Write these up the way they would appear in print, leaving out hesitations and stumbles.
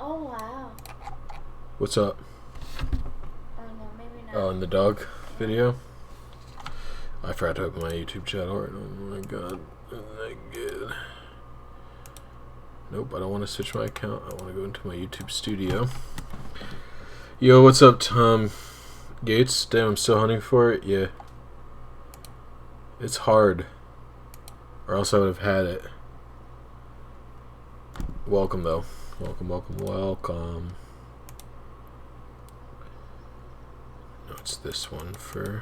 Oh, wow. What's up? Oh, no, maybe not. Oh, in the dog video? I forgot to open my YouTube channel. Right? Oh my god. Isn't that good? Nope, I don't want to switch my account. I want to go into my YouTube studio. Yo, what's up, Tom Gates? Damn, I'm still hunting for it? Yeah. It's hard. Or else I would have had it. Welcome, though. Welcome, welcome, welcome. No, it's this one for...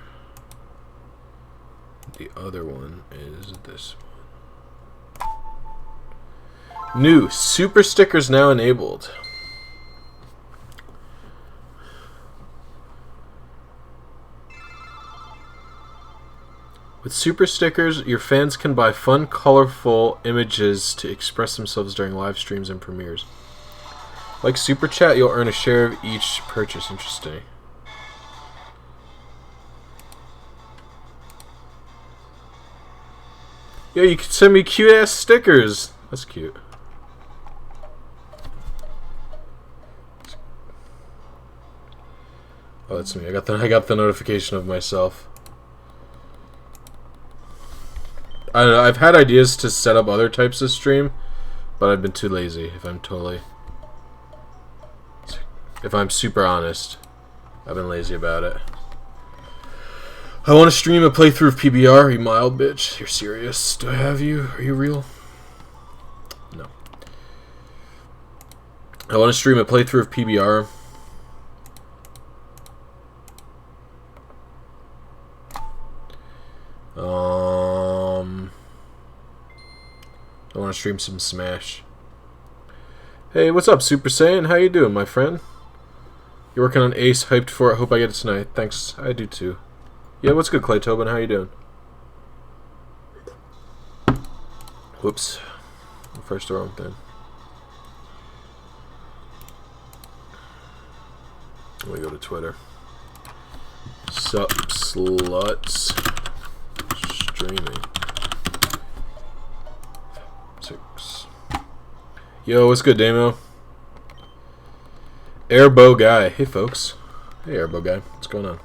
The other one is this one. New super stickers now enabled. With super stickers, your fans can buy fun, colorful images to express themselves during live streams and premieres. Like Super Chat, you'll earn a share of each purchase. Interesting. Yo, you can send me cute ass stickers. That's cute. Oh, that's me. I got the notification of myself. I don't know. I've had ideas to set up other types of stream, but I've been too lazy. If I'm super honest, I've been lazy about it. I want to stream a playthrough of PBR, you mild bitch. You're serious? Do I have you? Are you real? No. I want to stream a playthrough of PBR. I want to stream some Smash. Hey, what's up, Super Saiyan? How you doing, my friend? You're working on Ace, hyped for it. Hope I get it tonight. Thanks, I do too. Yeah, what's good, Clay Tobin? How you doing? Whoops. First the wrong thing. Let me go to Twitter. Sup, sluts. Streaming. 6. Yo, what's good, Damo? Airbow Guy. Hey, folks. Hey, Airbow Guy. What's going on?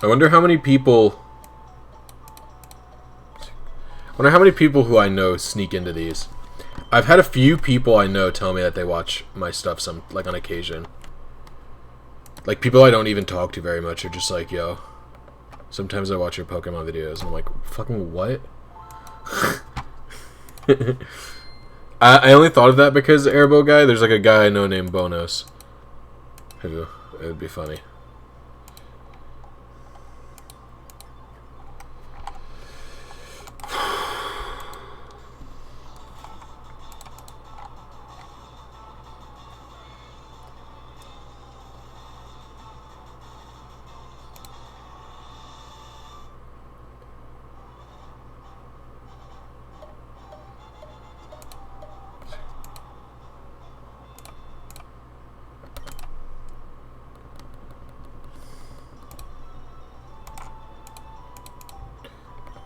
I wonder how many people who I know sneak into these. I've had a few people I know tell me that they watch my stuff on occasion. Like people I don't even talk to very much are just like, yo, sometimes I watch your Pokemon videos and I'm like, fucking what? I only thought of that because Airbow Guy, there's like a guy I know named Bonos. Who it would be funny.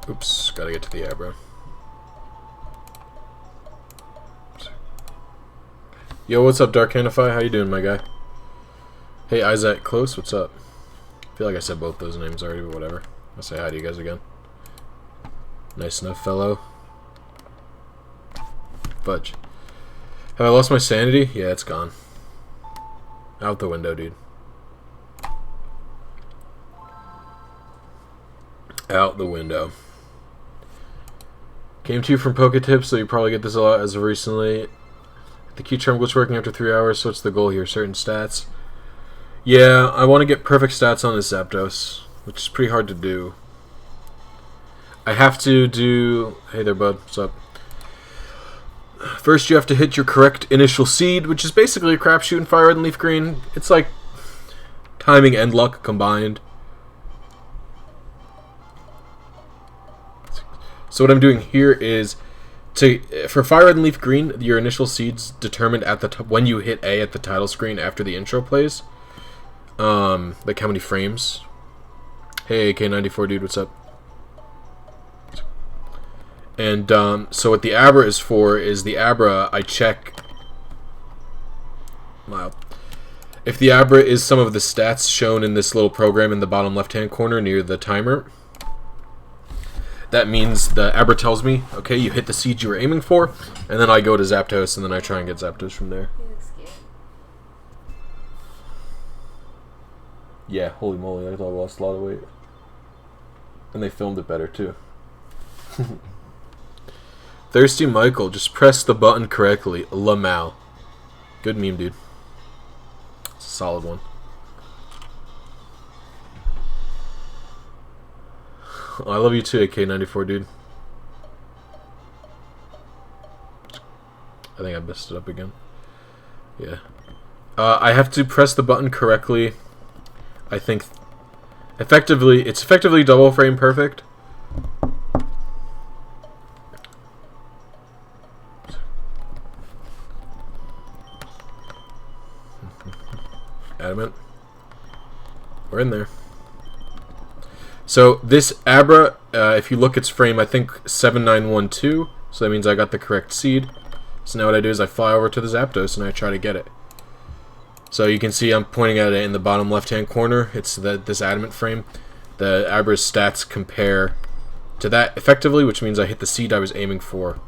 Oops, gotta get to the Abra. Yo, what's up, Darkanify? How you doing, my guy? Hey, Isaac Close, what's up? I feel like I said both those names already, but whatever. I'll say hi to you guys again. Nice enough, fellow. Fudge. Have I lost my sanity? Yeah, it's gone. Out the window, dude. Out the window. Came to you from Poketips, so you probably get this a lot as of recently. The key term glitch working after 3 hours, so what's the goal here? Certain stats? Yeah, I want to get perfect stats on this Zapdos, which is pretty hard to do. I have to do... Hey there, bud. What's up? First, you have to hit your correct initial seed, which is basically a crapshoot in Fire Red and Leaf Green. It's like timing and luck combined. So what I'm doing here is, for Fire Red and Leaf Green, your initial seed's determined at the top when you hit A at the title screen after the intro plays. Like how many frames. Hey, AK94 dude, what's up? And so what the Abra is for is the Abra I check. Wow. If the Abra is some of the stats shown in this little program in the bottom left-hand corner near the timer, that means the Abra tells me, okay, you hit the seed you were aiming for, and then I go to Zapdos, and then I try and get Zapdos from there. He looks scared. Yeah, holy moly, that dog lost a lot of weight. And they filmed it better, too. Thirsty Michael, just press the button correctly. Lamau. Good meme, dude. It's a solid one. Oh, I love you too, AK94, dude. I think I messed it up again. Yeah. I have to press the button correctly. I think it's effectively double frame perfect. Adamant. We're in there. So this Abra, if you look its frame, I think 7912. So that means I got the correct seed. So now what I do is I fly over to the Zapdos and I try to get it. So you can see I'm pointing at it in the bottom left-hand corner. It's this adamant frame. The Abra's stats compare to that effectively, which means I hit the seed I was aiming for.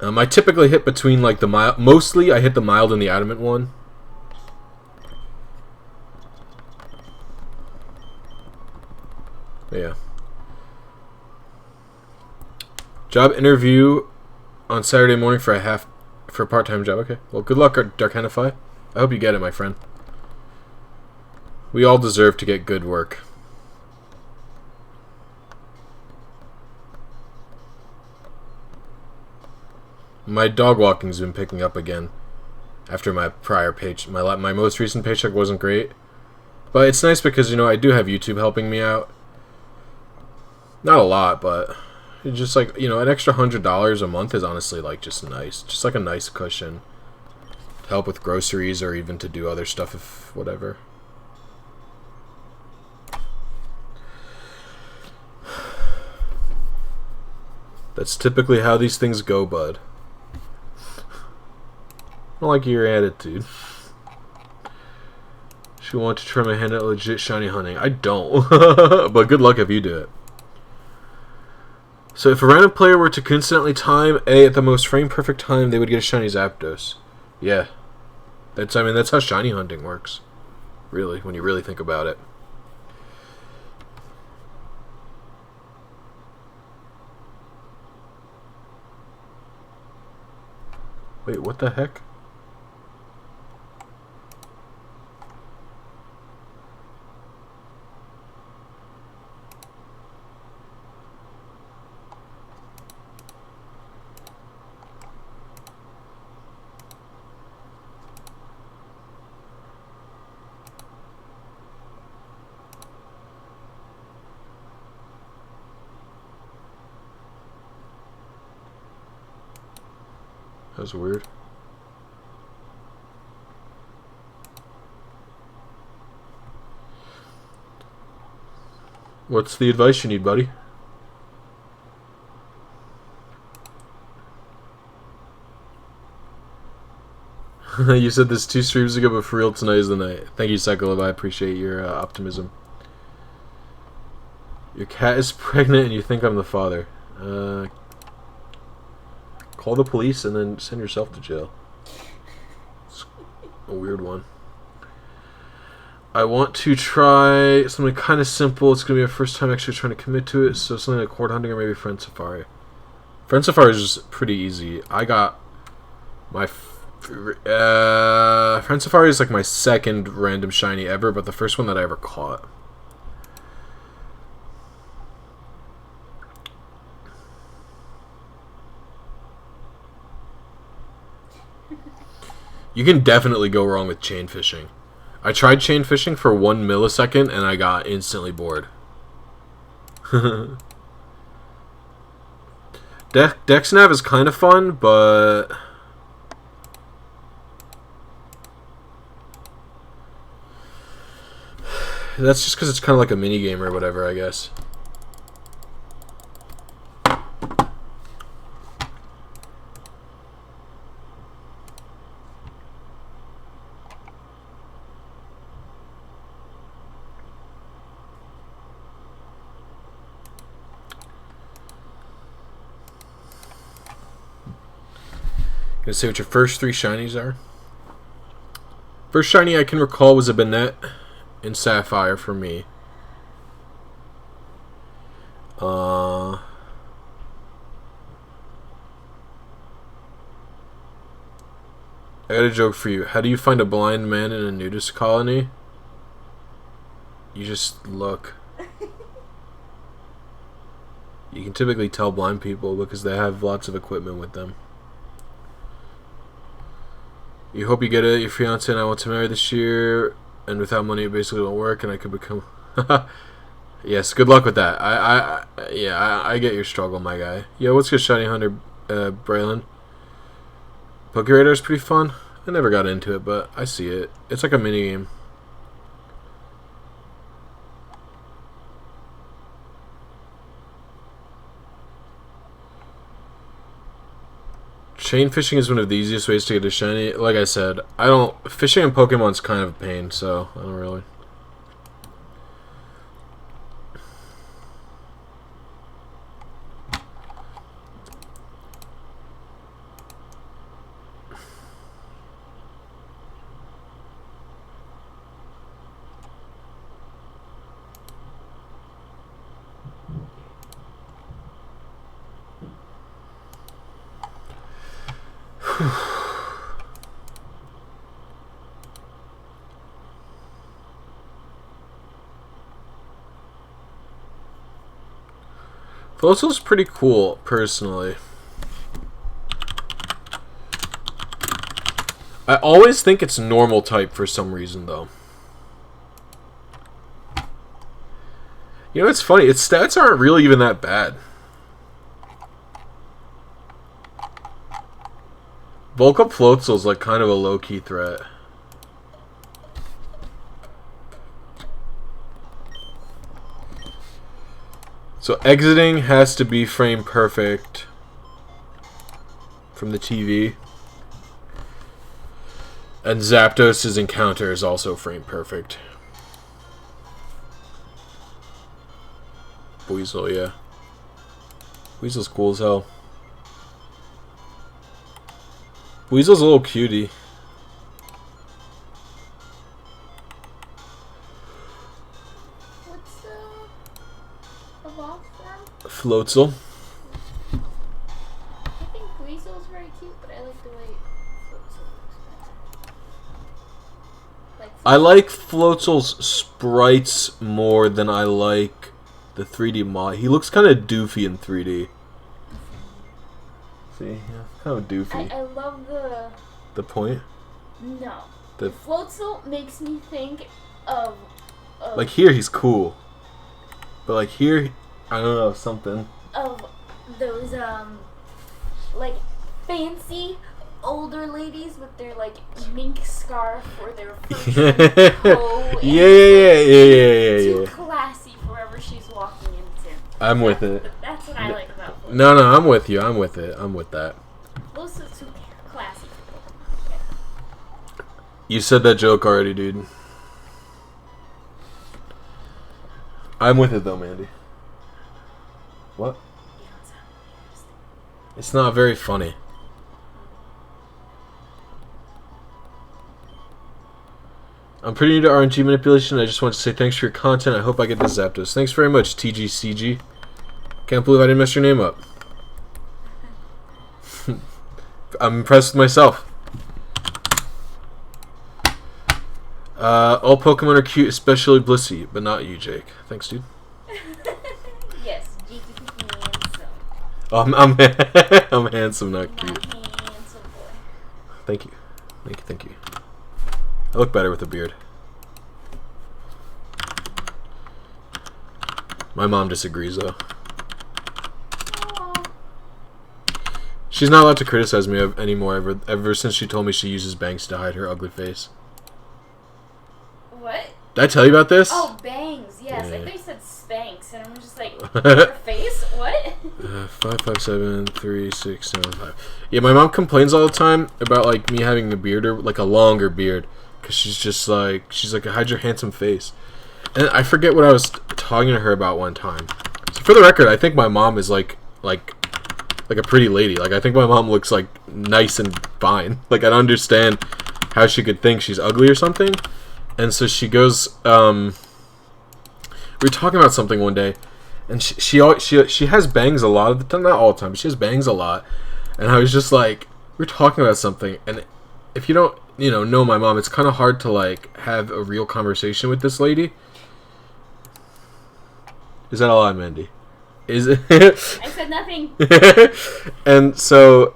I typically hit between like the mild. Mostly I hit the mild and the adamant one. Yeah. Job interview on Saturday morning for a part-time job. Okay. Well, good luck, Darkanify. I hope you get it, my friend. We all deserve to get good work. My dog walking's been picking up again after my prior my most recent paycheck wasn't great. But it's nice because, you know, I do have YouTube helping me out. Not a lot, but it's just like, you know, an extra $100 a month is honestly like just nice. Just like a nice cushion to help with groceries or even to do other stuff if whatever. That's typically how these things go, bud. I don't like your attitude. She wants to try my hand at legit shiny hunting. I don't. But good luck if you do it. So if a random player were to coincidentally time A at the most frame perfect time, they would get a shiny Zapdos. Yeah. That's how shiny hunting works. Really, when you really think about it. Wait, what the heck? That was weird. What's the advice you need, buddy? You said this 2 streams ago, but for real, tonight is the night. Thank you, Cyclib. I appreciate your optimism. Your cat is pregnant and you think I'm the father. Call the police and then send yourself to jail. It's a weird one. I want to try something kind of simple. It's going to be my first time actually trying to commit to it. So something like Horde Hunting or maybe Friend Safari. Friend Safari is just pretty easy. I got my... Friend Safari is like my second random shiny ever, but the first one that I ever caught. You can definitely go wrong with chain fishing. I tried chain fishing for 1 millisecond and I got instantly bored. DexNav is kind of fun, but that's just because it's kind of like a mini game or whatever, I guess. Gonna say what your first 3 shinies are. First shiny I can recall was a Banette in Sapphire for me. I got a joke for you. How do you find a blind man in a nudist colony? You just look. You can typically tell blind people because they have lots of equipment with them. You hope you get it. Your fiance and I want to marry this year, and without money it basically won't work, and I could become... Yes, good luck with that. I get your struggle, my guy. Yo, what's good, Shiny Hunter, Braylon? Pokeradar is pretty fun. I never got into it, but I see it. It's like a mini game. Chain fishing is one of the easiest ways to get a shiny. Like I said, fishing in Pokemon's kind of a pain, so I don't really. Flowtimer's pretty cool, personally. I always think it's normal type for some reason, though. You know, it's funny. Its stats aren't really even that bad. Bulk up Floatzel's like kind of a low-key threat. So exiting has to be frame perfect from the TV. And Zapdos' encounter is also frame perfect. Weasel, yeah. Weasel's cool as hell. Weasel's a little cutie. What's the evolved form? Floatzel. I think Weasel's very cute, but I like the way Floatzel looks better. I like Floatzel's sprites more than I like the 3D mod. He looks kind of doofy in 3D. See, yeah, kind of doofy. I love the point. No. The Floatzel makes me think of like here he's cool, but like here, I don't know, something of those like fancy older ladies with their like mink scarf or their fur coat. Yeah. Too classy for wherever she's walking into. I'm with it. That's what I like about Floatzel. No, I'm with you. I'm with it. I'm with that. Flowtzel's too classy. You said that joke already, dude. I'm with it though, Mandy. What? It's not very funny. I'm pretty new to RNG manipulation. I just want to say thanks for your content. I hope I get the Zapdos. Thanks very much, TGCG. Can't believe I didn't mess your name up. I'm impressed with myself. All Pokemon are cute, especially Blissey, but not you, Jake. Thanks, dude. Yes, Jake is handsome. Oh, I'm handsome, not cute. Handsome boy. Thank you. Thank you. I look better with a beard. My mom disagrees, though. Aww. She's not allowed to criticize me anymore ever since she told me she uses bangs to hide her ugly face. What? Did I tell you about this? Oh, bangs. Yes, Yeah. I thought you said Spanx, and I'm just like, her face? What? 5, 5, 7, 3, 6, 7, 5. Yeah, my mom complains all the time about like me having a beard or like a longer beard, cause she's like, hide your handsome face. And I forget what I was talking to her about one time. So for the record, I think my mom is like like a pretty lady. Like, I think my mom looks, like, nice and fine. Like, I don't understand how she could think she's ugly or something. And so she goes, we were talking about something one day, and she has bangs a lot of the time. Not all the time, but she has bangs a lot. And I was just like, we were talking about something, and if you don't, know my mom, it's kind of hard to, like, have a real conversation with this lady. Is that a lie, Mandy? Is it? I said nothing. And so,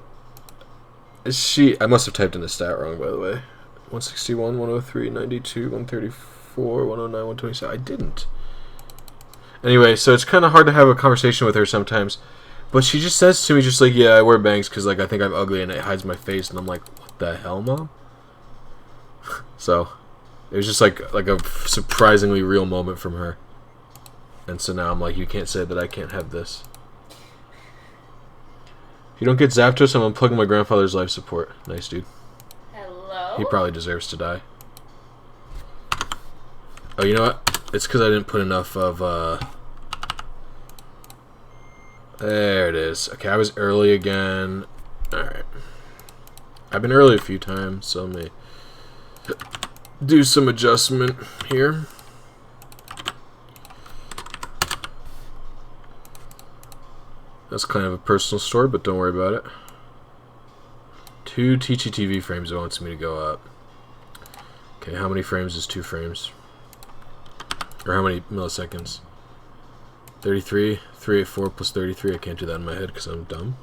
I must have typed in the stat wrong, by the way. 161, 103, 92, 134, 109, 127. I didn't. Anyway, so it's kind of hard to have a conversation with her sometimes. But she just says to me, just like, yeah, I wear bangs because, like, I think I'm ugly and it hides my face. And I'm like, what the hell, Mom? So, it was just like a surprisingly real moment from her. And so now I'm like, you can't say that I can't have this. If you don't get Zapdos, I'm unplugging my grandfather's life support. Nice, dude. Hello? He probably deserves to die. Oh, you know what? It's because I didn't put enough of, There it is. Okay, I was early again. Alright. I've been early a few times, so let me do some adjustment here. That's kind of a personal story, but don't worry about it. 2 TEACHY TV frames it wants me to go up. Okay, how many frames is 2 frames? Or how many milliseconds? 33, 384 plus 33. I can't do that in my head because I'm dumb.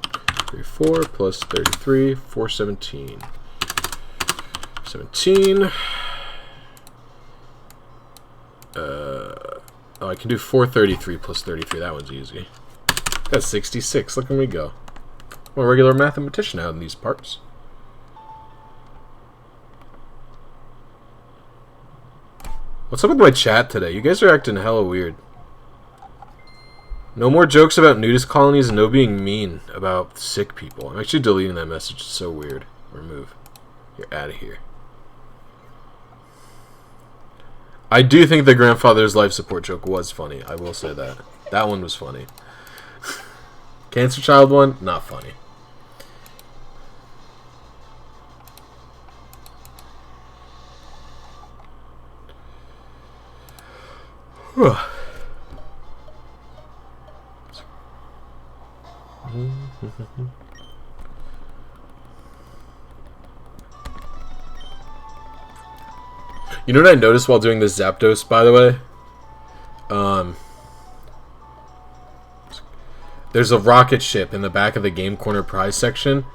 34 plus 33, 417. 17. Oh, I can do 433 plus 33. That one's easy. That's 66. Look at me go. I'm a regular mathematician out in these parts. What's up with my chat today? You guys are acting hella weird. No more jokes about nudist colonies and no being mean about sick people. I'm actually deleting that message. It's so weird. Remove. You're out of here. I do think the grandfather's life support joke was funny. I will say that. That one was funny. Cancer child one, not funny. You know what I noticed while doing this Zapdos, by the way? There's a rocket ship in the back of the Game Corner prize section,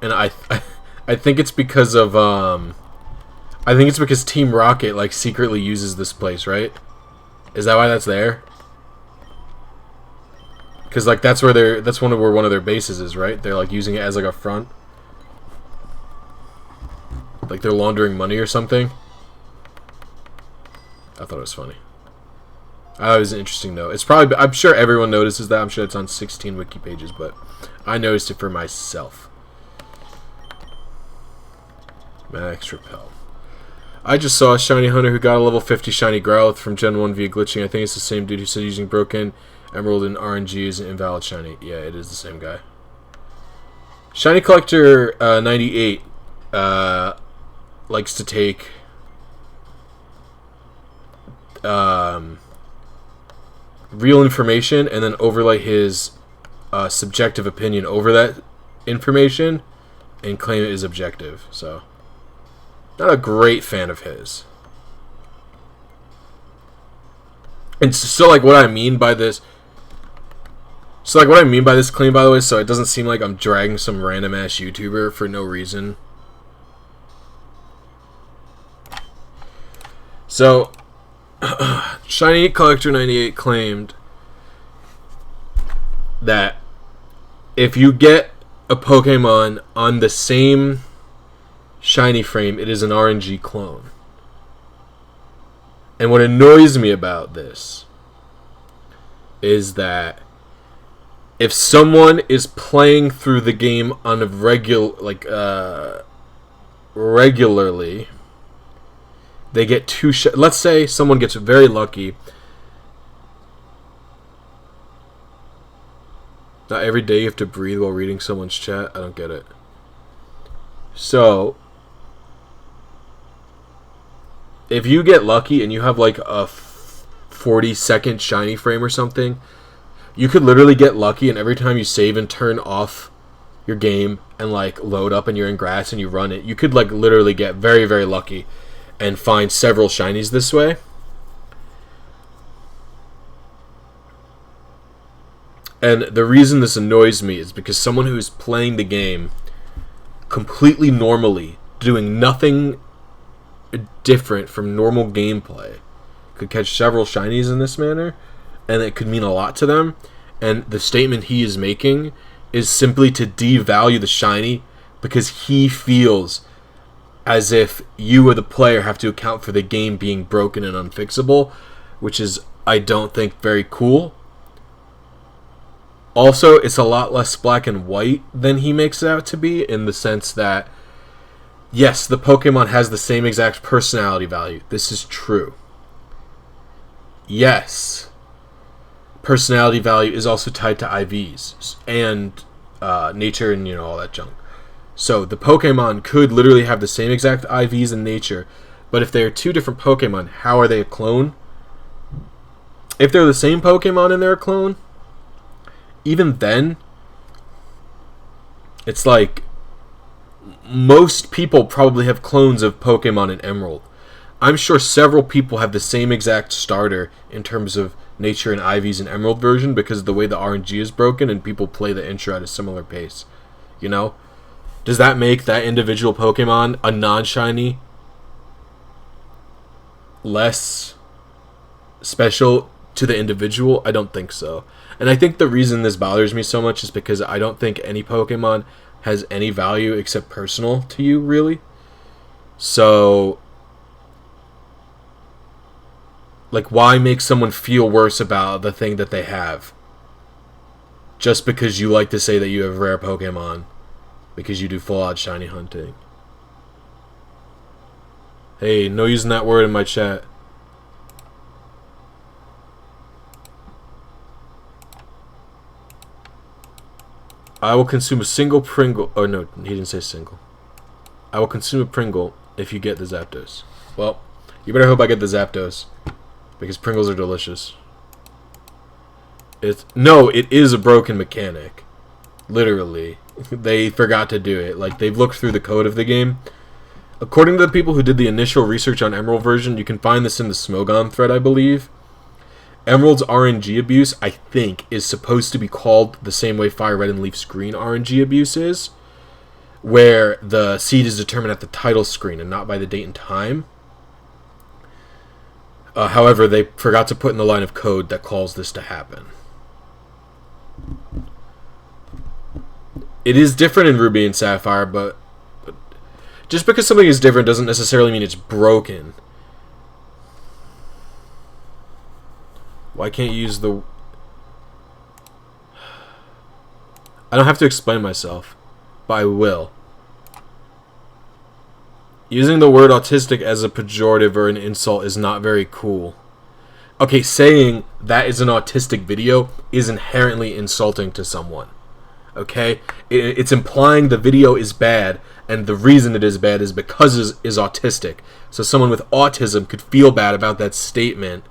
and I think it's because of I think it's because Team Rocket like secretly uses this place, right? Is that why that's there? Because like that's where where one of their bases is, right? They're like using it as like a front, like they're laundering money or something. I thought it was funny. I thought it was interesting though. It's probably, I'm sure everyone notices that. I'm sure it's on 16 wiki pages, but I noticed it for myself. Max Repel. I just saw a shiny hunter who got a level 50 shiny Growlithe from Gen 1 via glitching. I think it's the same dude who said using broken emerald and RNG is an invalid shiny. Yeah, it is the same guy. Shiny Collector 98 likes to take real information and then overlay his subjective opinion over that information and claim it is objective. So, not a great fan of his. And so, like, what I mean by this... So, like, what I mean by this claim, by the way, so it doesn't seem like I'm dragging some random-ass YouTuber for no reason. So, Shiny Collector 98 claimed that if you get a Pokemon on the same shiny frame, it is an RNG clone. And what annoys me about this is that if someone is playing through the game on a regularly, they get two let's say someone gets very lucky Not every day you have to breathe while reading someone's chat. I don't get it. So, if you get lucky and you have like a 40-second shiny frame or something, you could literally get lucky, and every time you save and turn off your game and like load up and you're in grass and you run it, you could like literally get very, very lucky and find several shinies this way. And the reason this annoys me is because someone who's playing the game completely normally, doing nothing different from normal gameplay, could catch several shinies in this manner, and it could mean a lot to them. And the statement he is making is simply to devalue the shiny because he feels as if you or the player have to account for the game being broken and unfixable, which is, I don't think, very cool. Also, it's a lot less black and white than he makes it out to be, in the sense that, yes, the Pokemon has the same exact personality value. This is true. Yes, personality value is also tied to IVs and nature and, you know, all that junk. So the Pokemon could literally have the same exact IVs and nature, but if they are two different Pokemon, how are they a clone? If they're the same Pokemon and they're a clone, even then, it's like most people probably have clones of Pokemon in Emerald. I'm sure several people have the same exact starter in terms of nature and IVs in Emerald version because of the way the RNG is broken and people play the intro at a similar pace. You know? Does that make that individual Pokemon, a non-shiny, less special to the individual? I don't think so. And I think the reason this bothers me so much is because I don't think any Pokemon has any value except personal to you, really. So, like, why make someone feel worse about the thing that they have? Just because you like to say that you have rare Pokemon. Because you do full-out shiny hunting. Hey, no using that word in my chat. I will consume a single Pringle. Oh, no, he didn't say single. I will consume a Pringle if you get the Zapdos. Well, you better hope I get the Zapdos. Because Pringles are delicious. No, it is a broken mechanic. Literally. They forgot to do it. Like, they've looked through the code of the game. According to the people who did the initial research on Emerald version, you can find this in the Smogon thread, I believe. Emerald's RNG abuse, I think, is supposed to be called the same way Fire Red and Leaf's green RNG abuse is, where the seed is determined at the title screen and not by the date and time. However, they forgot to put in the line of code that calls this to happen. It is different in Ruby and Sapphire, but just because something is different doesn't necessarily mean it's broken. Why can't you use the... I don't have to explain myself, but I will. Using the word autistic as a pejorative or an insult is not very cool. Okay, saying that is an autistic video is inherently insulting to someone. Okay? It's implying the video is bad, and the reason it is bad is because it is autistic. So someone with autism could feel bad about that statement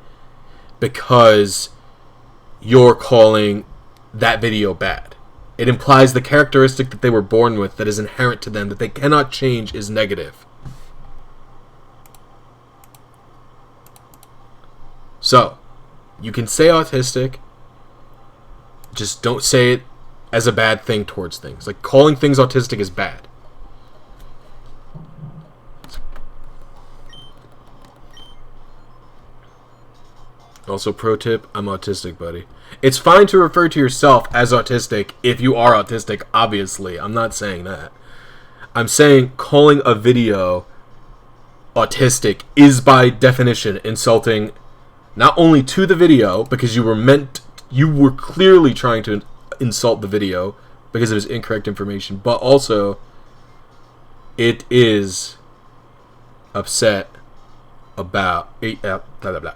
because you're calling that video bad. It implies the characteristic that they were born with that is inherent to them, that they cannot change, is negative. So, you can say autistic, just don't say it as a bad thing towards things. Like, calling things autistic is bad. Also, pro tip, I'm autistic, buddy. It's fine to refer to yourself as autistic if you are autistic, obviously. I'm not saying that. I'm saying calling a video autistic is by definition insulting not only to the video, because you were clearly trying to insult the video because it was incorrect information, but also it is upset about blah, blah, blah.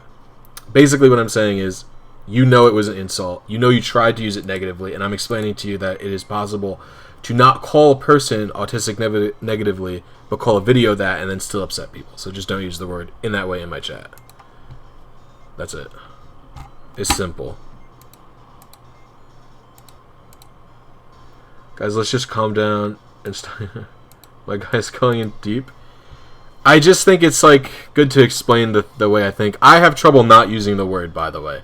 Basically what I'm saying is You know it was an insult. You know you tried to use it negatively, and I'm explaining to you that it is possible to not call a person autistic negatively, but call a video that and then still upset people. So just don't use the word in that way in my chat. That's it. It's simple. Guys, let's just calm down and my guy's calling in deep. I just think it's like good to explain the way I think. I have trouble not using the word, by the way.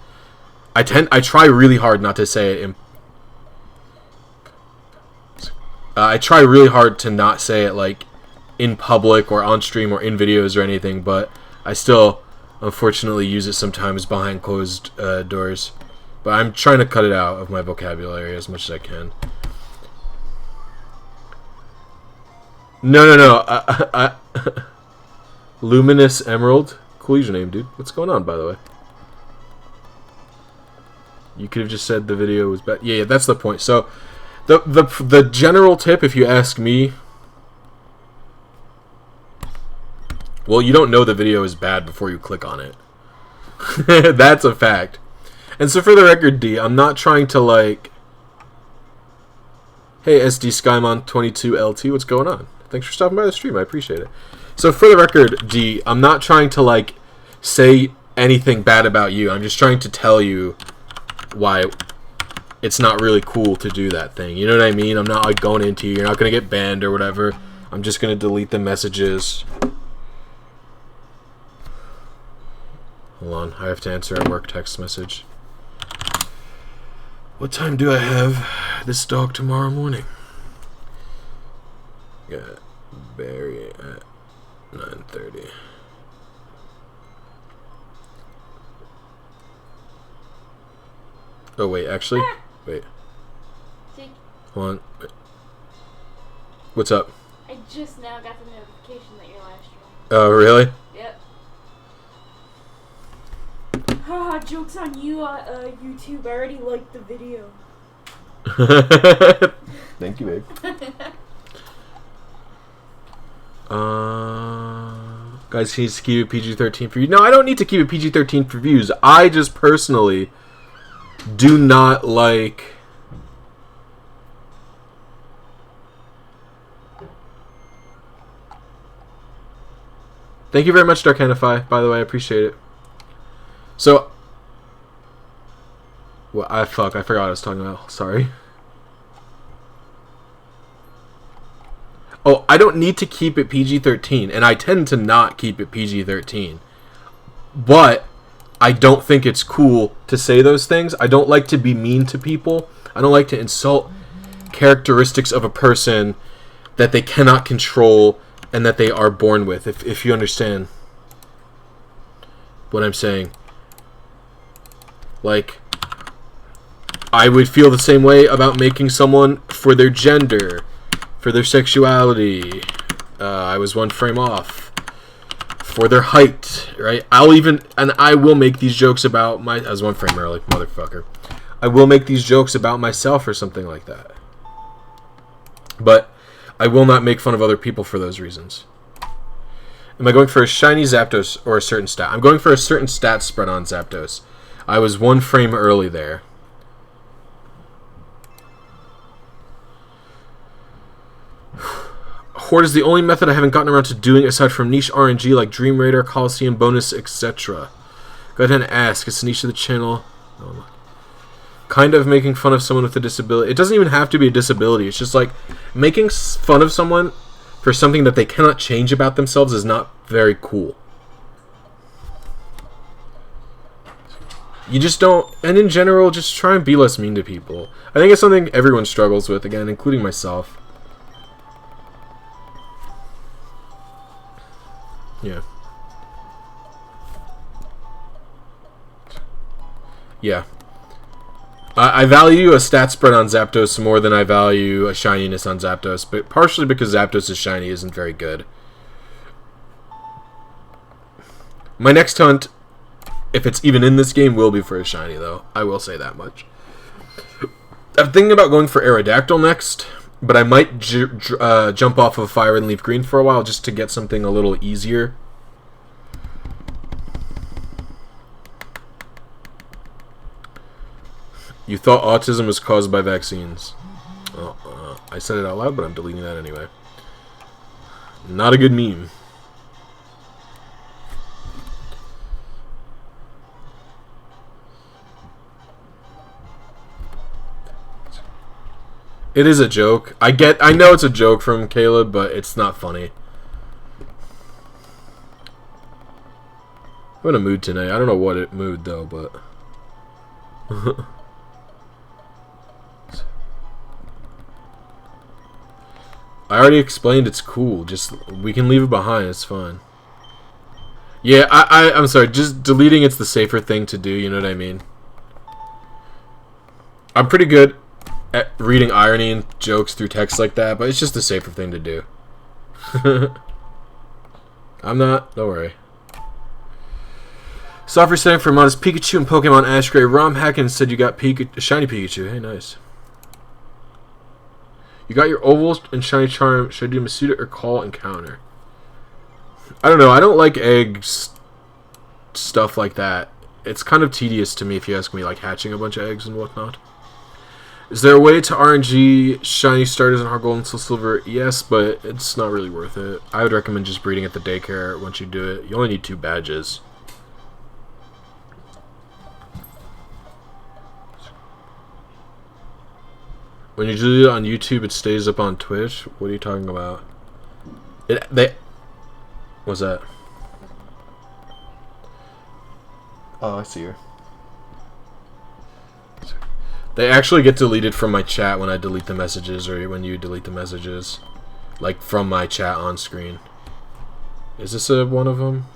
I try really hard not to say it I try really hard to not say it like in public or on stream or in videos or anything, but I still unfortunately use it sometimes behind closed doors. But I'm trying to cut it out of my vocabulary as much as I can. No. Luminous Emerald. Cool username, dude. What's going on, by the way? You could have just said the video was bad. Yeah, that's the point. So, the general tip, if you ask me, well, you don't know the video is bad before you click on it. That's a fact. And so, for the record, D, I'm not trying to like, hey, SD Skymon22LT, what's going on? Thanks for stopping by the stream. I appreciate it. So, for the record, D, I'm not trying to like say anything bad about you. I'm just trying to tell you why it's not really cool to do that thing. You know what I mean? I'm not like going into you. You're not going to get banned or whatever. I'm just going to delete the messages. Hold on. I have to answer a work text message. What time do I have this dog tomorrow morning? Got Barry at 9:30. Oh, wait, actually? Wait. Hold on. Wait. What's up? I just now got the notification that you're live streaming. Oh, really? Yep. Haha, joke's on you, YouTube. I already liked the video. Thank you, babe. Guys, he needs to keep it PG-13 for you. No, I don't need to keep it PG-13 for views. I just personally do not like... Thank you very much, Darkanify, by the way. I appreciate it. So... Well, I forgot what I was talking about. Sorry. Oh, I don't need to keep it PG-13, and I tend to not keep it PG-13. But I don't think it's cool to say those things. I don't like to be mean to people. I don't like to insult characteristics of a person that they cannot control and that they are born with, if you understand what I'm saying. Like, I would feel the same way about making someone for their gender, for their sexuality. I was one frame off. For their height, right? I will make these jokes about I was one frame early, motherfucker. I will make these jokes about myself or something like that. But I will not make fun of other people for those reasons. Am I going for a shiny Zapdos or a certain stat? I'm going for a certain stat spread on Zapdos. I was one frame early there. Horde is the only method I haven't gotten around to doing aside from niche RNG like Dream Raider, Coliseum Bonus, etc. Go ahead and ask. It's niche of the channel. Oh, kind of making fun of someone with a disability. It doesn't even have to be a disability. It's just like making fun of someone for something that they cannot change about themselves is not very cool. You just don't, and in general, just try and be less mean to people. I think it's something everyone struggles with, again, including myself. Yeah. Yeah. I value a stat spread on Zapdos more than I value a shininess on Zapdos, but partially because Zapdos' shiny isn't very good. My next hunt, if it's even in this game, will be for a shiny, though. I will say that much. I'm thinking about going for Aerodactyl next, but I might jump off of Fire and Leaf Green for a while just to get something a little easier. You thought autism was caused by vaccines. Oh, I said it out loud, but I'm deleting that anyway. Not a good meme. It is a joke. I know it's a joke from Caleb, but it's not funny. I'm in a mood tonight. I don't know what mood though, but I already explained it's cool. Just we can leave it behind. It's fine. Yeah, I'm sorry. Just deleting it's the safer thing to do. You know what I mean? I'm pretty good at reading irony and jokes through text like that, but it's just the safer thing to do. I'm not. Don't worry. Software setting for modest Pikachu and Pokemon Ash Gray. ROM hacking said you got shiny Pikachu. Hey, nice. You got your oval and shiny charm. Should I do Masuda or call and counter? I don't know. I don't like eggs, stuff like that. It's kind of tedious to me if you ask me, like hatching a bunch of eggs and whatnot. Is there a way to RNG shiny starters in Heart Gold and Soul Silver? Yes, but it's not really worth it. I would recommend just breeding at the daycare once you do it. You only need 2 badges. When you do it on YouTube, it stays up on Twitch. What are you talking about? What's that? Oh, I see her. They actually get deleted from my chat when I delete the messages, or when you delete the messages, like from my chat on screen. Is this one of them?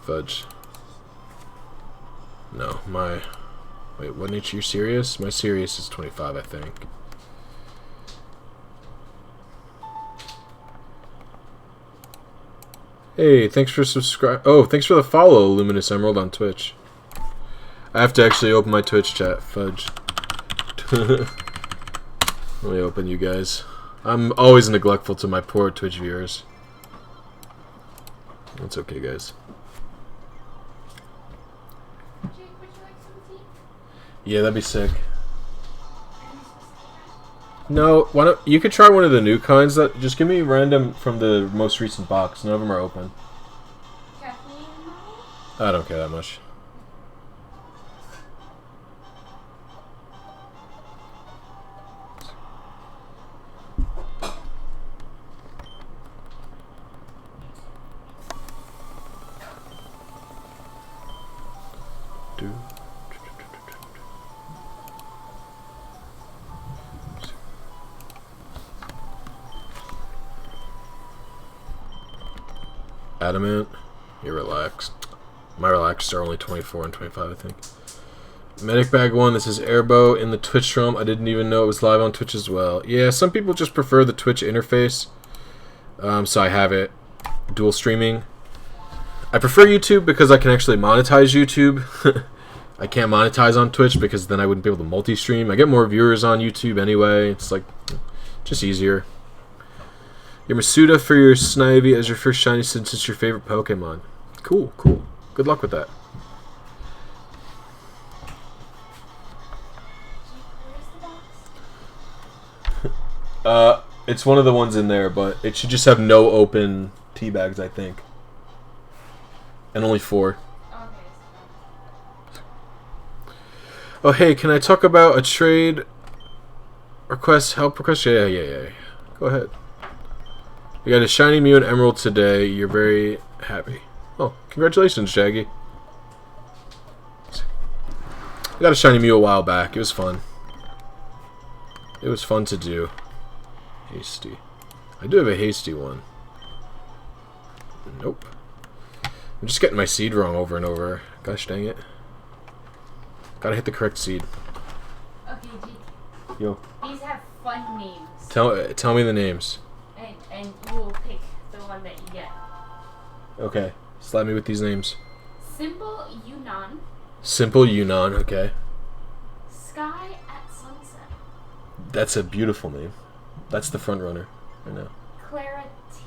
Fudge. No, my. Wait, what nature you serious? My serious is 25, I think. Hey, thanks for subscribe. Oh, thanks for the follow, Luminous Emerald on Twitch. I have to actually open my Twitch chat. Fudge. Let me open you guys. I'm always neglectful to my poor Twitch viewers. That's okay, guys. Yeah, that'd be sick. No, why don't you could try one of the new kinds that just give me random from the most recent box. None of them are open. I don't care that much. Adamant, you're relaxed. My relaxed are only 24 and 25, I think. Medic Bag 1, this is Airbow in the Twitch realm. I didn't even know it was live on Twitch as well. Yeah, some people just prefer the Twitch interface. So I have it dual streaming. I prefer YouTube because I can actually monetize YouTube. I can't monetize on Twitch because then I wouldn't be able to multi-stream. I get more viewers on YouTube anyway. It's like just easier. Your Masuda for your Snivy as your first shiny since it's your favorite Pokemon. Cool, cool. Good luck with that. It's one of the ones in there, but it should just have no open tea bags, I think. And only 4. Oh, hey, can I talk about a trade request, help request? Yeah. Go ahead. You got a shiny Mew and Emerald today. You're very happy. Oh, congratulations, Shaggy. I got a shiny Mew a while back. It was fun. It was fun to do. Hasty. I do have a hasty one. Nope. I'm just getting my seed wrong over and over. Gosh dang it. Gotta hit the correct seed. Okay, G. Yo. These have fun names. Tell me the names. And you will pick the one that you get. Okay. Slap me with these names. Simple Yunnan. Simple Yunnan, okay. Sky at Sunset. That's a beautiful name. That's the front runner right now. Clara T.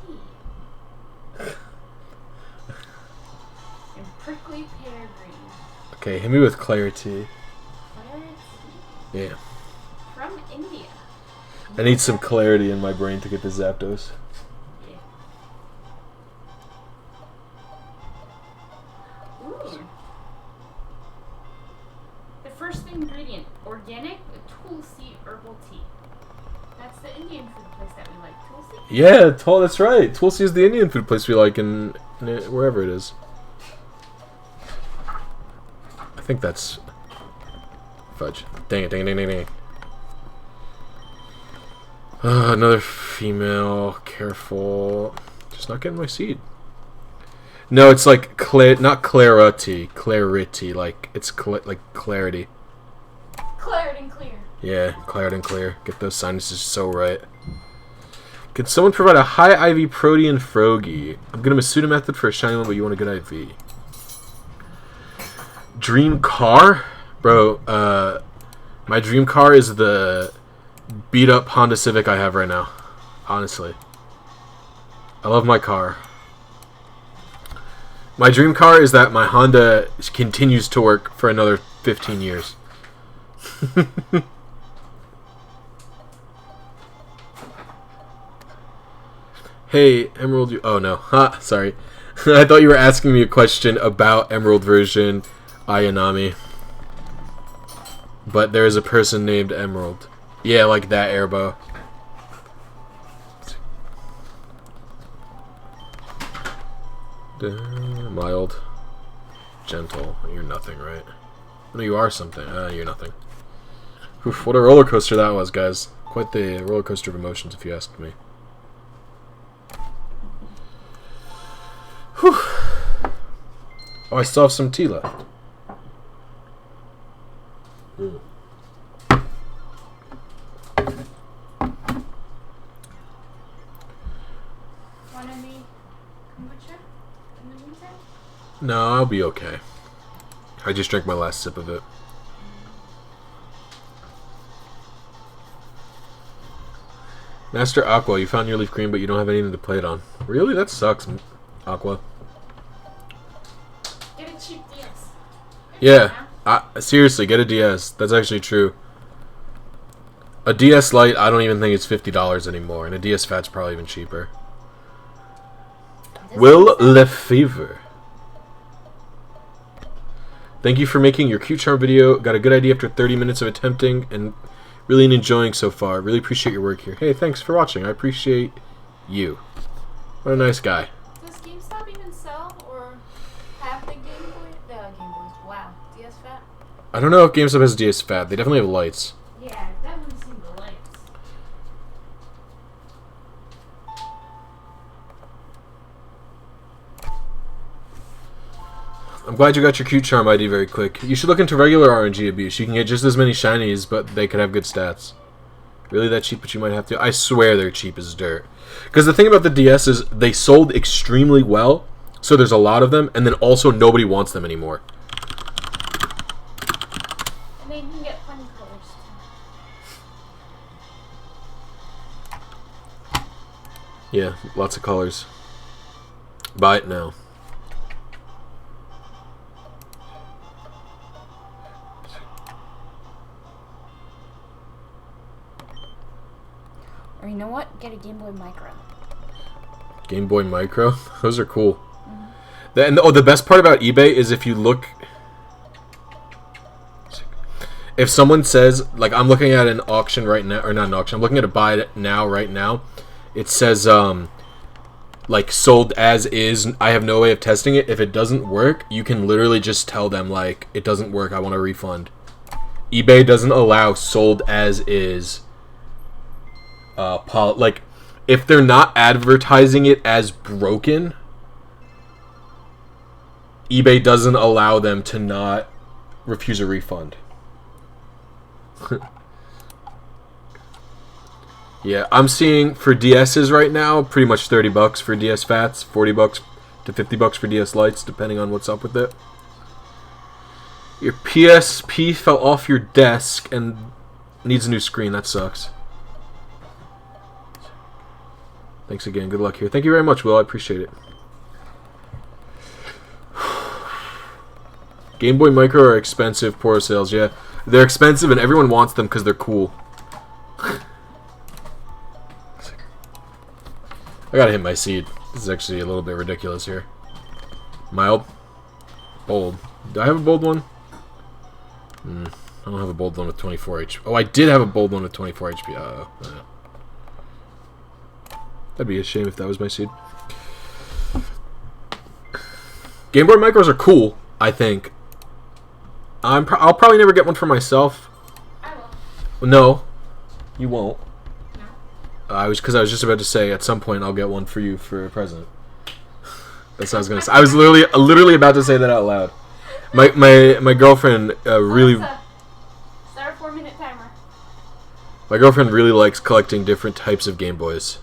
And Prickly Pear Green. Okay, hit me with clarity. Clarity. Yeah. From India. I need some clarity in my brain to get the Zapdos. Yeah. Ooh. The first ingredient, organic Tulsi herbal tea. That's the Indian food place that we like. Tulsi? Yeah, that's right. Tulsi is the Indian food place we like in wherever it is. I think that's fudge. Dang it. Another female. Careful. Just not getting my seed. No, it's like not clarity. Clarity. Like, it's like clarity. Clear and clear. Yeah, clear and clear. Get those sinuses so right. Could someone provide a high IV Protean Froakie? I'm gonna Masuda method for a shiny one, but you want a good IV. Dream car? Bro, my dream car is the beat up Honda Civic I have right now. Honestly. I love my car. My dream car is that my Honda continues to work for another 15 years. Hey, Emerald. Oh no. Ha, sorry. I thought you were asking me a question about Emerald version Ayanami. But there is a person named Emerald. Yeah, like that airbow. Mild. Gentle. You're nothing, right? No, you are something. You're nothing. Oof, what a roller coaster that was, guys. Quite the roller coaster of emotions, if you ask me. Whew. Oh, I still have some tea left. Want any kombucha in the meantime? No, I'll be okay. I just drank my last sip of it. Master Aqua, you found your leaf green, but you don't have anything to play it on. Really? That sucks, Aqua. Get a cheap DS. Yeah. Seriously, get a DS. That's actually true. A DS Lite, I don't even think it's $50 anymore, and a DS Fat's probably even cheaper. Will Lefevre. Thank you for making your cute charm video. Got a good idea after 30 minutes of attempting, and really enjoying so far. Really appreciate your work here. Hey, thanks for watching. I appreciate you. What a nice guy. Does GameStop even sell or have the Game Boy? The Game Boys. Wow. DS Fat? I don't know if GameStop has DS Fat. They definitely have lights. Yeah, I've definitely seen the lights. I'm glad you got your cute charm ID very quick. You should look into regular RNG abuse. You can get just as many shinies, but they could have good stats. Really that cheap, but you might have to. I swear they're cheap as dirt. Because the thing about the DS is they sold extremely well, so there's a lot of them, and then also nobody wants them anymore. And then you can get funny colors too. Yeah, lots of colors. Buy it now. Or you know what? Get a Game Boy Micro. Game Boy Micro? Those are cool. Mm-hmm. The best part about eBay is if you look... If someone says, like, I'm looking at an auction right now, or not an auction, I'm looking at a buy it now, right now. It says, like, sold as is. I have no way of testing it. If it doesn't work, you can literally just tell them, like, it doesn't work, I want a refund. eBay doesn't allow sold as is. Like, if they're not advertising it as broken, eBay doesn't allow them to not refuse a refund. Yeah, I'm seeing for DSs right now pretty much $30 for DS Fats, $40 to $50 for DS Lights, depending on what's up with it. Your PSP fell off your desk and needs a new screen. That sucks. Thanks again. Good luck here. Thank you very much, Will. I appreciate it. Game Boy Micro are expensive, poor sales. Yeah, they're expensive and everyone wants them because they're cool. I gotta hit my seed. This is actually a little bit ridiculous here. Mild. Bold. Do I have a bold one? I don't have a bold one with 24 HP. Oh, I did have a bold one with 24 HP. Yeah. That'd be a shame if that was my seed. Game Boy Micros are cool, I think. I'll probably never get one for myself. I will. No, you won't. No. Because I was just about to say at some point I'll get one for you for a present. That's what I was gonna say. I was literally about to say that out loud. My girlfriend really. Start a 4-minute timer. My girlfriend really likes collecting different types of Game Boys.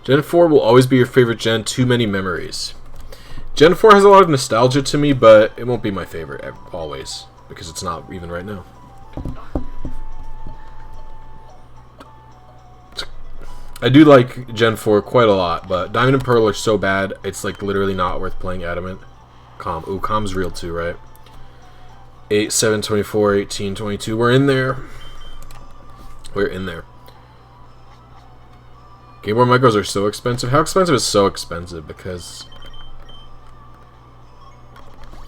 Gen 4 will always be your favorite gen. Too many memories. Gen 4 has a lot of nostalgia to me, but it won't be my favorite always because it's not even right now. I do like Gen 4 quite a lot, but Diamond and Pearl are so bad, it's like literally not worth playing Adamant. Calm. Ooh, Calm's real too, right? 8, 7, 24, 18, 22. We're in there. We're in there. Game Boy Micros are so expensive. How expensive is so expensive? Because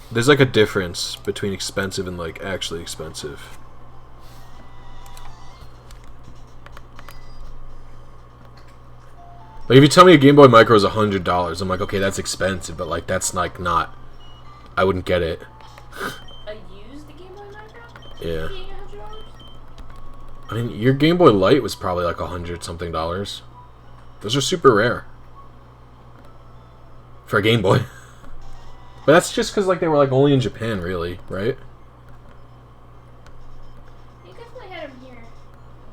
there's like a difference between expensive and like actually expensive. Like if you tell me a Game Boy Micro is $100, I'm like, okay, that's expensive, but like that's like not. I wouldn't get it. A used Game Boy Micro? Yeah. $100? I mean, your Game Boy Light was probably like $100-something. Those are super rare for a Game Boy. But that's just because like they were like only in Japan, really, right? You definitely had them here in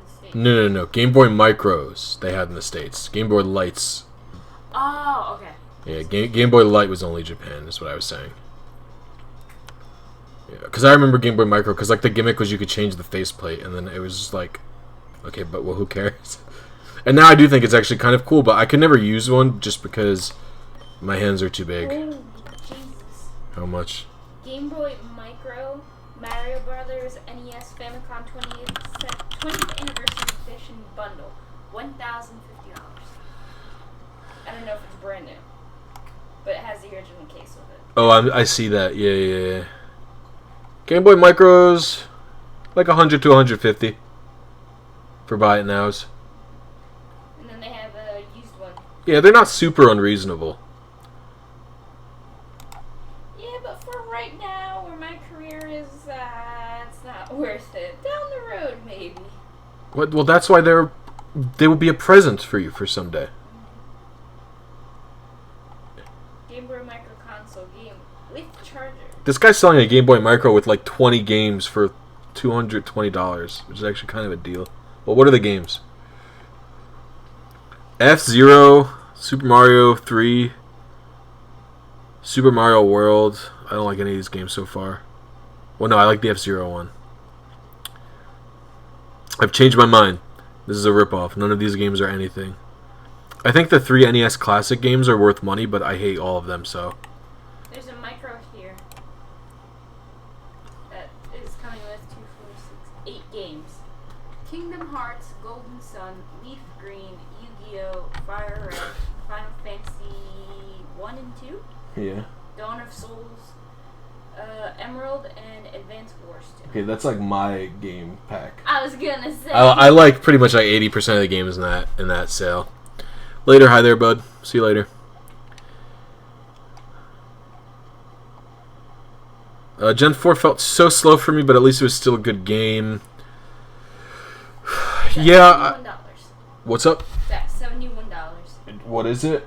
the States. No. Game Boy Micros they had in the States. Game Boy Lights. Oh, okay. Yeah, Game Boy Light was only Japan, is what I was saying. Yeah, because I remember Game Boy Micro, because like the gimmick was you could change the faceplate, and then it was just like, okay, but well, who cares? And now I do think it's actually kind of cool, but I could never use one just because my hands are too big. Oh, Jesus. How much? Game Boy Micro, Mario Brothers, NES, Famicom 20th Anniversary Edition Bundle. $1,050. I don't know if it's brand new, but it has the original case with it. Oh, I see that. Yeah. Game Boy Micros, like 100 to 150 for buy it nows. And then they have a used one. Yeah, they're not super unreasonable. Yeah, but for right now, where my career is, it's not worth it. Down the road, maybe. What? Well, that's why they will be a present for you for someday. Game Boy Micro console game with charger. This guy's selling a Game Boy Micro with like 20 games for $220, which is actually kind of a deal. Well, what are the games? F-Zero, Super Mario 3, Super Mario World. I don't like any of these games so far. Well, no, I like the F-Zero one. I've changed my mind. This is a ripoff. None of these games are anything. I think the 3 NES Classic games are worth money, but I hate all of them, so. There's a micro here that is coming with 2, 4, 6, 8 games. Kingdom Hearts, Golden Sun, Leaf Green, Yu-Gi-Oh!, Fire Red, Final Fantasy 1 and 2, Yeah. Dawn of Souls, Emerald, and Advance Wars 2. Okay, that's like my game pack. I was gonna say. I like pretty much like 80% of the games in that sale. Later, hi there, bud. See you later. Gen 4 felt so slow for me, but at least it was still a good game. Yeah. $71. What's up? That's $71. What is it?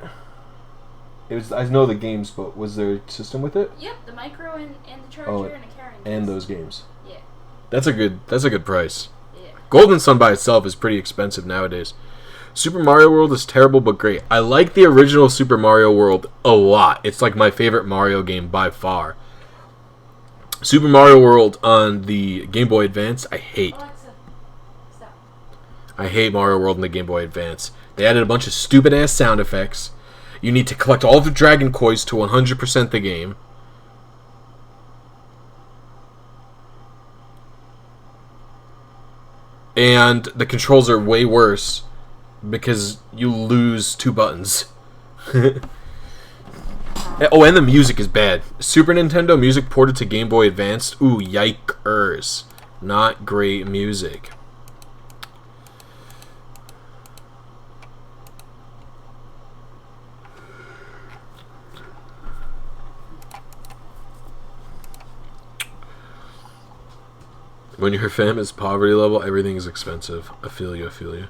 It was. I know the games, but was there a system with it? Yep, the micro and the charger and a carrying case. And those games. Yeah. That's a good price. Yeah. Golden Sun by itself is pretty expensive nowadays. Super Mario World is terrible but great. I like the original Super Mario World a lot. It's like my favorite Mario game by far. Super Mario World on the Game Boy Advance, I hate. Alexa, stop. I hate Mario World and the Game Boy Advance. They added a bunch of stupid-ass sound effects. You need to collect all the Dragon Coins to 100% the game. And the controls are way worse because you lose 2 buttons. Oh, and the music is bad. Super Nintendo music ported to Game Boy Advance. Ooh, yikers. Not great music. When your fam is poverty level, everything is expensive. I feel you, I feel you.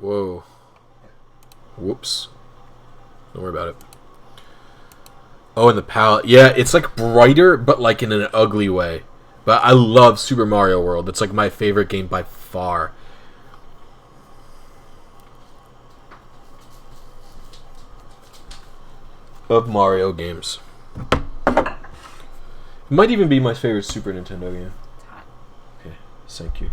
Whoa. Whoops. Don't worry about it. Oh, and the palette. Yeah, it's like brighter, but like in an ugly way. But I love Super Mario World. It's like my favorite game by far. Of Mario games. It might even be my favorite Super Nintendo game. Okay, thank you.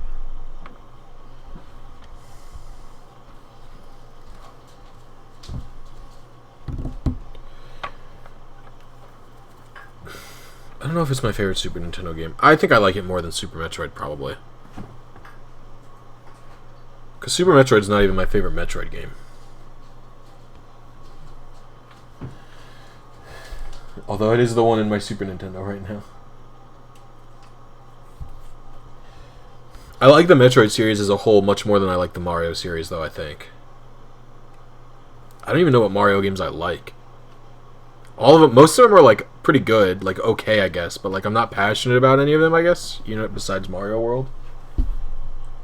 I don't know if it's my favorite Super Nintendo game. I think I like it more than Super Metroid, probably. Because Super Metroid's not even my favorite Metroid game. Although it is the one in my Super Nintendo right now. I like the Metroid series as a whole much more than I like the Mario series, though, I think. I don't even know what Mario games I like. All of them, most of them are like pretty good, like okay, I guess, but like I'm not passionate about any of them, I guess. You know, besides Mario World.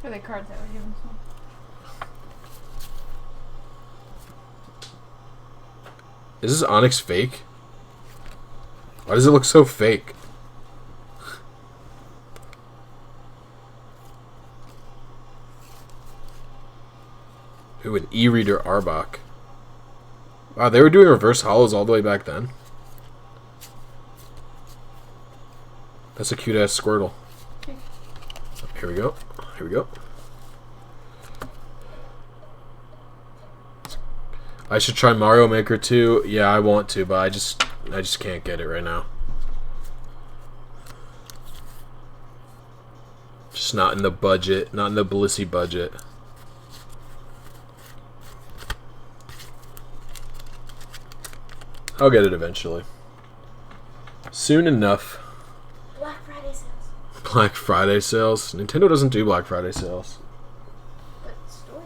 Are they cards that were given to me? Is this Onyx fake? Why does it look so fake? Ooh, an e-reader Arbok. Wow, they were doing reverse hollows all the way back then. That's a cute-ass Squirtle. Okay. Here we go. Here we go. I should try Mario Maker 2. Yeah, I want to, but I just can't get it right now. Just not in the budget. Not in the Blissy budget. I'll get it eventually. Soon enough. Black Friday sales. Black Friday sales? Nintendo doesn't do Black Friday sales. But stores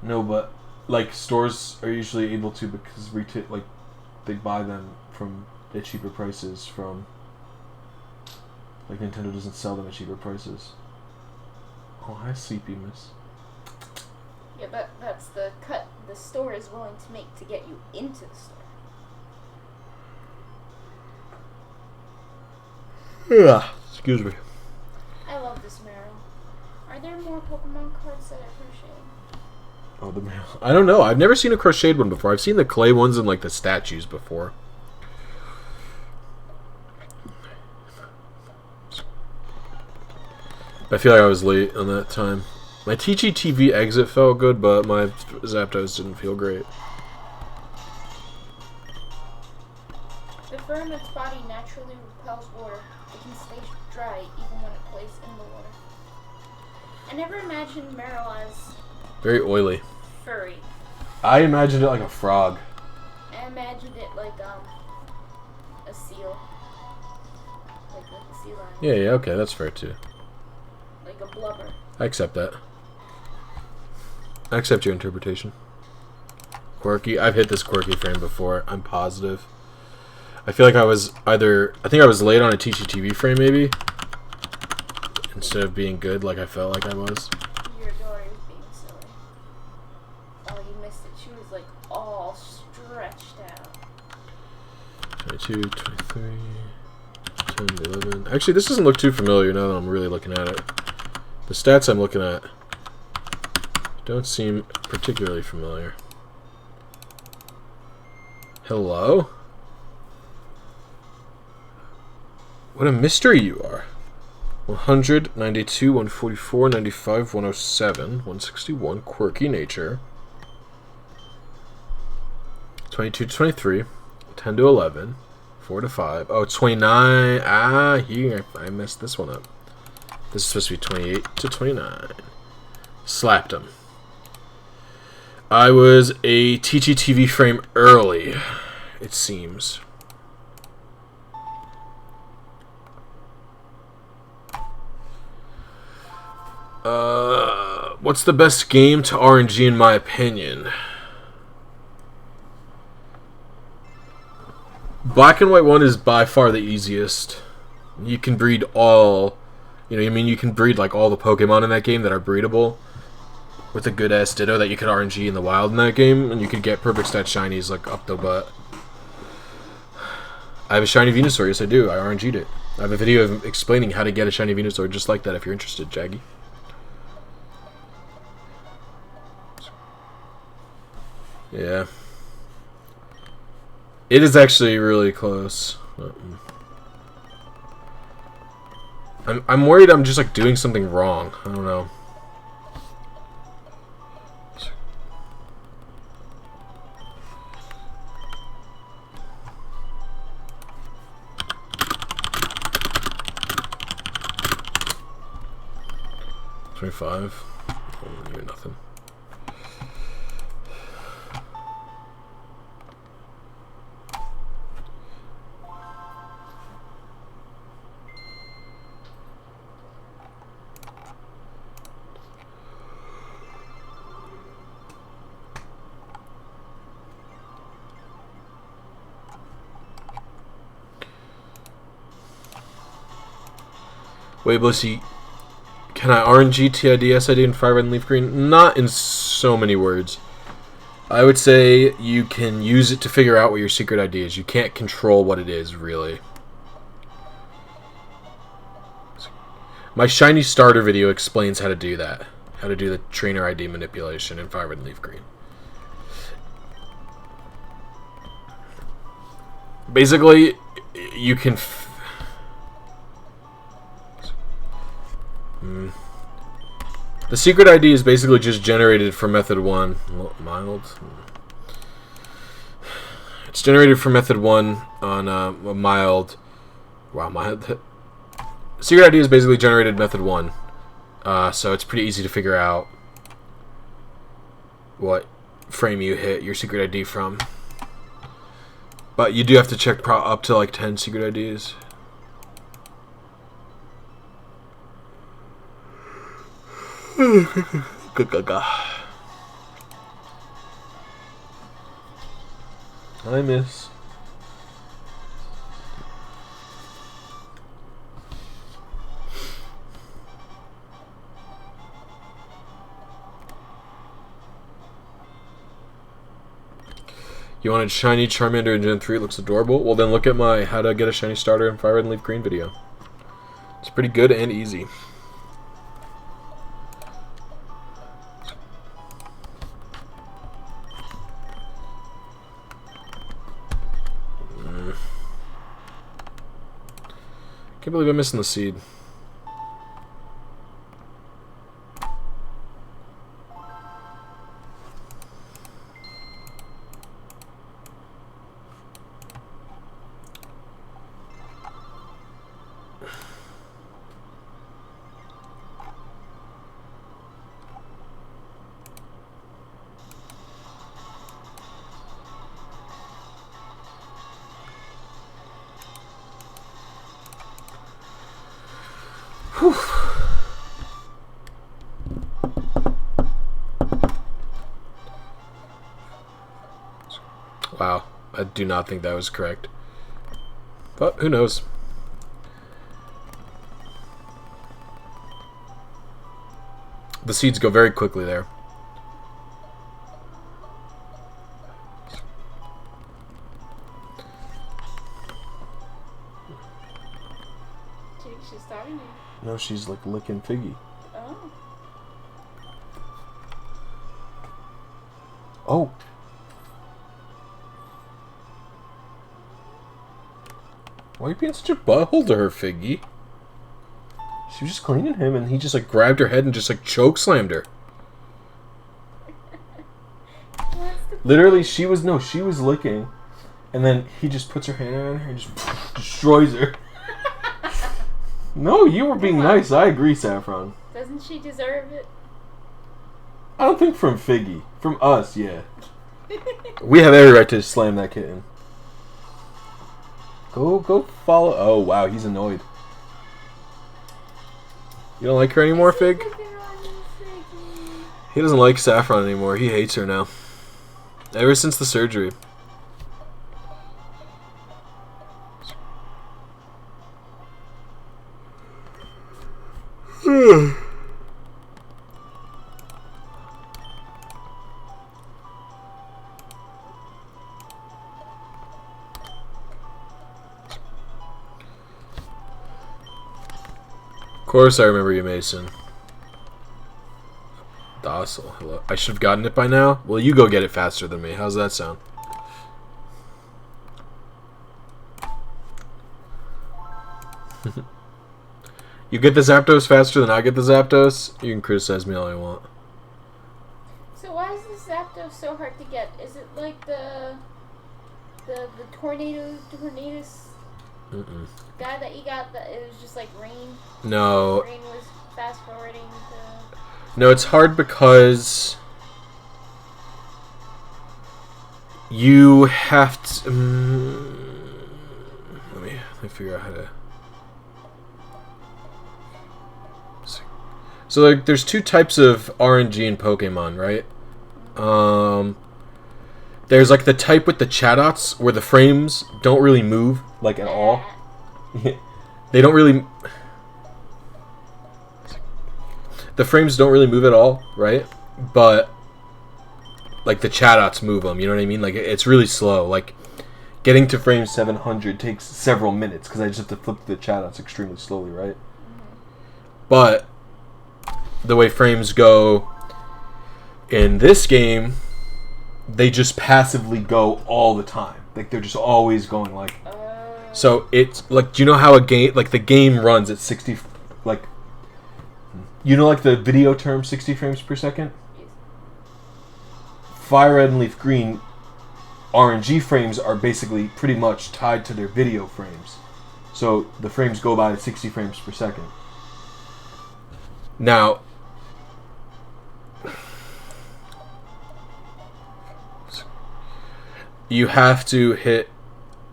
do. No, but like stores are usually able to because retail, like they buy them from at cheaper prices from. Like Nintendo doesn't sell them at cheaper prices. Oh, hi, Sleepy Miss. Yeah, but that's the cut the store is willing to make to get you into the store. Yeah, excuse me. I love this Meryl. Are there more Pokemon cards that are crocheted? Oh, the mail. I don't know. I've never seen a crocheted one before. I've seen the clay ones and like the statues before. I feel like I was late on that time. My TEACHY TV exit felt good, but my Zapdos didn't feel great. The fur in its body naturally repels water. It can stay dry even when it plays in the water. I never imagined Meryl as Very oily. furry. I imagined it like a frog. I imagined it like a seal. Like a sea lion. Yeah, okay, that's fair too. Like a blubber. I accept that. I accept your interpretation. Quirky. I've hit this quirky frame before. I'm positive. I feel like I was I think I was late on a TEACHY TV frame maybe. Instead of being good like I felt like I was. Your daughter is being silly. Oh, you missed it. She was like all stretched out. 22, 23, 10, 11. Actually, this doesn't look too familiar now that I'm really looking at it. The stats I'm looking at don't seem particularly familiar. Hello? What a mystery you are. 100, 92, 144, 95, 107, 161, quirky nature. 22 to 23, 10 to 11, 4 to 5. Oh, 29. Ah, here, I messed this one up. This is supposed to be 28 to 29. Slapped him. I was a TEACHY TV frame early, it seems. What's the best game to RNG in my opinion? Black and White 1 is by far the easiest. You can breed all, you can breed like all the Pokemon in that game that are breedable with a good ass Ditto that you could RNG in the wild in that game, and you could get perfect stat shinies like up the butt. I have a shiny Venusaur, yes I do, I RNG'd it. I have a video of explaining how to get a shiny Venusaur just like that if you're interested, Jaggy. Yeah. It is actually really close. I'm worried I'm just like doing something wrong. I don't know. $25. Oh, you're nothing. Wait, Blissy, can I RNG TID, SID, and Fire Red and Leaf Green? Not in so many words. I would say you can use it to figure out what your secret ID is. You can't control what it is, really. My Shiny Starter video explains how to do that. How to do the trainer ID manipulation in Fire Red and Leaf Green. Basically, you can... The secret ID is basically just generated from method 1. Mild. It's generated from method 1 on a mild. Wow, mild. Secret ID is basically generated method 1. So it's pretty easy to figure out what frame you hit your secret ID from. But you do have to check up to like 10 secret IDs. I miss. You wanted shiny Charmander in Gen 3? It looks adorable. Well, then look at my how to get a shiny starter in Fire Red and Leaf Green video. It's pretty good and easy. Can't believe I'm missing the seed. Whew. Wow, I do not think that was correct. But who knows? The seeds go very quickly there. She's starting it. No, she's like licking Piggy. Oh. Oh. Why are you being such a butthole to her, Figgy? She was just cleaning him, and he just, like, grabbed her head and just, like, chokeslammed her. Literally, she was licking, and then he just puts her hand on her and just destroys her. No, you were being nice. I agree, Saffron. Doesn't she deserve it? I don't think from Figgy. From us, yeah. We have every right to slam that kitten. Go follow. Oh, wow, he's annoyed. You don't like her anymore, Fig? He doesn't like Saffron anymore. He hates her now. Ever since the surgery. Of course I remember you, Mason. Docile. Hello. I should have gotten it by now. Well, you go get it faster than me. How's that sound? You get the Zapdos faster than I get the Zapdos? You can criticize me all you want. So why is the Zapdos so hard to get? Is it like the tornadoes guy that you got that it was just like rain? No. Rain was fast forwarding to... No, it's hard because you have to... let me figure out how to... So like, there's two types of RNG in Pokemon, right? There's like the type with the Chadots where the frames don't really move like at all. They don't really... The frames don't really move at all, right? But like the Chadots move them, you know what I mean? Like it's really slow. Like getting to frame 700 takes several minutes because I just have to flip the Chadots extremely slowly, right? But the way frames go in this game, they just passively go all the time. Like they're just always going like. So it's like, do you know how a game, like the game runs at 60, like, you know, like the video term 60 frames per second? Yes. Fire Red and Leaf Green RNG frames are basically pretty much tied to their video frames. So the frames go by at 60 frames per second. Now, you have to hit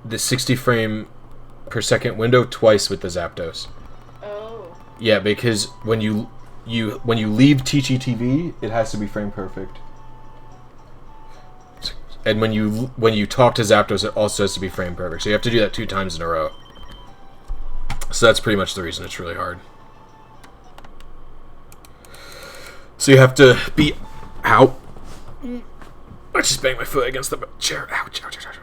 the 60 frame per second window twice with the Zapdos. Oh. Yeah, because when you leave TEACHY TV, it has to be frame perfect. And when you talk to Zapdos, it also has to be frame perfect. So you have to do that 2 times in a row. So that's pretty much the reason it's really hard. So you have to be out. I just banged my foot against the chair. Ouch, ouch, ouch, ouch.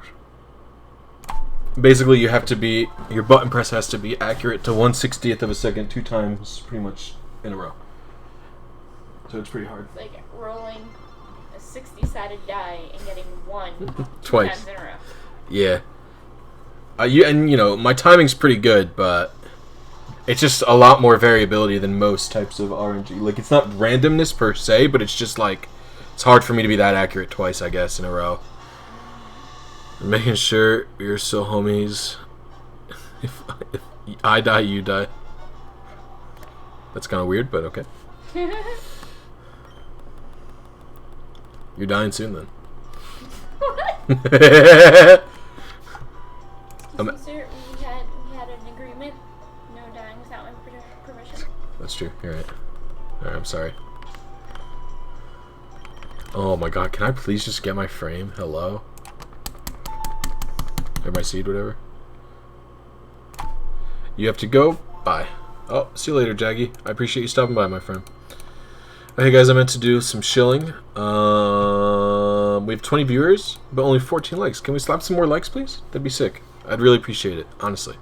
Basically, you have to be, your button press has to be accurate to 1/60th of a second 2 times, pretty much in a row. So it's pretty hard. It's like rolling a 60-sided die and getting one twice 2 times in a row. Yeah. And you know, my timing's pretty good, but it's just a lot more variability than most types of RNG. Like, it's not randomness per se, but it's just like, it's hard for me to be that accurate twice, I guess, in a row. Making sure you're still homies. If I die, you die. That's kind of weird, but okay. You're dying soon, then. Excuse me, sir. We had an agreement. No dying without my permission. That's true. You're right. Alright, I'm sorry. Oh my god, can I please just get my frame? Hello? Or my seed, whatever. You have to go. Bye. Oh, see you later, Jaggy. I appreciate you stopping by, my friend. Okay, guys, I meant to do some shilling. We have 20 viewers, but only 14 likes. Can we slap some more likes, please? That'd be sick. I'd really appreciate it, honestly.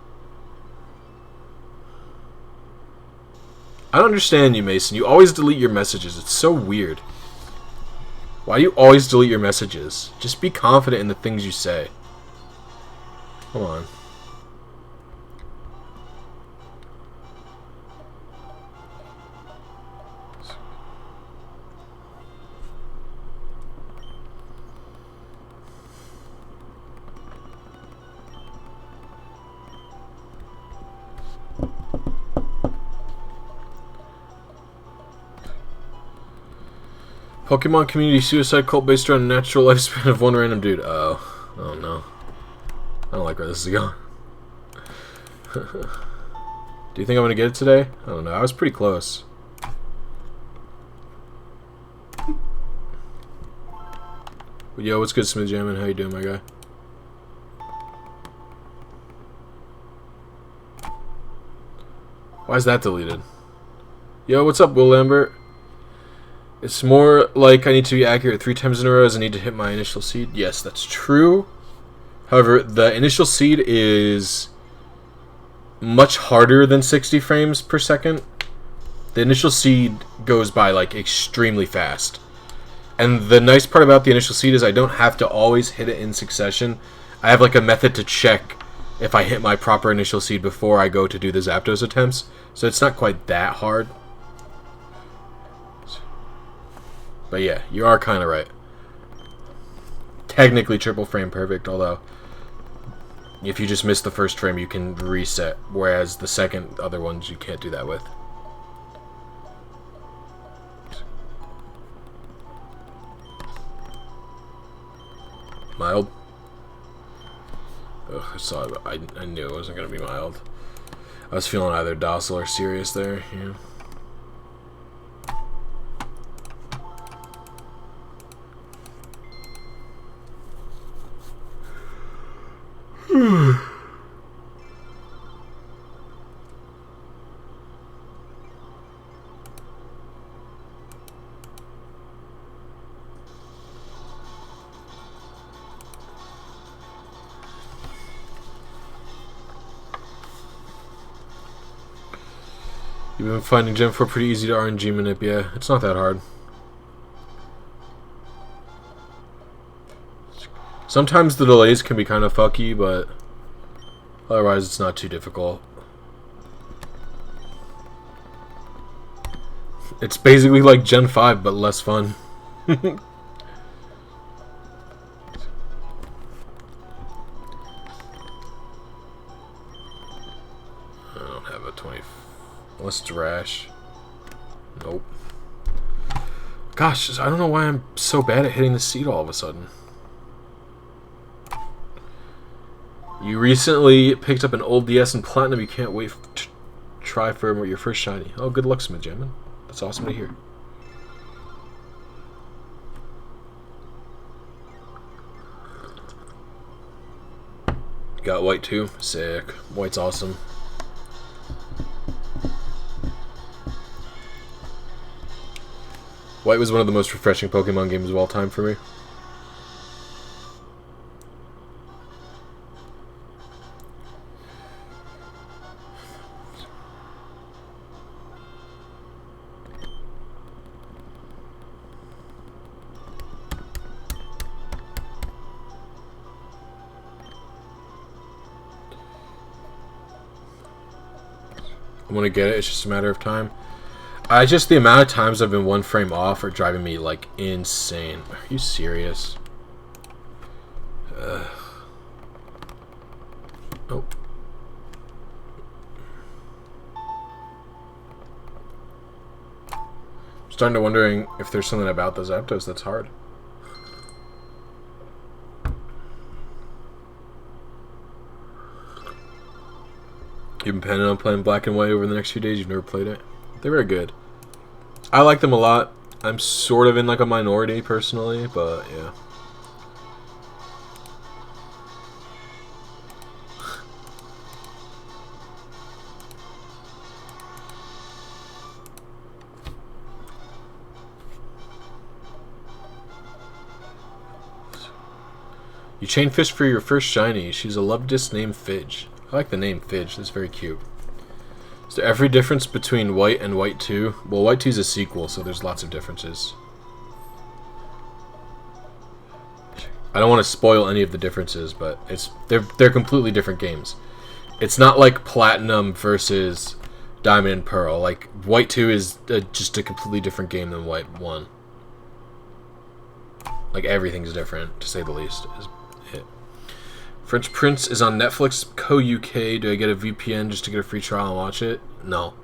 I don't understand you, Mason. You always delete your messages. It's so weird. Why do you always delete your messages? Just be confident in the things you say. Come on. Pokemon community suicide cult based around a natural lifespan of one random dude. Oh no. I don't like where this is going. Do you think I'm gonna get it today? I don't know. I was pretty close. Yo, what's good, Smooth Jammin'? How you doing, my guy? Why is that deleted? Yo, what's up, Will Lambert? It's more like I need to be accurate 3 times in a row as I need to hit my initial seed. Yes, that's true. However, the initial seed is much harder than 60 frames per second. The initial seed goes by like extremely fast. And the nice part about the initial seed is I don't have to always hit it in succession. I have like a method to check if I hit my proper initial seed before I go to do the Zapdos attempts. So it's not quite that hard. But yeah, you are kind of right. Technically triple frame perfect, although if you just miss the first frame you can reset, whereas the second other ones you can't do that with. Mild? Ugh, I knew it wasn't going to be mild. I was feeling either docile or serious there, yeah. You've been finding Gen 4 pretty easy to RNG manip, yeah. It's not that hard. Sometimes the delays can be kind of fucky, but otherwise it's not too difficult. It's basically like Gen 5, but less fun. I don't have a 20... Unless it's Rash. Nope. Gosh, I don't know why I'm so bad at hitting the seed all of a sudden. You recently picked up an old DS and Platinum. You can't wait to try for your first shiny. Oh, good luck, Smith Jammin'. That's awesome to hear. Got white too. Sick. White's awesome. White was one of the most refreshing Pokemon games of all time for me. I want to get it, it's just a matter of time. The amount of times I've been 1 frame off are driving me, like, insane. Are you serious? Oh. I'm starting to wondering if there's something about the Zapdos that's hard. You've been planning on playing Black and White over the next few days? You've never played it? They're very good. I like them a lot. I'm sort of in like a minority personally, but yeah. You chain fish for your first shiny. She's a love disc named Fidge. I like the name Fidge. That's very cute. Is there every difference between White and White 2? Well, White 2 is a sequel, so there's lots of differences. I don't want to spoil any of the differences, but they're completely different games. It's not like Platinum versus Diamond and Pearl. Like, White 2 is just a completely different game than White 1. Like, everything's different, to say the least. French Prince is on Netflix Co-UK. Do I get a VPN just to get a free trial and watch it? No.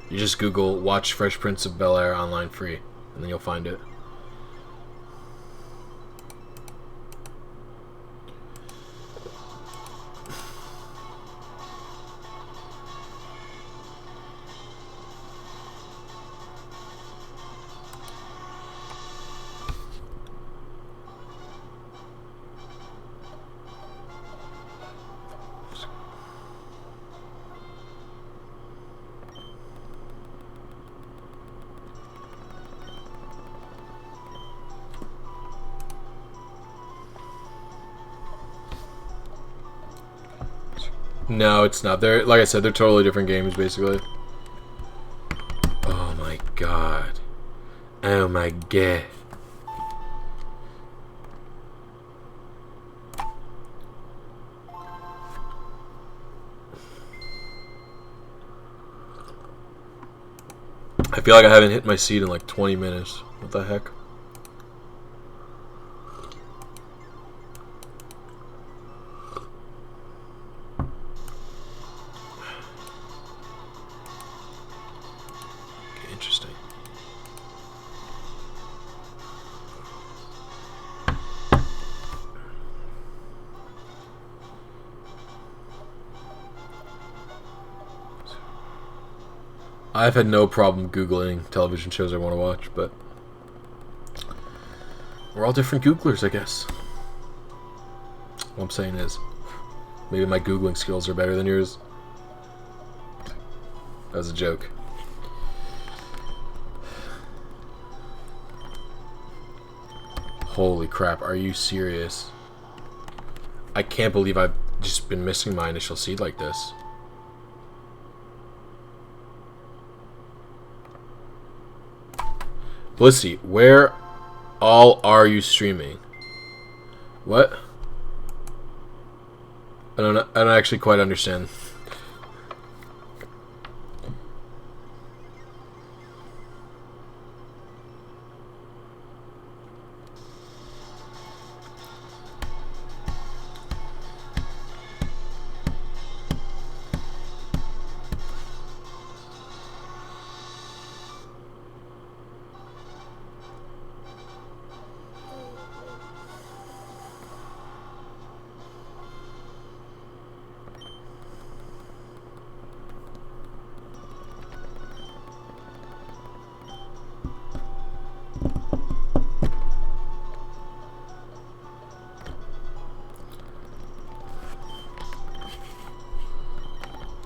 You just Google "Watch Fresh Prince of Bel-Air online free," and then you'll find it. No, it's not. They're, like I said, they're totally different games, basically. Oh my god. Oh my god. I feel like I haven't hit my seed in like 20 minutes. What the heck? Okay, interesting. I've had no problem Googling television shows I want to watch, but we're all different Googlers, I guess. What I'm saying is, maybe my Googling skills are better than yours. That was a joke. Holy crap, are you serious? I can't believe I've just been missing my initial seed like this. Blissy, where all are you streaming? What? I don't actually quite understand.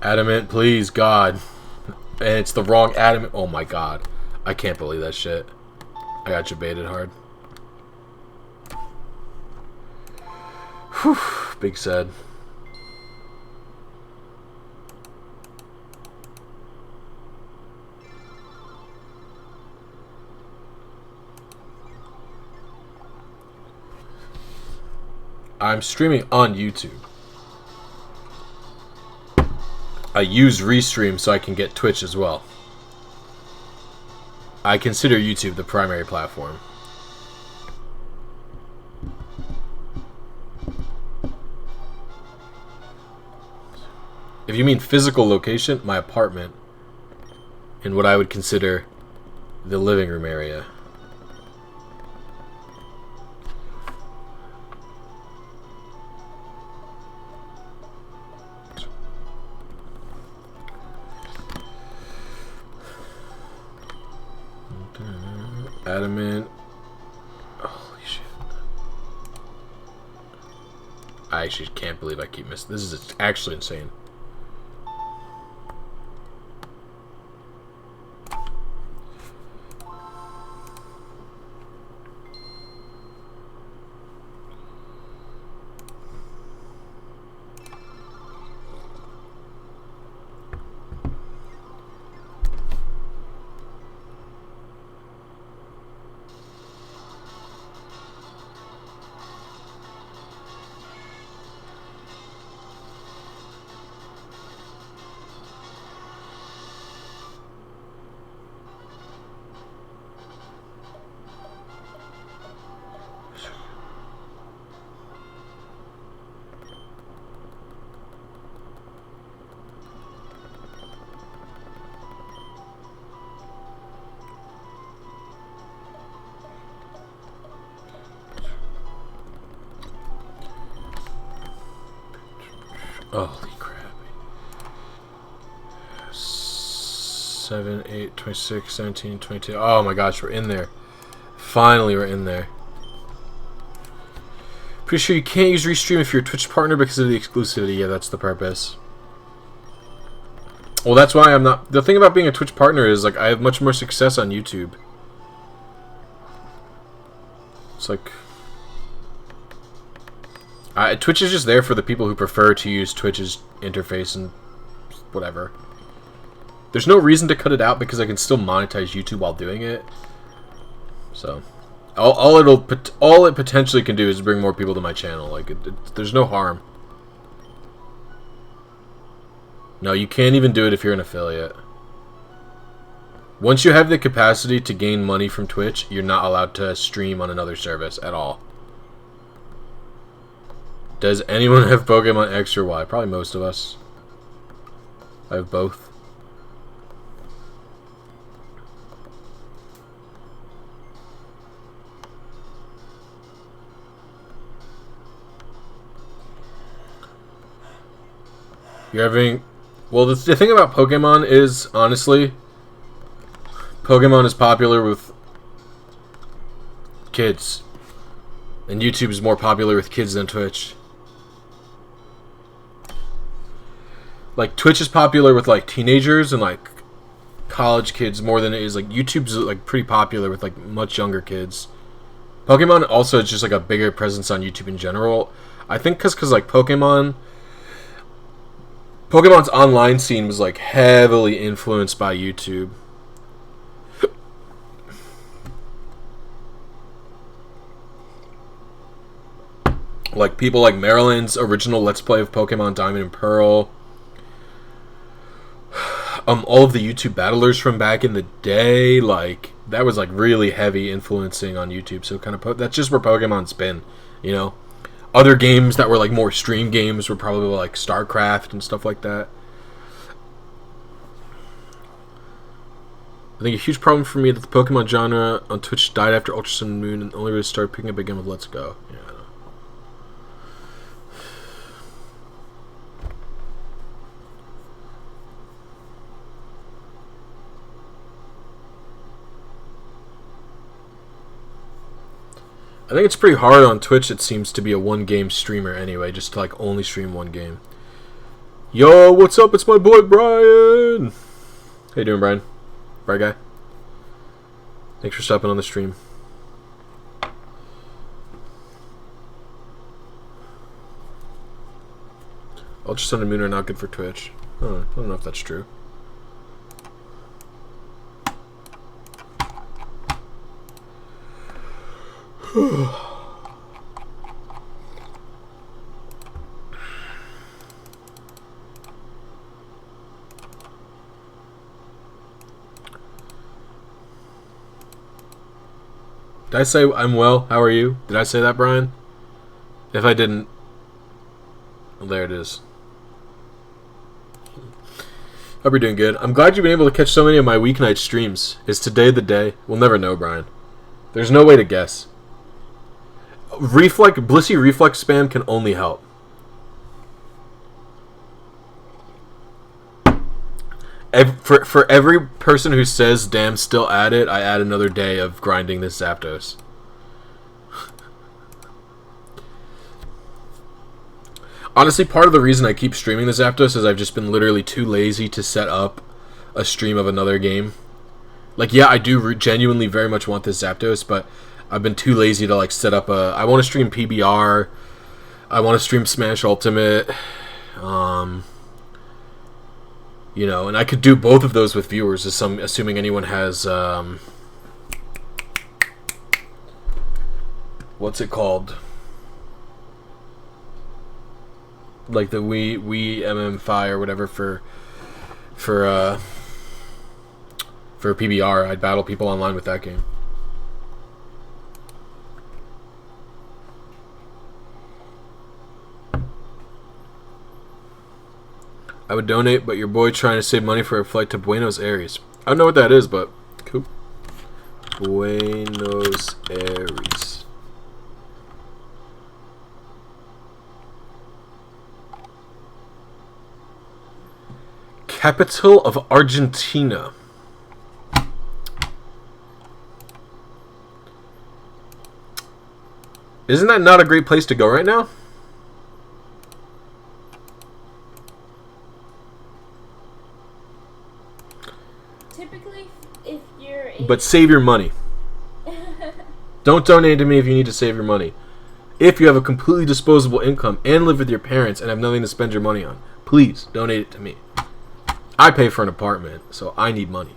Adamant, please, God. And it's the wrong adamant. Oh my god. I can't believe that shit. I got you baited hard. Whew. Big sad. I'm streaming on YouTube. I use Restream so I can get Twitch as well. I consider YouTube the primary platform. If you mean physical location, my apartment, in what I would consider the living room area. Adamant. Holy shit. I actually can't believe I keep missing. This is actually insane. Holy crap. 7, 8, 26, 17, 22. Oh my gosh, we're in there. Finally, we're in there. Pretty sure you can't use Restream if you're a Twitch partner because of the exclusivity. Yeah, that's the purpose. Well, that's why I'm not... The thing about being a Twitch partner is, like, I have much more success on YouTube. It's like... Twitch is just there for the people who prefer to use Twitch's interface and whatever. There's no reason to cut it out because I can still monetize YouTube while doing it. So, all it potentially can do is bring more people to my channel. Like, there's no harm. No, you can't even do it if you're an affiliate. Once you have the capacity to gain money from Twitch, you're not allowed to stream on another service at all. Does anyone have Pokemon X or Y? Probably most of us. I have both. You're having... Well, the thing about Pokemon is, honestly, Pokemon is popular with kids. And YouTube is more popular with kids than Twitch. Like, Twitch is popular with, like, teenagers and, like, college kids more than it is. Like, YouTube's, like, pretty popular with, like, much younger kids. Pokemon also is just, like, a bigger presence on YouTube in general. I think because like, Pokemon's online scene was, like, heavily influenced by YouTube. Like, people like Marilyn's original Let's Play of Pokemon Diamond and Pearl. All of the YouTube battlers from back in the day, like, that was, like, really heavy influencing on YouTube. So kind of that's just where Pokemon's been, you know. Other games that were, like, more stream games were probably, like, StarCraft and stuff like that. I think a huge problem for me that the Pokemon genre on Twitch died after Ultra Sun and Moon and only really started picking up again with Let's Go. Yeah, I know. I think it's pretty hard on Twitch, it seems, to be a one-game streamer anyway, just to, like, only stream one game. Yo, what's up? It's my boy, Brian! How you doing, Brian? Bright guy? Thanks for stopping on the stream. Ultra Sun and Moon are not good for Twitch. I don't know if that's true. Did I say I'm well? How are you? Did I say that, Brian? If I didn't, well, there it is. Hope you're doing good. I'm glad you've been able to catch so many of my weeknight streams. Is today the day? We'll never know, Brian. There's no way to guess. Blissy reflex spam can only help. For every person who says, damn, still at it, I add another day of grinding this Zapdos. Honestly, part of the reason I keep streaming the Zapdos is I've just been literally too lazy to set up a stream of another game. Like, yeah, I do genuinely very much want this Zapdos, but I've been too lazy to, like, set up a... I want to stream PBR. I want to stream Smash Ultimate. You know, and I could do both of those with viewers, assuming anyone has, what's it called? Like the Wii MM5 or whatever for PBR. I'd battle people online with that game. I would donate, but your boy trying to save money for a flight to Buenos Aires. I don't know what that is, but cool. Buenos Aires. Capital of Argentina. Isn't that not a great place to go right now? But save your money. Don't donate to me if you need to save your money. If you have a completely disposable income and live with your parents and have nothing to spend your money on, please donate it to me. I pay for an apartment, so I need money.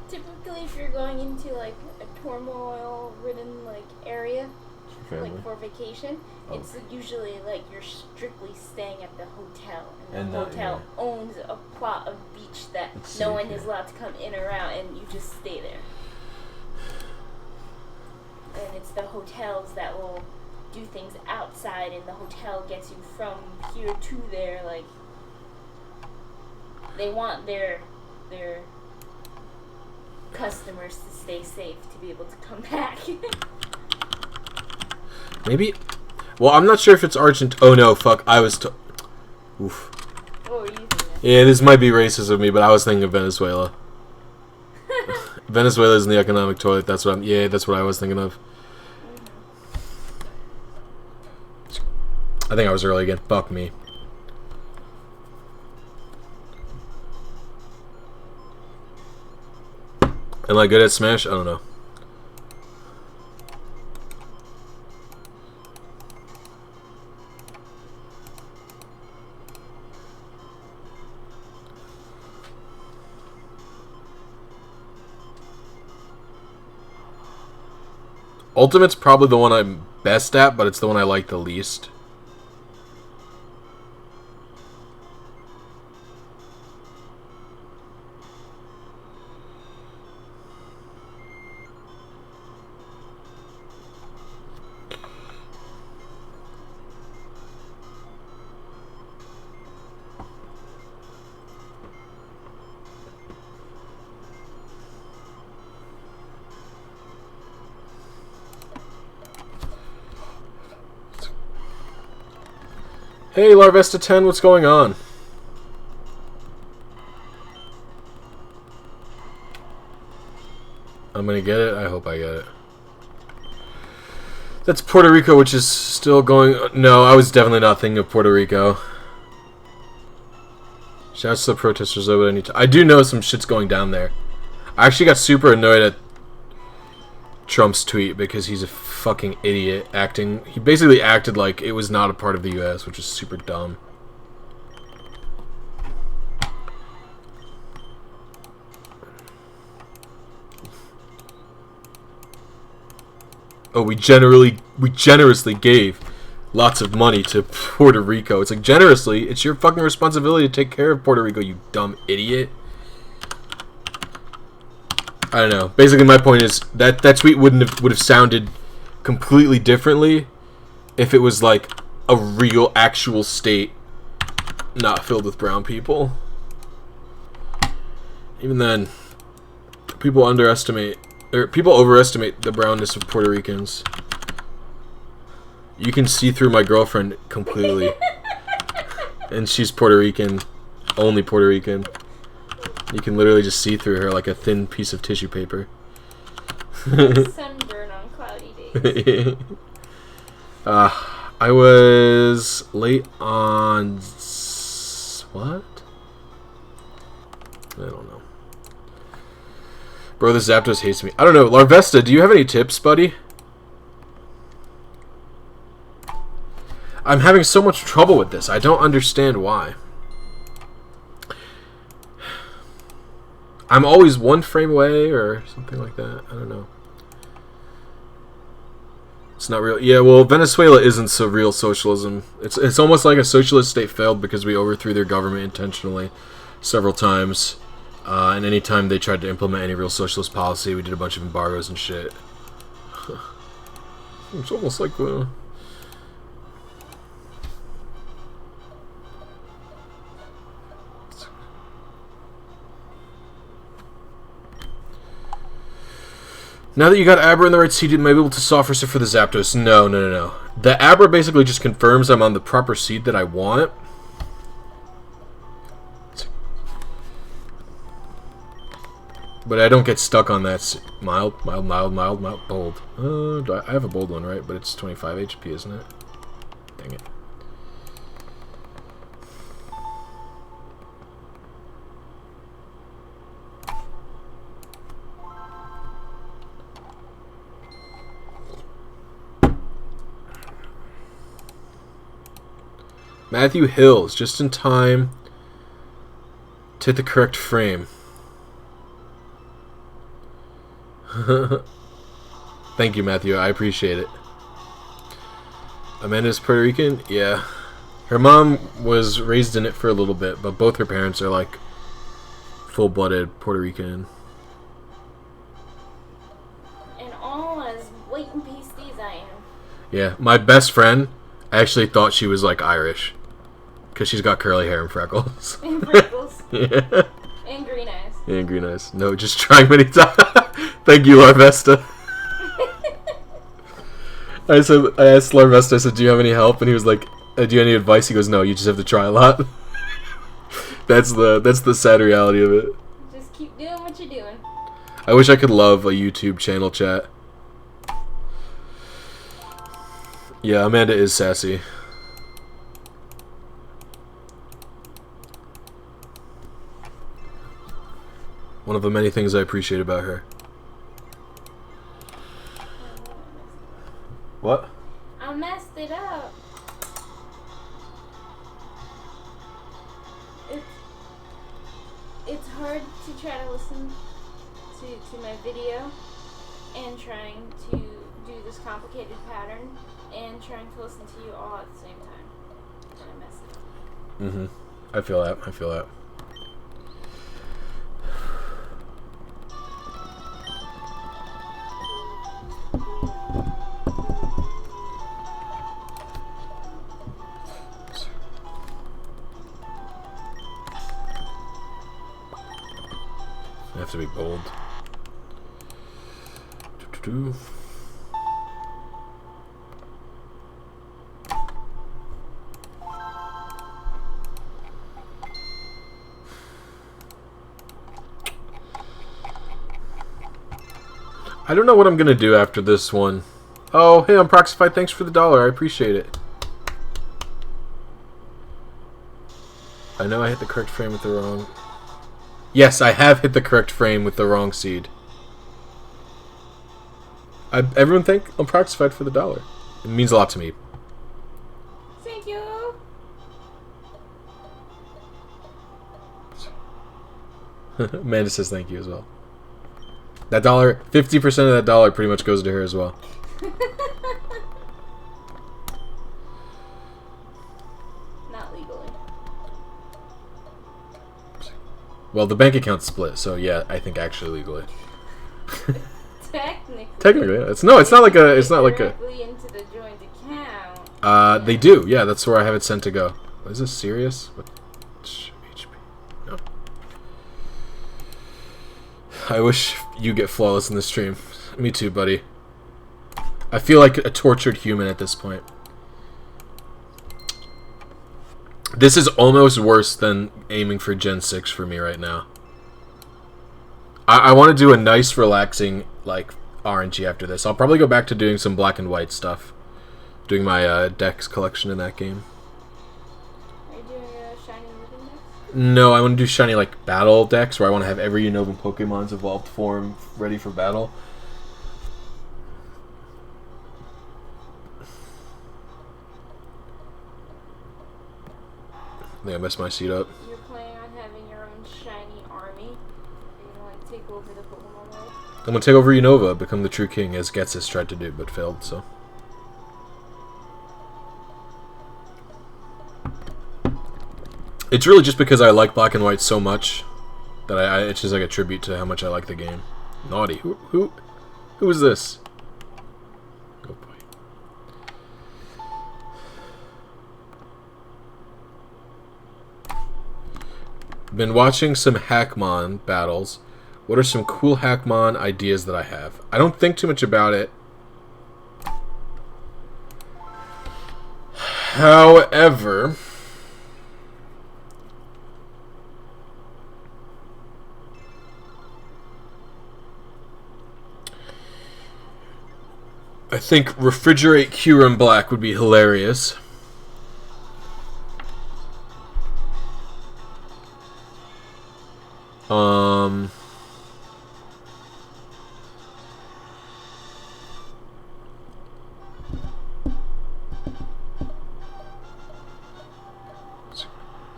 Typically, if you're going into like a turmoil-ridden like area, like for vacation, it's usually like you're strictly staying at the hotel, and the hotel owns a plot of beach that no one is allowed to come in or out, and you just stay there. And it's the hotels that will do things outside, and the hotel gets you from here to there. Like they want their customers to stay safe to be able to come back. Maybe. Well, I'm not sure if it's Argent. Oh no, fuck! I was. Oof. What were you thinking? Yeah, this might be racist of me, but I was thinking of Venezuela. Venezuela's in the economic toilet. That's what I'm. Yeah, that's what I was thinking of. I think I was early again. Fuck me. Am I good at Smash? I don't know. Ultimate's probably the one I'm best at, but it's the one I like the least. Hey, Larvesta 10, what's going on? I'm gonna get it. I hope I get it. That's Puerto Rico, which is still going... No, I was definitely not thinking of Puerto Rico. Shouts to the protesters over any time. I do know some shit's going down there. I actually got super annoyed at Trump's tweet because he's a fucking idiot acting. He basically acted like it was not a part of the US, which is super dumb. Oh, we generously gave lots of money to Puerto Rico. It's like, generously, it's your fucking responsibility to take care of Puerto Rico, you dumb idiot. I don't know. Basically, my point is that tweet would have sounded completely differently if it was like a real, actual state not filled with brown people. Even then, people overestimate the brownness of Puerto Ricans. You can see through my girlfriend completely, and she's Puerto Rican, only Puerto Rican. You can literally just see through her like a thin piece of tissue paper. Sunburn on cloudy days. I was late on... What? I don't know. Bro, the Zapdos hates me. I don't know. Larvesta, do you have any tips, buddy? I'm having so much trouble with this. I don't understand why. I'm always one frame away or something like that. I don't know. It's not real. Yeah, well, Venezuela isn't so real socialism. It's almost like a socialist state failed because we overthrew their government intentionally several times. And any time they tried to implement any real socialist policy, we did a bunch of embargoes and shit. It's almost like... Now that you got Abra in the right seed, you may be able to soft reset for the Zapdos. No. The Abra basically just confirms I'm on the proper seed that I want. But I don't get stuck on that mild, bold. I have a bold one, right? But it's 25 HP, isn't it? Dang it. Matthew Hills, just in time to hit the correct frame. Thank you, Matthew. I appreciate it. Amanda's Puerto Rican? Yeah. Her mom was raised in it for a little bit, but both her parents are like full-blooded Puerto Rican. And all as white and pasty as I am. Yeah, my best friend actually thought she was like Irish. Because she's got curly hair and freckles. And freckles. Yeah. And green eyes. And green eyes. No, just trying many times. Thank you, Larvesta. I asked Larvesta, I said, do you have any help? And he was like, do you have any advice? He goes, no, you just have to try a lot. That's the sad reality of it. Just keep doing what you're doing. I wish I could love a YouTube channel chat. Yeah, Amanda is sassy. One of the many things I appreciate about her. What? I messed it up. It's hard to try to listen to my video and trying to do this complicated pattern and trying to listen to you all at the same time. And I messed it up. Mm-hmm. I feel that. I feel that. I have to be bold. I don't know what I'm gonna do after this one. Oh, hey, I'm Proxified. Thanks for the $1. I appreciate it. I know I hit the correct frame with the wrong... Yes, I have hit the correct frame with the wrong seed. Everyone thank Unproxified for the $1. It means a lot to me. Thank you. Amanda says thank you as well. That $1, 50% of that $1 pretty much goes to her as well. Not legally. Well, the bank account's split, so yeah, I think actually legally. Technically, yeah. It's not like a. It's not like a. Directly into the joint account. They do. Yeah, that's where I have it sent to go. Is this serious? What? HP. No. I wish you get flawless in the stream. Me too, buddy. I feel like a tortured human at this point. This is almost worse than aiming for Gen 6 for me right now. I want to do a nice, relaxing, like, RNG after this. I'll probably go back to doing some black and white stuff. Doing my decks collection in that game. Are you doing a shiny living deck? No, I want to do shiny, like, battle decks, where I want to have every Unova Pokemon's evolved form ready for battle. I think I messed my seat up. You're planning on having your own shiny army? You're gonna, like, take over the Pokemon world? I'm gonna take over Unova, become the true king, as Getsis tried to do, but failed, so. It's really just because I like black and white so much that it's just like a tribute to how much I like the game. Naughty. Who is this? Oh boy. Been watching some Hackmon battles. What are some cool Hackmon ideas that I have? I don't think too much about it. However, I think Refrigerate Kyurem Black would be hilarious.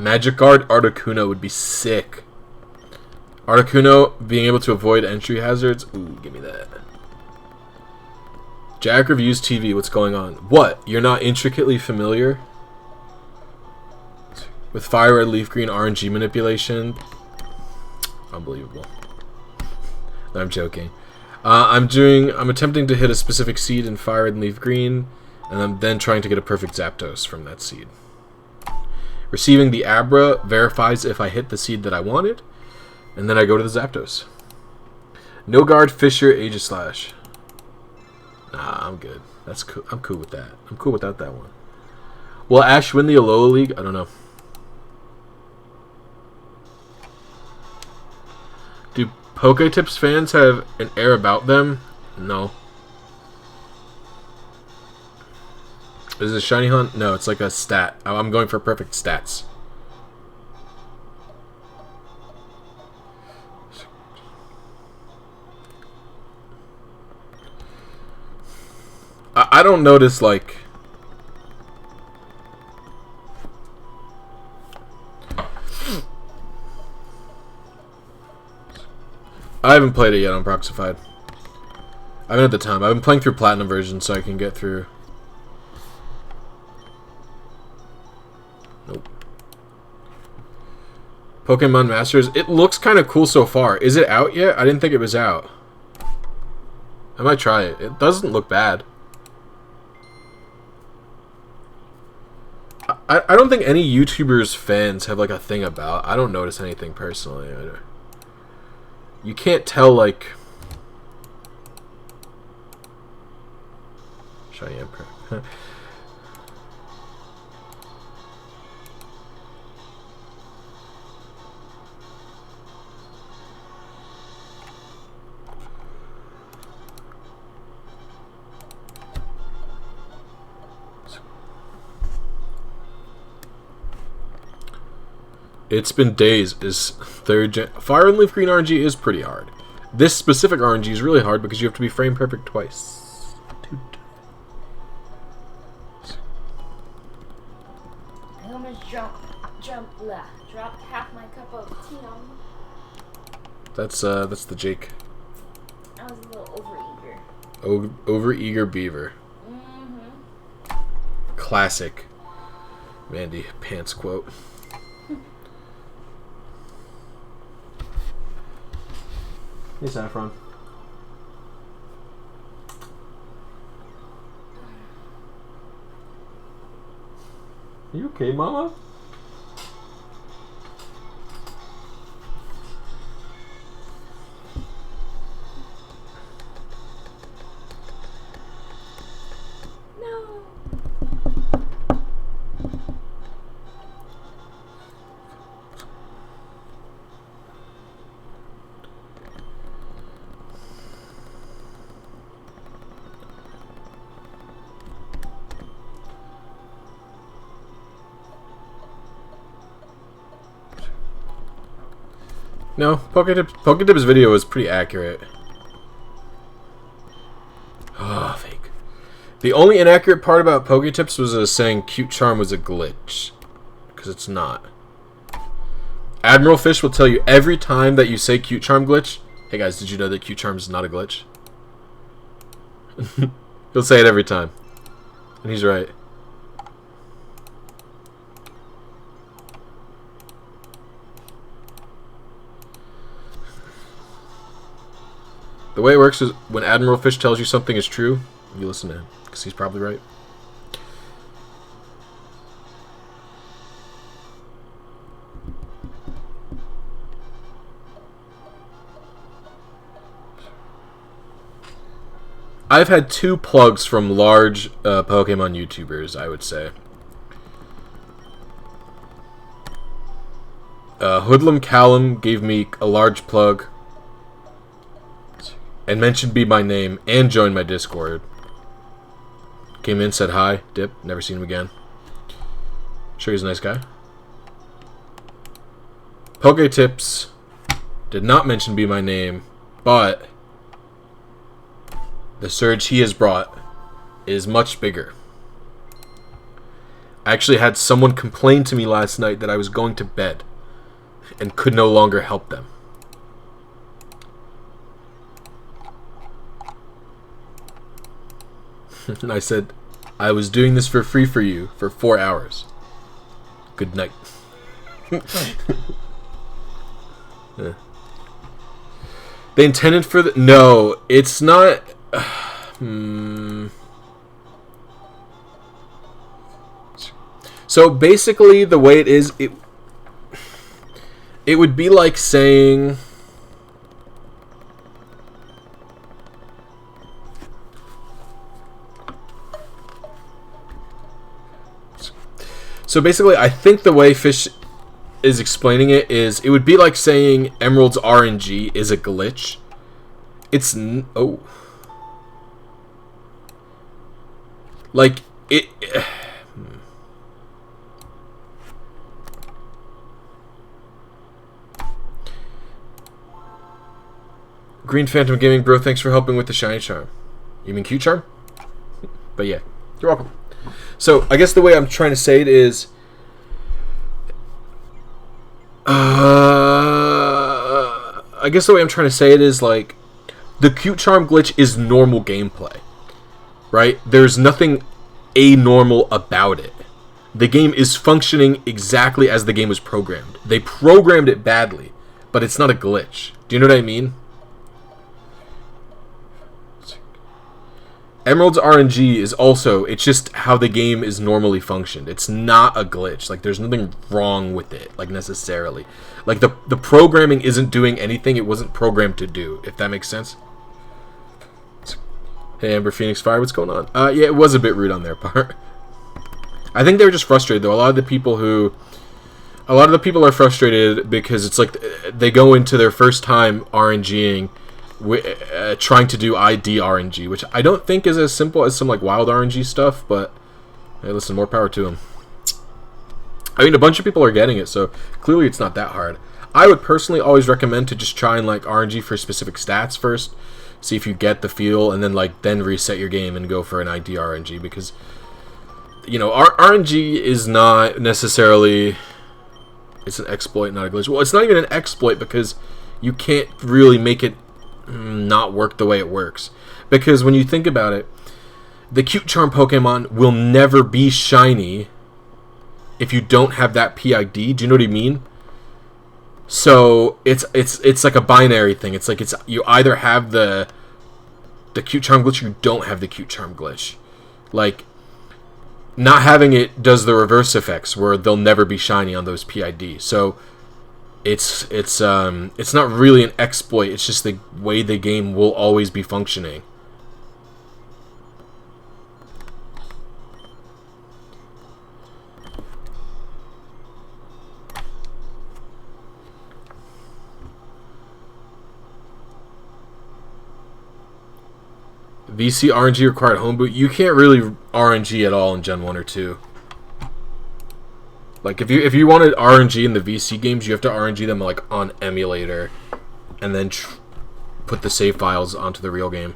Magic Guard Articuno would be sick. Articuno being able to avoid entry hazards. Ooh, give me that. Jack Reviews TV, what's going on? What? You're not intricately familiar with Fire Red Leaf Green RNG manipulation? Unbelievable. No, I'm joking. I'm attempting to hit a specific seed in Fire Red Leaf Green, and I'm then trying to get a perfect Zapdos from that seed. Receiving the Abra verifies if I hit the seed that I wanted, and then I go to the Zapdos. No Guard Fisher Aegislash. Nah, I'm good. That's cool. I'm cool with that. I'm cool without that one. Will Ash win the Alola League? I don't know. Do Poketips fans have an air about them? No. Is it a shiny hunt? No, it's like a stat. I'm going for perfect stats. I don't notice, like... I haven't played it yet on Proxified. I haven't had the time. I've been playing through Platinum version so I can get through... Nope. Pokemon Masters. It looks kind of cool so far. Is it out yet? I didn't think it was out. I might try it. It doesn't look bad. I don't think any YouTubers fans have like a thing about. I don't notice anything personally. You can't tell like shiny Emperor. It's been days. Is third gen Fire and Leaf Green RNG is pretty hard. This specific RNG is really hard because you have to be frame perfect twice. I almost dropped half my cup of tea on me. That's the Jake. I was a little overeager. Overeager beaver. Mm-hmm. Classic Mandy Pants quote. Hey, Saffron. Are you okay, Mama? No. No, Poketips video was pretty accurate. Oh, fake. The only inaccurate part about Poketips was saying Cute Charm was a glitch. Because it's not. Admiral Fish will tell you every time that you say Cute Charm glitch. Hey guys, did you know that Cute Charm is not a glitch? He'll say it every time. And he's right. The way it works is when Admiral Fish tells you something is true, you listen to him, because he's probably right. I've had 2 plugs from large Pokemon YouTubers, I would say. Hoodlum Callum gave me a large plug. And mentioned be my name and joined my Discord. Came in, said hi, dip, never seen him again. Sure he's a nice guy. Poketips did not mention be my name, but the surge he has brought is much bigger. I actually had someone complain to me last night that I was going to bed and could no longer help them. And I said, I was doing this for free for you for 4 hours. Good night. Yeah. They intended for the... No, it's not... So basically, the way it is, it would be like saying... So basically, I think the way Fish is explaining it is, it would be like saying Emerald's RNG is a glitch. It's... Oh. Like, it... Green Phantom Gaming, bro, thanks for helping with the shiny charm. You mean cute charm? But yeah, you're welcome. So, I guess the way I'm trying to say it is... I guess the way I'm trying to say it is, like, the cute charm glitch is normal gameplay. Right? There's nothing anormal about it. The game is functioning exactly as the game was programmed. They programmed it badly, but it's not a glitch. Do you know what I mean? Emerald's RNG is also, it's just how the game is normally functioned. It's not a glitch. Like, there's nothing wrong with it, like, necessarily. Like, the programming isn't doing anything it wasn't programmed to do, if that makes sense. Hey, Amber Phoenix Fire, what's going on? Yeah, it was a bit rude on their part. I think they were just frustrated, though. A lot of the people are frustrated because it's like they go into their first time RNGing, trying to do ID RNG, which I don't think is as simple as some like wild RNG stuff, but hey, listen, more power to them. I mean, a bunch of people are getting it, so clearly it's not that hard. I would personally always recommend to just try and like RNG for specific stats first, see if you get the feel, and then reset your game and go for an ID RNG, because you know, RNG is not necessarily, it's an exploit, not a glitch. Well, it's not even an exploit because you can't really make it not work the way it works. Because when you think about it, the cute charm Pokemon will never be shiny if you don't have that PID. Do you know what I mean? So it's like a binary thing. It's like you either have the cute charm glitch or you don't have the cute charm glitch. Like, not having it does the reverse effects where they'll never be shiny on those PID. So it's not really an exploit. It's just the way the game will always be functioning. VC RNG required home boot. You can't really RNG at all in Gen 1 or 2. Like, if you wanted RNG in the VC games, you have to RNG them like on emulator, and then put the save files onto the real game.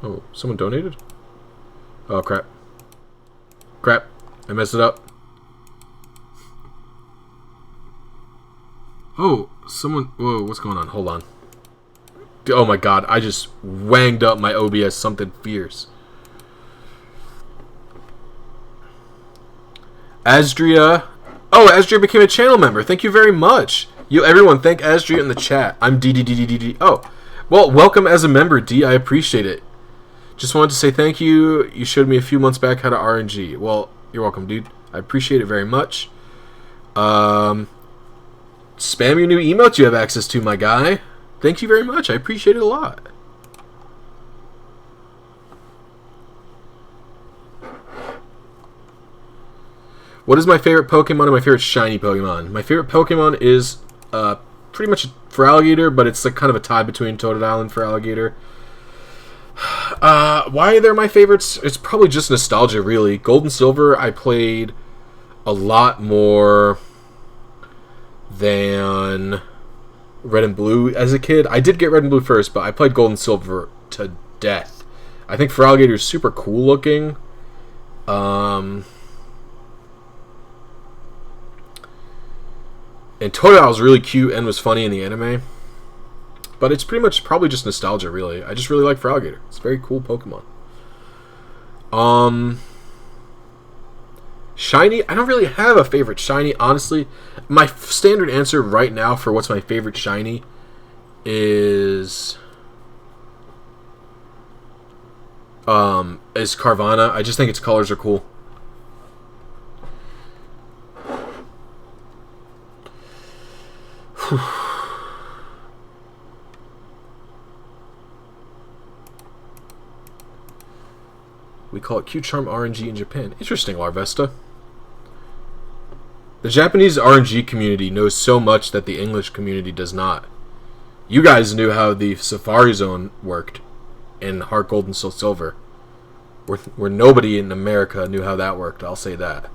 Oh, someone donated? Oh, crap. Crap. I messed it up. Oh, someone... Whoa, what's going on? Hold on. Oh my god, I just wanged up my OBS something fierce. Asdria... Oh, Asdria became a channel member. Thank you very much. Everyone, thank Asdria in the chat. I'm DDDDD. Oh, well, welcome as a member, D. I appreciate it. Just wanted to say thank you. You showed me a few months back how to RNG. Well, you're welcome, dude. I appreciate it very much. Spam your new emote you have access to, my guy. Thank you very much. I appreciate it a lot. What is my favorite Pokemon and my favorite shiny Pokemon? My favorite Pokemon is pretty much for Alligator, but it's like kind of a tie between Totodile and for Alligator. Why they're my favorites? It's probably just nostalgia, really. Gold and Silver, I played a lot more than Red and Blue as a kid. I did get Red and Blue first, but I played Gold and Silver to death. I think FRLG is super cool looking. And Totodile was really cute and was funny in the anime. But it's pretty much probably just nostalgia, really. I just really like FRLG. It's a very cool Pokemon. Shiny, I don't really have a favorite Shiny, honestly. My standard answer right now for what's my favorite Shiny is Carvana. I just think its colors are cool. We call it Q-Charm RNG in Japan. Interesting, Larvesta. The Japanese RNG community knows so much that the English community does not. You guys knew how the Safari Zone worked in Heart Gold and Soul Silver. Where nobody in America knew how that worked, I'll say that.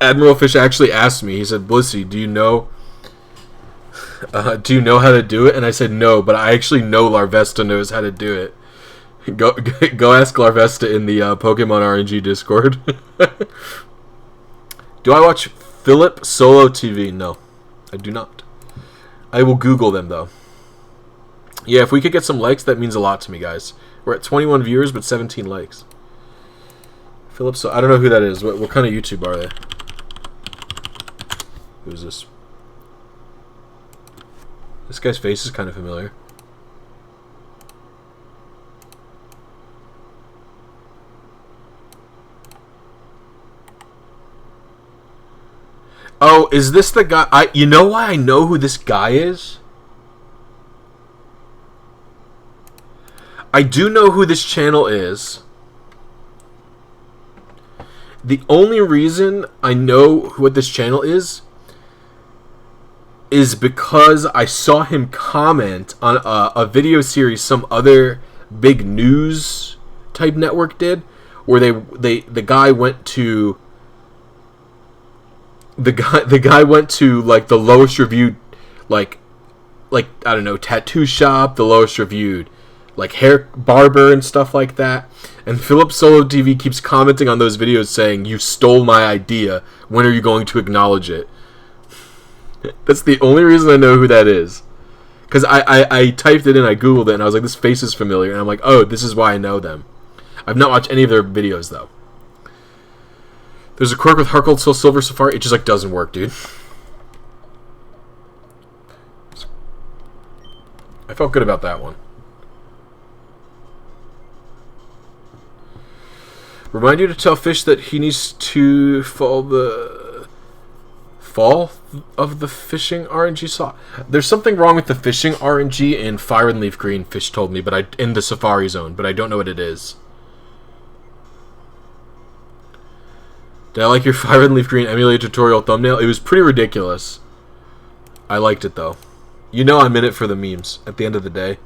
Admiral Fish actually asked me, he said, Blissy, do you know how to do it? And I said no, but I actually know Larvesta knows how to do it. Go ask Larvesta in the Pokemon RNG Discord. Do I watch Philip Solo TV? No, I do not. I will Google them, though. Yeah, if we could get some likes, that means a lot to me, guys. We're at 21 viewers, but 17 likes. Philip, I don't know who that is. What kind of YouTube are they? Who's this? This guy's face is kind of familiar. Oh, is this the guy? You know why I know who this guy is? I do know who this channel is. The only reason I know what this channel is because I saw him comment on a video series some other big news type network did, where the guy went to like the lowest reviewed like I don't know, tattoo shop, the lowest reviewed like hair barber and stuff like that. And Philip Solo TV keeps commenting on those videos saying, "You stole my idea. When are you going to acknowledge it?" That's the only reason I know who that is. Because I typed it in, I googled it, and I was like, this face is familiar. And I'm like, oh, this is why I know them. I've not watched any of their videos, though. There's a quirk with Heart Gold Soul Silver Safari. It just, like, doesn't work, dude. I felt good about that one. Remind you to tell Fish that he needs to follow the fall of the fishing RNG saw. There's something wrong with the fishing RNG in Fire and Leaf Green, Fish told me, but in the Safari Zone, but I don't know what it is. Did I like your Fire and Leaf Green emulator tutorial thumbnail? It was pretty ridiculous. I liked it though. You know I'm in it for the memes at the end of the day.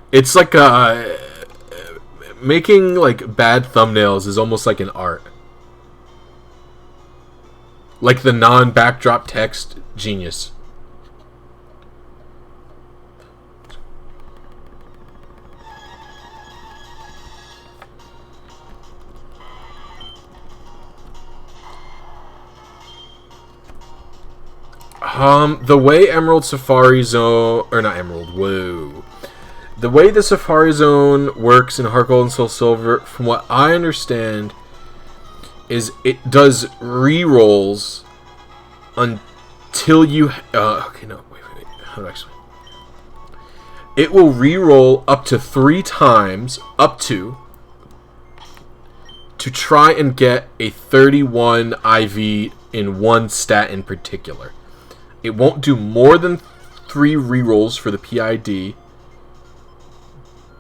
It's like making like bad thumbnails is almost like an art. Like the non-backdrop text, genius. The way Emerald Safari Zone, or not Emerald, whoa. The way the Safari Zone works in Heart Gold and Soul Silver, from what I understand, is it does re-rolls until you... okay, no, wait. How do I explain? it will re-roll up to 3 times, to try and get a 31 IV in one stat in particular. It won't do more than 3 rerolls for the PID,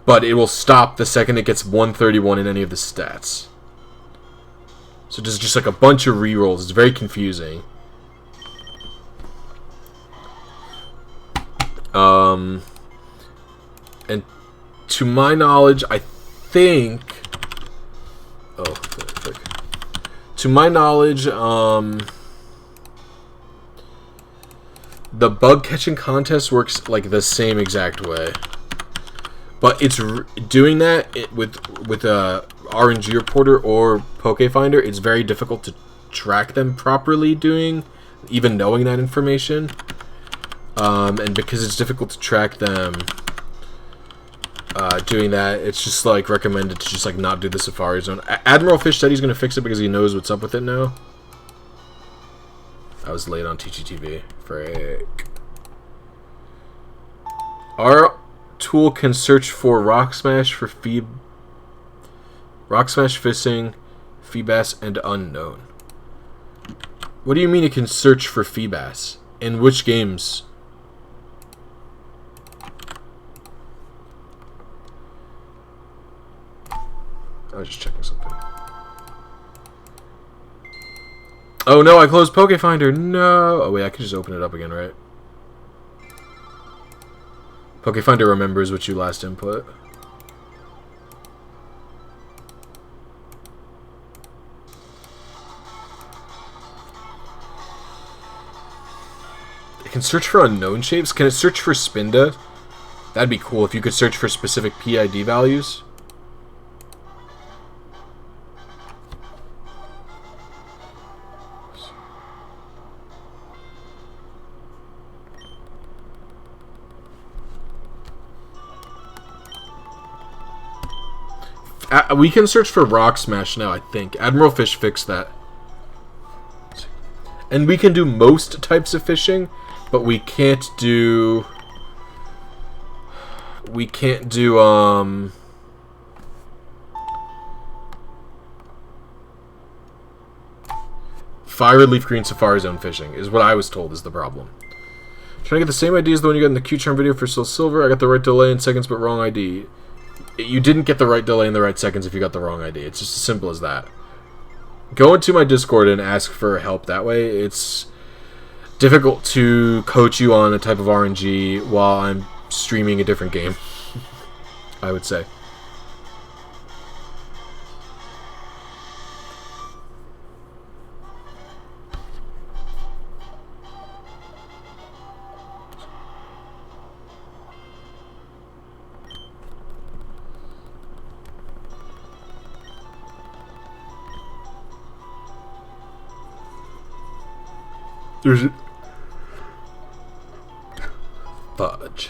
but it will stop the second it gets 131 in any of the stats. So there's just like a bunch of rerolls. It's very confusing. And to my knowledge, I think... Oh, frick. To my knowledge, the bug catching contest works like the same exact way. But it's doing that with RNG Reporter or Pokefinder. It's very difficult to track them properly even knowing that information. And because it's difficult to track them doing that, it's just like recommended to just like not do the Safari Zone. Admiral Fish said he's going to fix it because he knows what's up with it now. I was late on TEACHY TV. Frick. Our tool can search for Rock Smash for Rock Smash Fishing, Feebass, and Unknown. What do you mean it can search for Feebass? In which games? I was just checking something. Oh no, I closed Pokefinder. No. Oh wait, I can just open it up again, right? Pokefinder remembers what you last input. It can search for unknown shapes. Can it search for Spinda? That'd be cool if you could search for specific PID values. We can search for Rock Smash now, I think. Admiral Fish fixed that. And we can do most types of fishing, but we can't do... Fire and Leaf Green Safari Zone fishing, is what I was told is the problem. Trying to get the same ID as the one you got in the Q-Charm video for Soul Silver. I got the right delay in seconds, but wrong ID. You didn't get the right delay in the right seconds if you got the wrong ID. It's just as simple as that. Go into my Discord and ask for help that way. It's difficult to coach you on a type of RNG while I'm streaming a different game, I would say. There's fudge.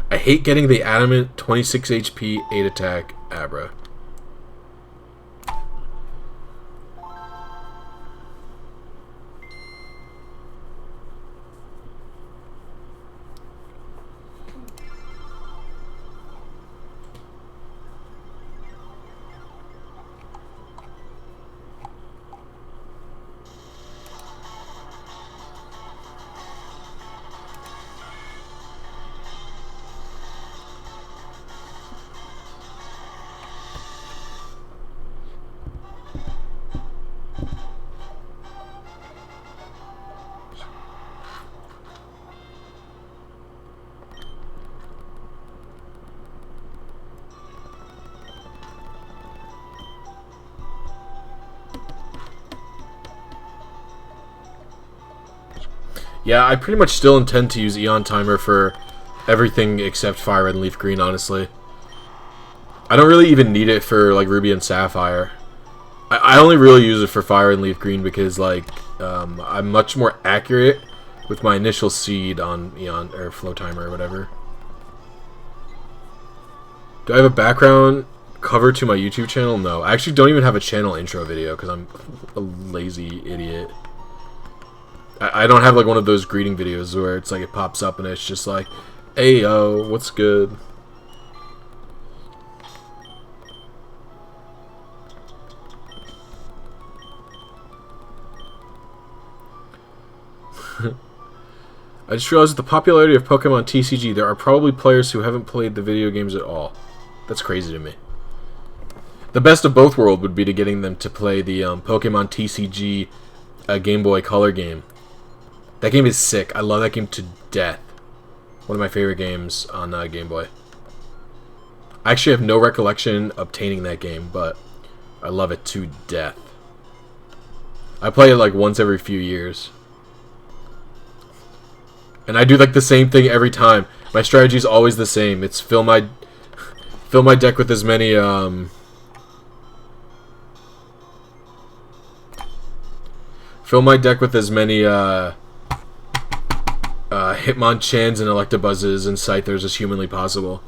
I hate getting the adamant 26 HP 8 attack Abra. Yeah, I pretty much still intend to use Eon Timer for everything except Fire Red and Leaf Green, honestly. I don't really even need it for, like, Ruby and Sapphire. I only really use it for Fire and Leaf Green because, like, I'm much more accurate with my initial seed on Eon, or Flowtimer, or whatever. Do I have a background cover to my YouTube channel? No. I actually don't even have a channel intro video because I'm a lazy idiot. I don't have like one of those greeting videos where it's like it pops up and it's just like, hey yo, what's good? I just realized with the popularity of Pokemon TCG, there are probably players who haven't played the video games at all. That's crazy to me. The best of both worlds would be to getting them to play the Pokemon TCG Game Boy Color game. That game is sick. I love that game to death. One of my favorite games on Game Boy. I actually have no recollection obtaining that game, but I love it to death. I play it like once every few years. And I do like the same thing every time. My strategy is always the same. It's fill my deck with as many Hitmonchans and Electabuzzes and Scythers as humanly possible.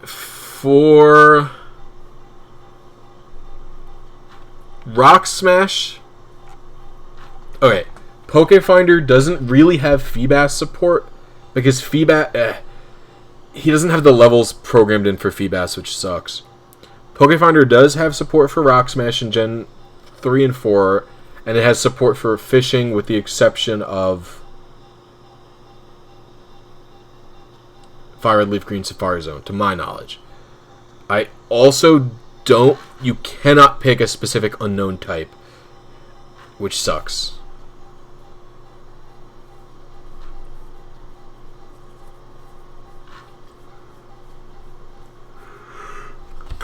For Rock Smash, okay, Pokefinder doesn't really have Feebas support because Feebas, he doesn't have the levels programmed in for Feebas, which sucks. Pokefinder does have support for Rock Smash in Gen 3 and 4, and it has support for fishing with the exception of Fire Red Leaf Green Safari Zone, to my knowledge. I also don't... You cannot pick a specific unknown type, which sucks.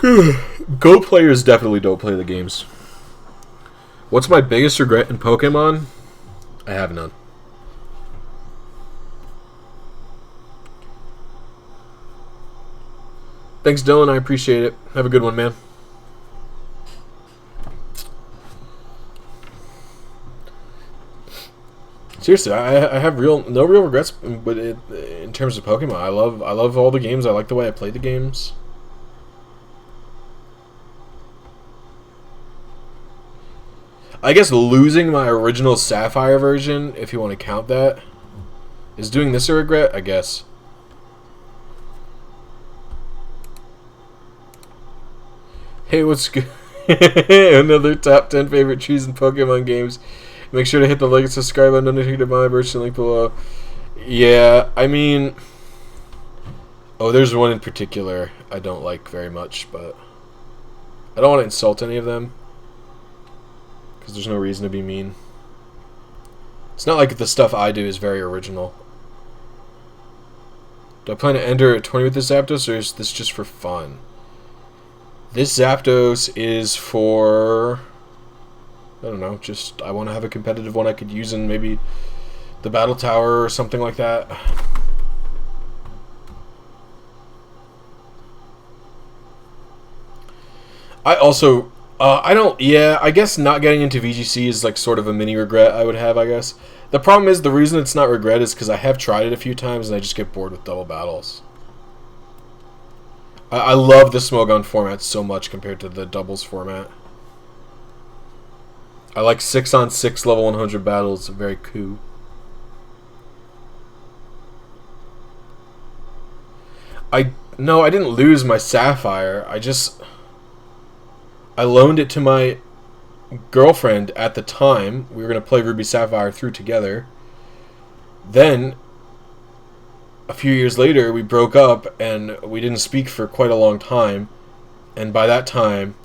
Go players definitely don't play the games. What's my biggest regret in Pokemon? I have none. Thanks, Dylan. I appreciate it. Have a good one, man. Seriously, I have no real regrets, but in terms of Pokemon, I love all the games. I like the way I play the games. I guess losing my original Sapphire version, if you want to count that, is doing this a regret, I guess. Hey, what's good? Another top 10 favorite trees in Pokemon games. Make sure to hit the like and subscribe button underneath my version link below. Yeah, I mean... Oh, there's one in particular I don't like very much, but... I don't want to insult any of them. Because there's no reason to be mean. It's not like the stuff I do is very original. Do I plan to enter a 20 with this Zapdos, or is this just for fun? This Zapdos is for... I don't know, just I want to have a competitive one I could use in maybe the Battle Tower or something like that. I also... I guess not getting into VGC is like sort of a mini regret I would have, I guess. The problem is, the reason it's not regret is because I have tried it a few times and I just get bored with double battles. I love the Smogon format so much compared to the doubles format. I like 6-on-6 level 100 battles, very cool. No, I didn't lose my Sapphire. I loaned it to my girlfriend at the time. We were going to play Ruby Sapphire through together. Then, a few years later, we broke up and we didn't speak for quite a long time. And by that time,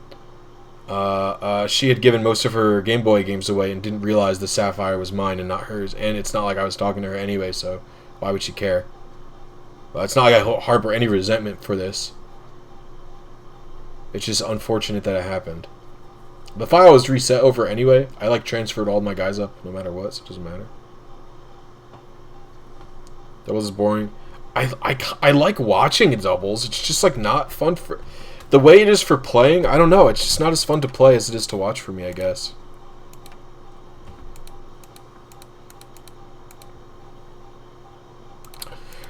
she had given most of her Game Boy games away and didn't realize the Sapphire was mine and not hers. And it's not like I was talking to her anyway, so why would she care? Well, it's not like I harbor any resentment for this. It's just unfortunate that it happened. The file was reset over anyway. I like transferred all my guys up no matter what, so it doesn't matter. That was boring. I like watching doubles. It's just like not fun for... The way it is for playing, I don't know. It's just not as fun to play as it is to watch for me, I guess.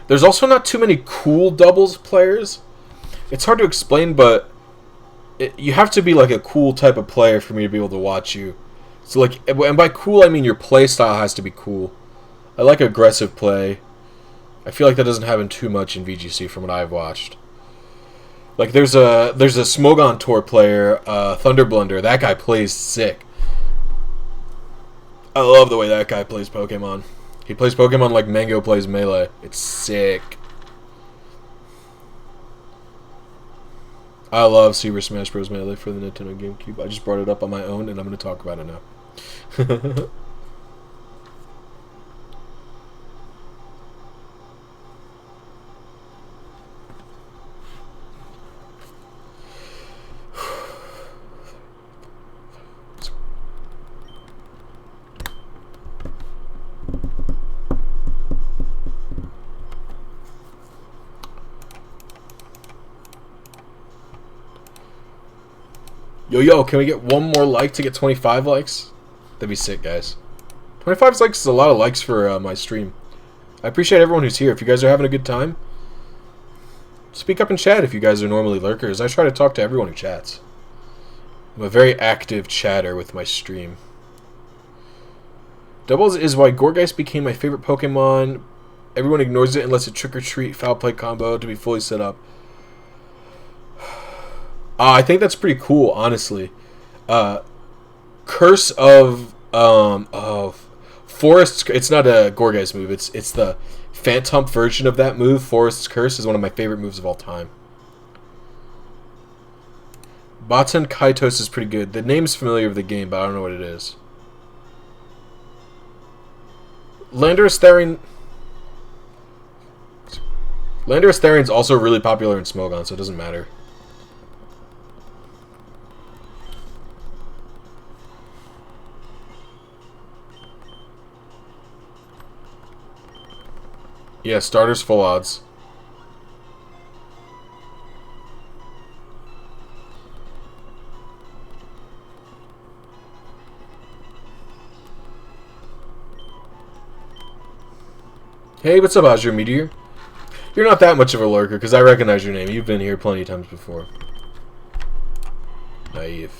There's also not too many cool doubles players. It's hard to explain, but you have to be like a cool type of player for me to be able to watch you. So like, and by cool I mean your play style has to be cool. I like aggressive play. I feel like that doesn't happen too much in VGC from what I've watched. Like there's a Smogon Tour player, Thunder Blunder. That guy plays sick. I love the way that guy plays Pokemon. He plays Pokemon like Mango plays Melee. It's sick. I love Super Smash Bros. Melee for the Nintendo GameCube. I just brought it up on my own, and I'm going to talk about it now. Yo, can we get one more like to get 25 likes? That'd be sick, guys. 25 likes is a lot of likes for my stream. I appreciate everyone who's here. If you guys are having a good time, speak up in chat if you guys are normally lurkers. I try to talk to everyone who chats. I'm a very active chatter with my stream. Doubles is why Gorgeist became my favorite Pokemon. Everyone ignores it unless it's Trick or Treat Foul Play combo to be fully set up. I think that's pretty cool, honestly. Curse of Forest's. It's not a Gorgeist move. It's the Phantump version of that move. Forest's Curse is one of my favorite moves of all time. Batan Kaitos is pretty good. The name's familiar with the game, but I don't know what it is. Landorus Therian's also really popular in Smogon, so it doesn't matter. Yeah, starters full odds. Hey, what's up, Azure Meteor? You're not that much of a lurker, because I recognize your name. You've been here plenty of times before. Naive.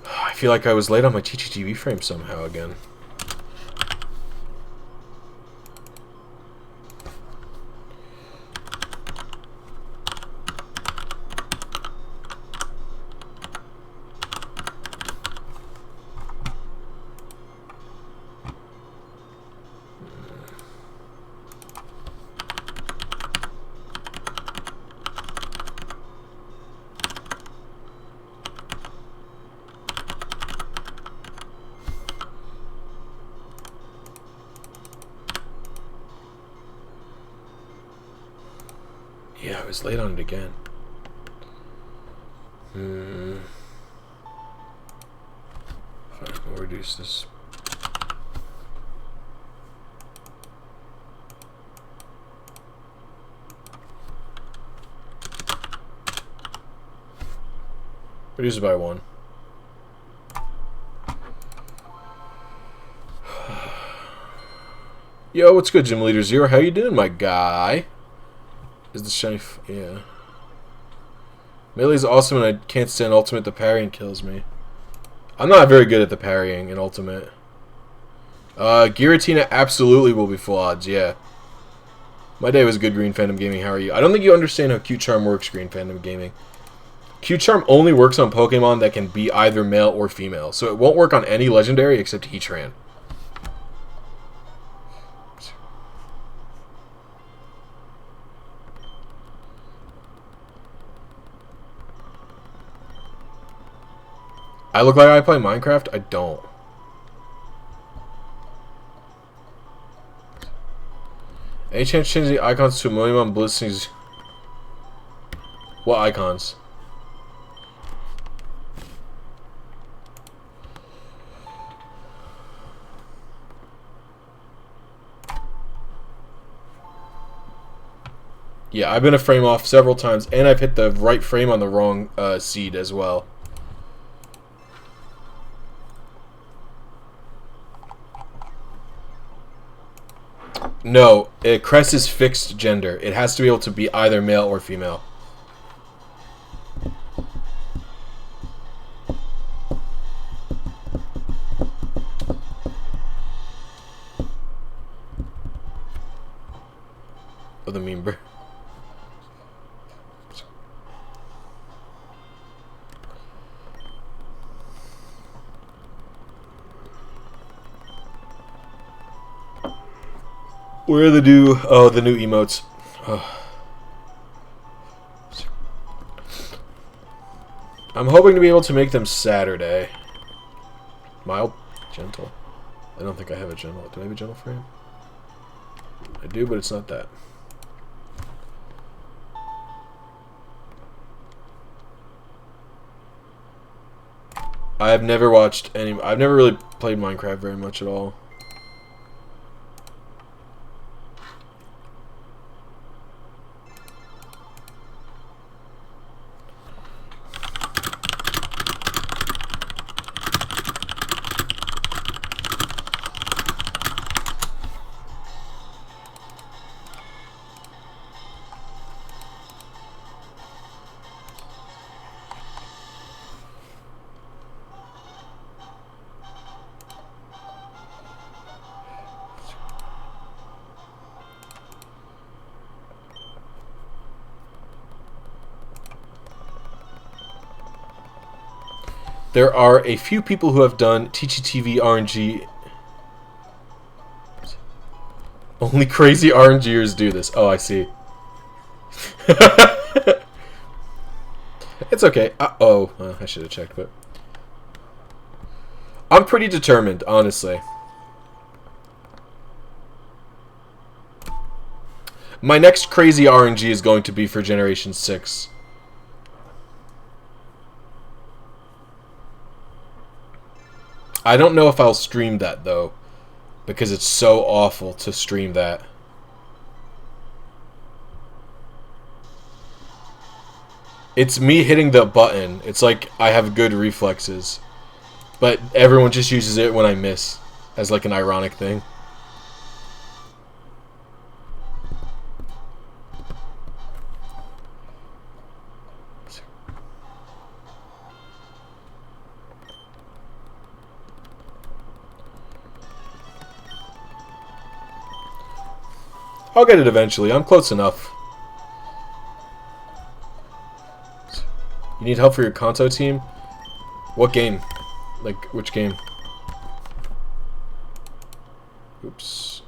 I feel like I was late on my TEACHY TV frame somehow again. Yeah, I was late on it again. Fine, we'll reduce this. Reduce it by 1. Yo, what's good, Gym Leader Zero? How you doing, my guy? Is the shiny yeah. Melee's awesome and I can't stand Ultimate. The parrying kills me. I'm not very good at the parrying in Ultimate. Giratina absolutely will be full odds, yeah. My day was good, Green Phantom Gaming. How are you? I don't think you understand how Q-Charm works, Green Phantom Gaming. Q-Charm only works on Pokemon that can be either male or female. So it won't work on any legendary except Heatran. I look like I play Minecraft? I don't. Any chance changing the icons to a million on Blissey's? What icons? Yeah, I've been a frame off several times, and I've hit the right frame on the wrong seed as well. No, Crest is fixed gender. It has to be able to be either male or female. Oh, the member. Where are the new... Oh, the new emotes. Oh. I'm hoping to be able to make them Saturday. Mild? Gentle? I don't think I have a gentle. Do I have a gentle frame? I do, but it's not that. I've never watched any... I've never really played Minecraft very much at all. There are a few people who have done TEACHY TV RNG. Only crazy RNGers do this. Oh, I see. It's okay. I should have checked, but... I'm pretty determined, honestly. My next crazy RNG is going to be for Generation 6. I don't know if I'll stream that, though, because it's so awful to stream that. It's me hitting the button. It's like I have good reflexes, but everyone just uses it when I miss, as like an ironic thing. I'll get it eventually. I'm close enough. You need help for your Kanto team? What game? Like, which game? Oops.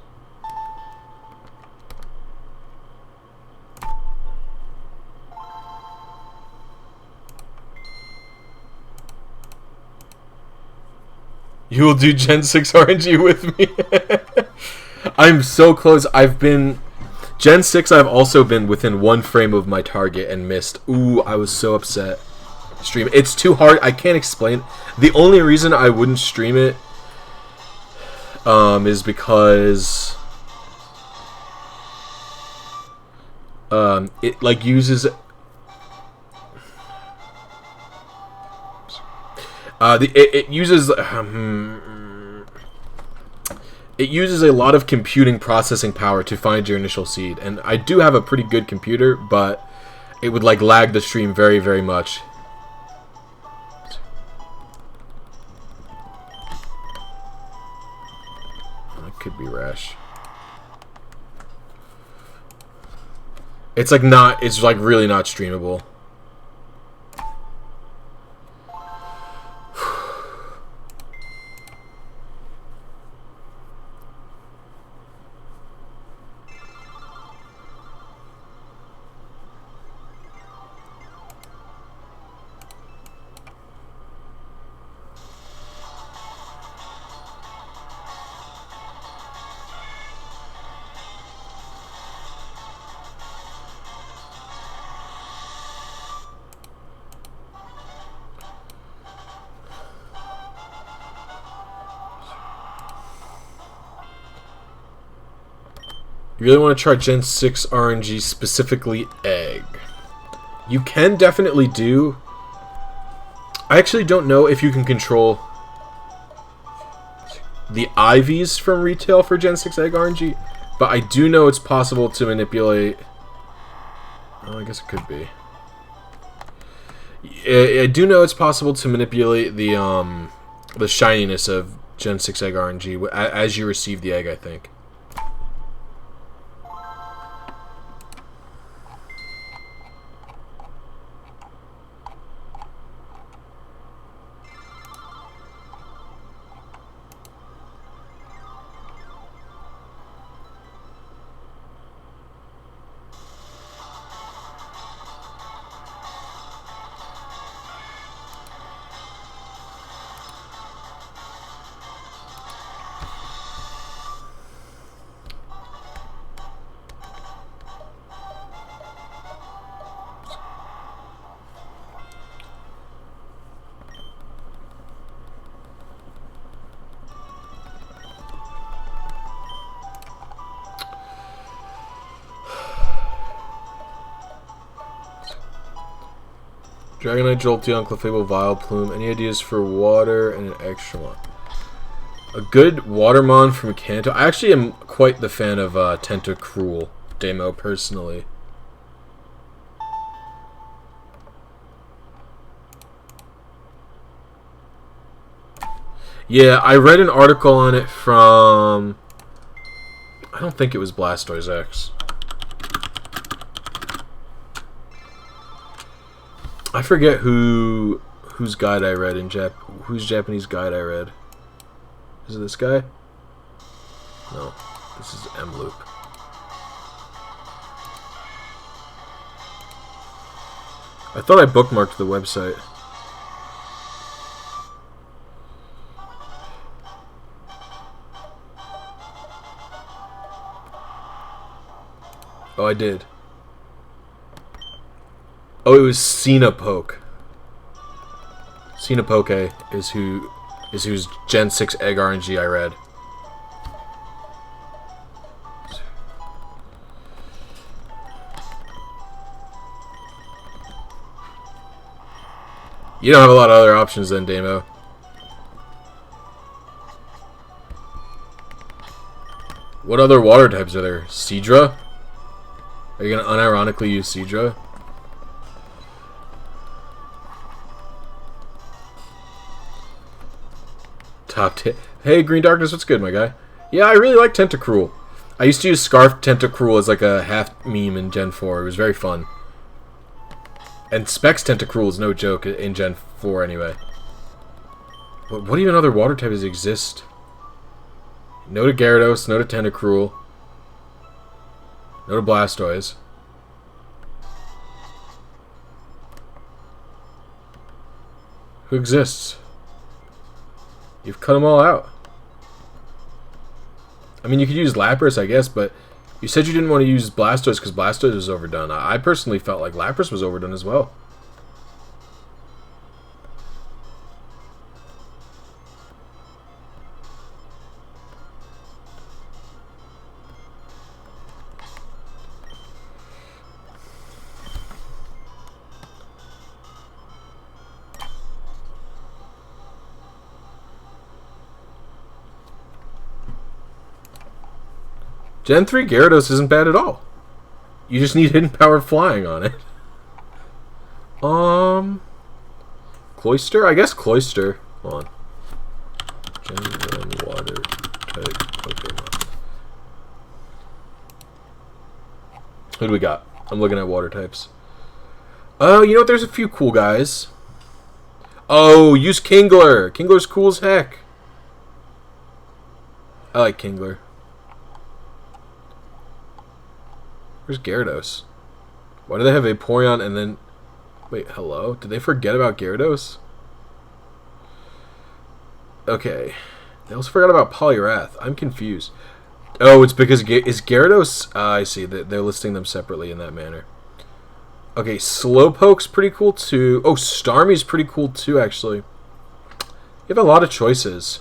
You will do Gen 6 RNG with me? I'm so close. I've been... Gen 6, I've also been within one frame of my target and missed. Ooh, I was so upset. Stream. It's too hard. I can't explain. The only reason I wouldn't stream it is because it like uses it uses it uses a lot of computing processing power to find your initial seed, and I do have a pretty good computer, but it would like lag the stream very, very much. That could be rash. It's like not, it's like really not streamable. You really want to try Gen 6 RNG, specifically egg. You can definitely do... I actually don't know if you can control the IVs from retail for Gen 6 egg RNG, but I do know it's possible to manipulate... Oh, I guess it could be. I do know it's possible to manipulate the shininess of Gen 6 egg RNG as you receive the egg, I think. Dragonite, Jolteon, Clefable, Vileplume. Any ideas for water and an extra one? A good Watermon from Kanto. I actually am quite the fan of Tentacruel demo, personally. Yeah, I read an article on it from... I don't think it was Blastoise X. I forget whose guide I read in whose Japanese guide I read. Is it this guy? No, this is M-Loop. I thought I bookmarked the website. Oh, I did. Oh, it was Cinepoke. Cinepoke is whose Gen 6 egg RNG I read. You don't have a lot of other options then, Damo. What other water types are there? Seadra? Are you gonna unironically use Seadra? Top 10. Hey, Green Darkness, what's good, my guy? Yeah, I really like Tentacruel. I used to use Scarf Tentacruel as like a half meme in Gen 4. It was very fun. And Specs Tentacruel is no joke in Gen 4 anyway. What even other water types exist? No to Gyarados, no to Tentacruel. No to Blastoise. Who exists? You've cut them all out. I mean, you could use Lapras, I guess, but you said you didn't want to use Blastoise because Blastoise was overdone. I personally felt like Lapras was overdone as well. Gen 3 Gyarados isn't bad at all. You just need hidden power flying on it. Cloyster? I guess Cloyster. Hold on. Gen 1 water type Pokemon. Who do we got? I'm looking at water types. Oh, you know what? There's a few cool guys. Oh, use Kingler. Kingler's cool as heck. I like Kingler. Where's Gyarados? Why do they have Vaporeon and then... Wait, hello? Did they forget about Gyarados? Okay. They also forgot about Poliwrath. I'm confused. Oh, it's because... Is Gyarados... I see. They're listing them separately in that manner. Okay, Slowpoke's pretty cool too. Oh, Starmie's pretty cool too, actually. You have a lot of choices.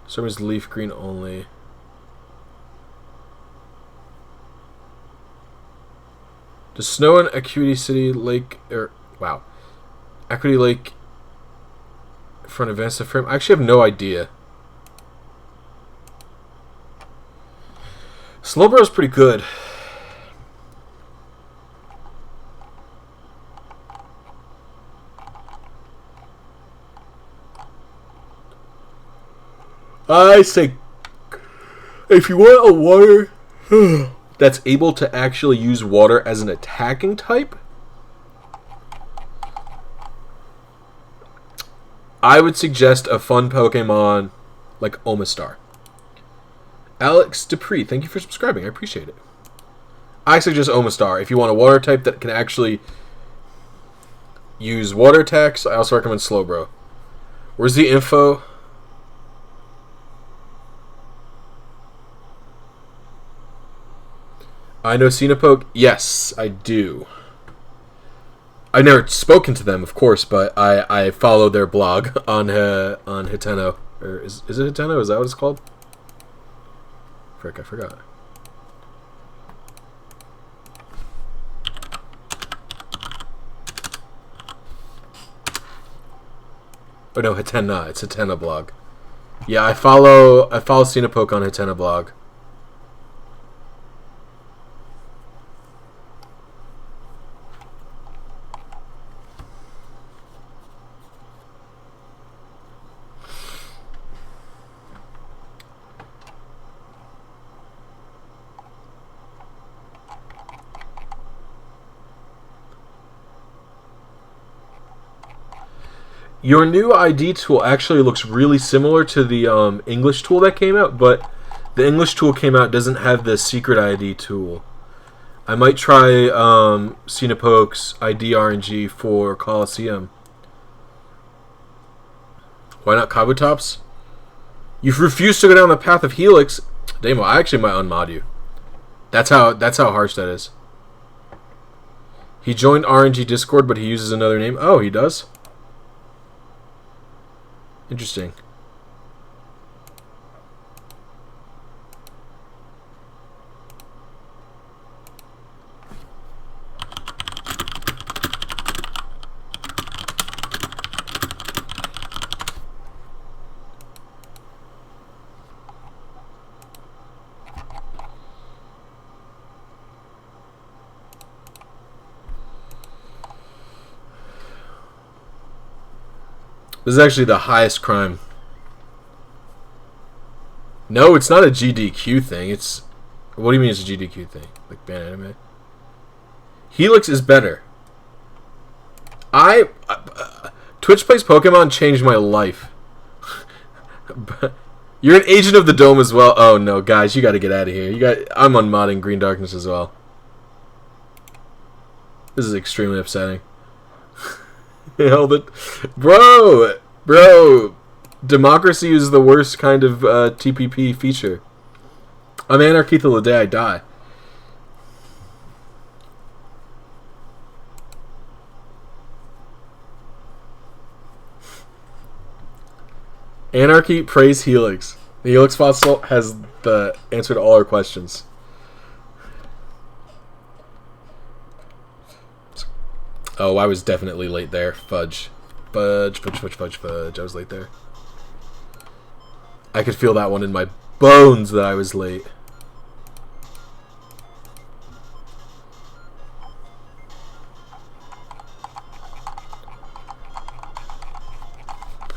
Starmie's leaf green only. Does snow in Acuity City Lake Equity Lake for an advanced frame? I actually have no idea. Slowbro's pretty good. I say, if you want a water that's able to actually use water as an attacking type, I would suggest a fun Pokemon like Omastar. Alex Dupree, thank you for subscribing. I appreciate it. I suggest Omastar if you want a water type that can actually use water attacks. I also recommend Slowbro. Where's the info? I know Cinepoke. Yes, I do. I've never spoken to them, of course, but I follow their blog on Hiteno. Or is it Hiteno? Is that what it's called? Frick, I forgot. Oh no, Hitena. It's Hitena blog. Yeah, I follow Cinepoke on Hitena blog. Your new ID tool actually looks really similar to the English tool that came out, but the English tool came out doesn't have the secret ID tool. I might try Cinepoke's ID RNG for Coliseum. Why not Kabutops? You've refused to go down the path of Helix. Damo, I actually might unmod you. That's how harsh that is. He joined RNG Discord, but he uses another name. Oh, he does? Interesting. This is actually the highest crime. No, it's not a GDQ thing. It's... What do you mean it's a GDQ thing? Like ban anime? Helix is better. Twitch Plays Pokemon changed my life. You're an agent of the Dome as well. Oh no, guys, you gotta get out of here. I'm unmodding Green Darkness as well. This is extremely upsetting. Held it. Bro, democracy is the worst kind of TPP feature. I'm anarchy till the day I die. Anarchy praise Helix. The Helix fossil has the answer to all our questions. Oh, I was definitely late there. Fudge. Fudge. I was late there. I could feel that one in my bones that I was late.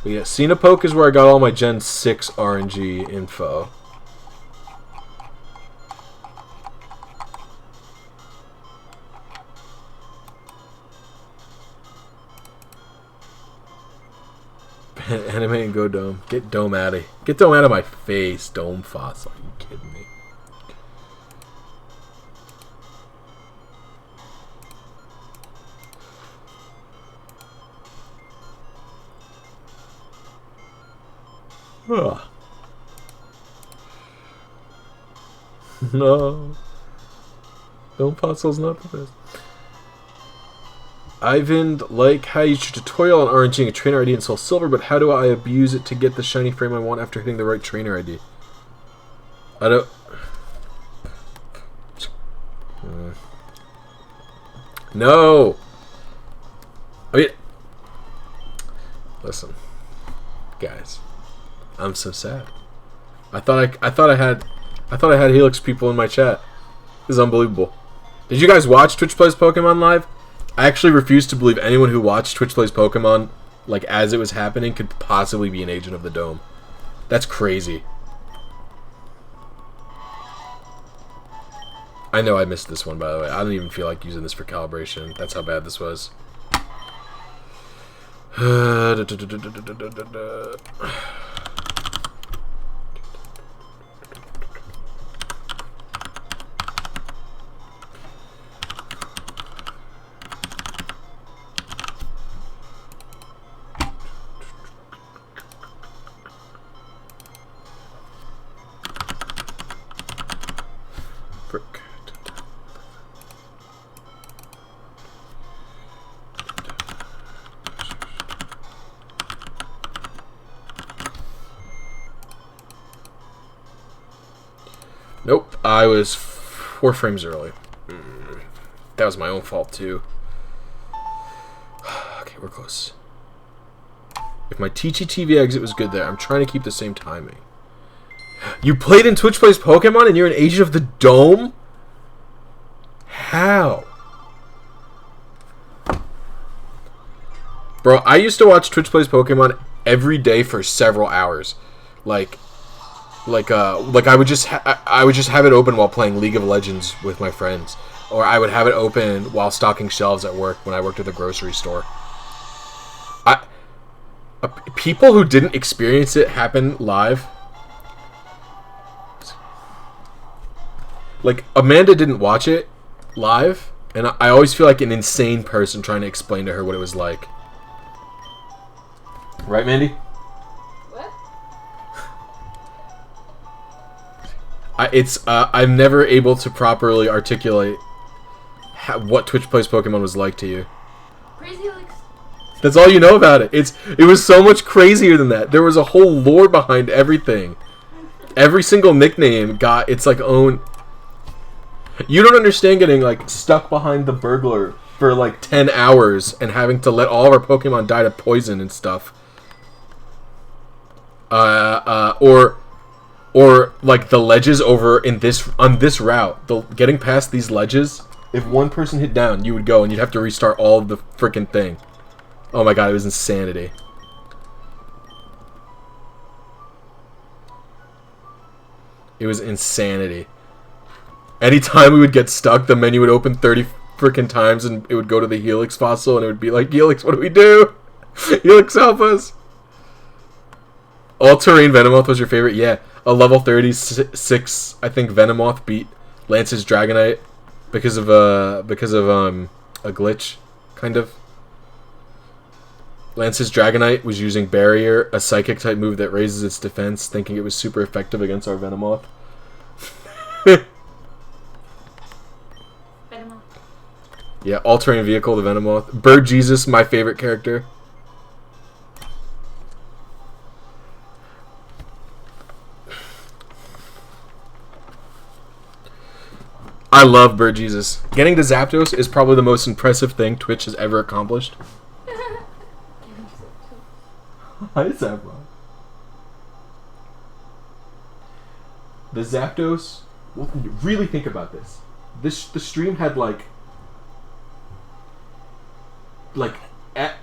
But yeah, Cinepoke is where I got all my Gen 6 RNG info. Anime and go Dome. Get Dome out of here. Get Dome out of my face, Dome Fossil. Are you kidding me? Ugh. No. Dome Fossil's not the best. Ivan, like how you use your tutorial on RNGing a trainer ID in Soul Silver, but how do I abuse it to get the shiny frame I want after hitting the right trainer ID? I don't... No. I mean, listen, guys. I'm so sad. I thought I had Helix people in my chat. This is unbelievable. Did you guys watch Twitch Plays Pokemon live? I actually refuse to believe anyone who watched Twitch Plays Pokemon like as it was happening could possibly be an agent of the Dome. That's crazy. I know I missed this one, by the way. I don't even feel like using this for calibration. That's how bad this was. Nope, I was 4 frames early. That was my own fault, too. Okay, we're close. If my TEACHY TV exit was good there, I'm trying to keep the same timing. You played in Twitch Plays Pokemon and you're an agent of the Dome? How? Bro, I used to watch Twitch Plays Pokemon every day for several hours. Like I would just have it open while playing League of Legends with my friends, or I would have it open while stocking shelves at work when I worked at the grocery store. People who didn't experience it happen live, like Amanda didn't watch it live, and I always feel like an insane person trying to explain to her what it was like. Right, Mandy? I'm never able to properly articulate what Twitch Plays Pokemon was like to you. Crazy Helix. That's all you know about it. It was so much crazier than that. There was a whole lore behind everything. Every single nickname got its like own. You don't understand getting like stuck behind the burglar for like 10 hours and having to let all of our Pokemon die to poison and stuff. Or like the ledges over on this route, getting past these ledges. If one person hit down, you would go and you'd have to restart all of the freaking thing. Oh my god, it was insanity. It was insanity. Anytime we would get stuck, the menu would open 30 freaking times and it would go to the Helix fossil and it would be like, Helix, what do we do? Helix, help us. All-terrain Venomoth was your favorite? Yeah. A level 36, I think Venomoth beat Lance's Dragonite because of a glitch, kind of. Lance's Dragonite was using Barrier, a psychic type move that raises its defense, thinking it was super effective against our Venomoth. Venomoth. Yeah, all-terrain vehicle, the Venomoth. Bird Jesus, my favorite character. I love Bird Jesus. Getting to Zapdos is probably the most impressive thing Twitch has ever accomplished. Hi, Zapdos. The Zapdos. Well, really think about this. The stream had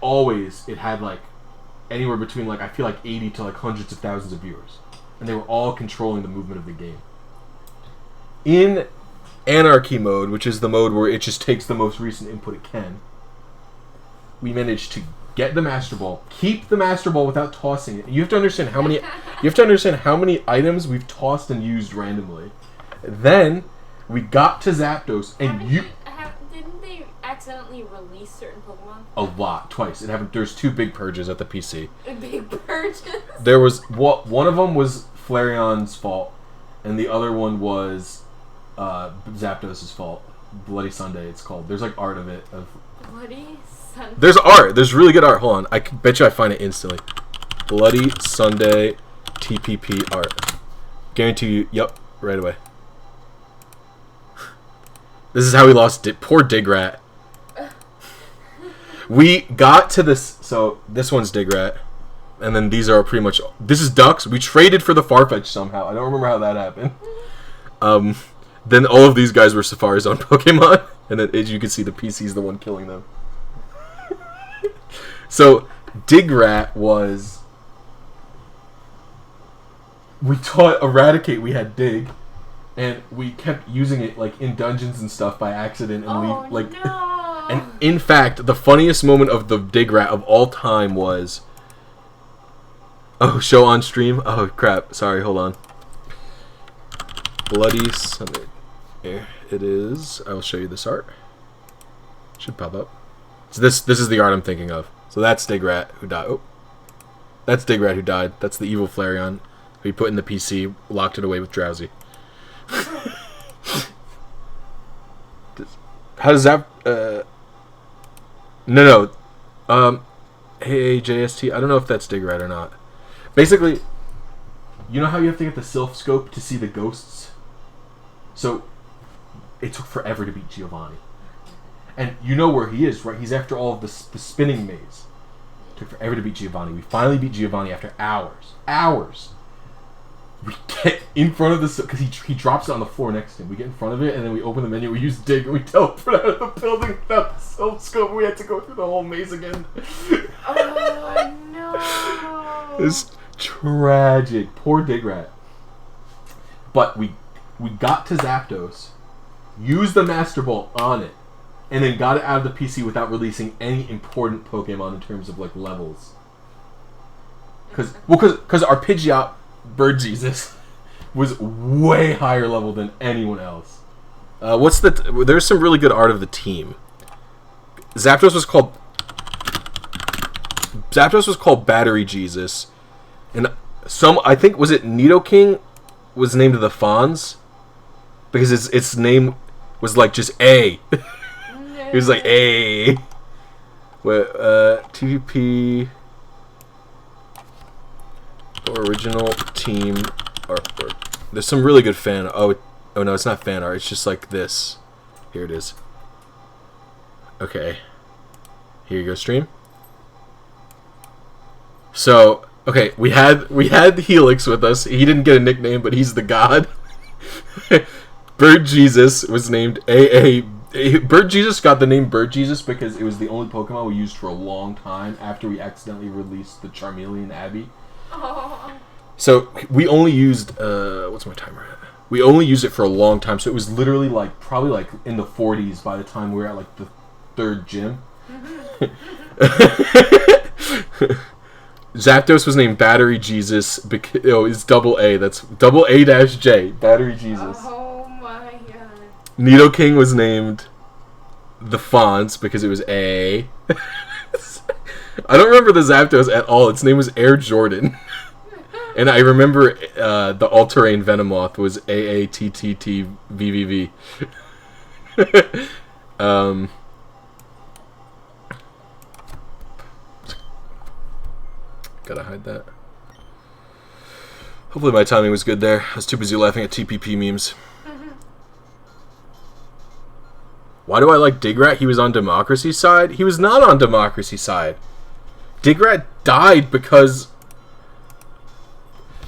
always it had like anywhere between like I feel like 80 to like hundreds of thousands of viewers, and they were all controlling the movement of the game. In Anarchy mode, which is the mode where it just takes the most recent input it can, we managed to get the Master Ball, keep the Master Ball without tossing it. You have to understand how many items we've tossed and used randomly. Then we got to Zapdos, and didn't they accidentally release certain Pokemon? A lot, twice. It happened. There's 2 big purges at the PC. Big purges. There was one of them was Flareon's fault, and the other one was Zapdos' fault. Bloody Sunday, it's called. There's like art of it. Bloody Sunday. There's art. There's really good art. Hold on. I bet you I find it instantly. Bloody Sunday TPP art. Guarantee you. Yep. Right away. This is how we lost poor Digrat. We got to this. So this one's Digrat, and then these are pretty much. This is Ducks. We traded for the Farfetch somehow. I don't remember how that happened. Then all of these guys were Safari's own Pokemon, and then as you can see, the PC's the one killing them. So Digrat was. We taught Eradicate. We had Dig. And we kept using it like in dungeons and stuff by accident, and no. And in fact, the funniest moment of the Digrat of all time was. Oh, show on stream. Oh crap! Sorry, hold on. Bloody Sunday. Here it is. I will show you this art. Should pop up. So this is the art I'm thinking of. So that's Digrat who died. Oh, that's Digrat who died. That's the evil Flareon who he put in the PC, locked it away with Drowsy. How does that no hey JST, I don't know if that's Digrat or not. Basically, you know how you have to get the Sylph scope to see the ghosts? So it took forever to beat Giovanni. And you know where he is, right? He's after all of the spinning maze. It took forever to beat Giovanni. We finally beat Giovanni after hours. We get in front of this because he drops it on the floor next to him. We get in front of it, and then we open the menu. We use Dig, and we teleport out of the building without the Sylph scope. We had to go through the whole maze again. Oh no! It's tragic. Poor Digrat. But we got to Zapdos, used the Master Ball on it, and then got it out of the PC without releasing any important Pokemon in terms of like levels. Because our Pidgeot. Bird Jesus was way higher level than anyone else. There's some really good art of the team. Zapdos was called Battery Jesus, and I think was it Nidoking was named the Fonz because its name was like just A. It was like A. TVP. Original team artwork. There's some really good fan. Oh no, it's not fan art. It's just like this. Here it is. Okay. Here you go, stream. So okay, we had Helix with us. He didn't get a nickname, but he's the god. Bird Jesus was named AA. Bird Jesus got the name Bird Jesus because it was the only Pokemon we used for a long time after we accidentally released the Charmeleon Abby. So we only used what's my timer at? We only used it for a long time, so it was literally like probably like in the 40s by the time we were at like the 3rd gym. Zapdos was named Battery Jesus because it's double A. That's double A-J. Battery Jesus. Oh my god. Nidoking was named the Fonz because it was A. I don't remember the Zapdos at all. Its name was Air Jordan. And I remember the all-terrain Venomoth was AATTTVVV. Gotta hide that. Hopefully my timing was good there. I was too busy laughing at TPP memes. Why do I like Digrat? He was on Democracy's side? He was not on Democracy's side. Digrat died because...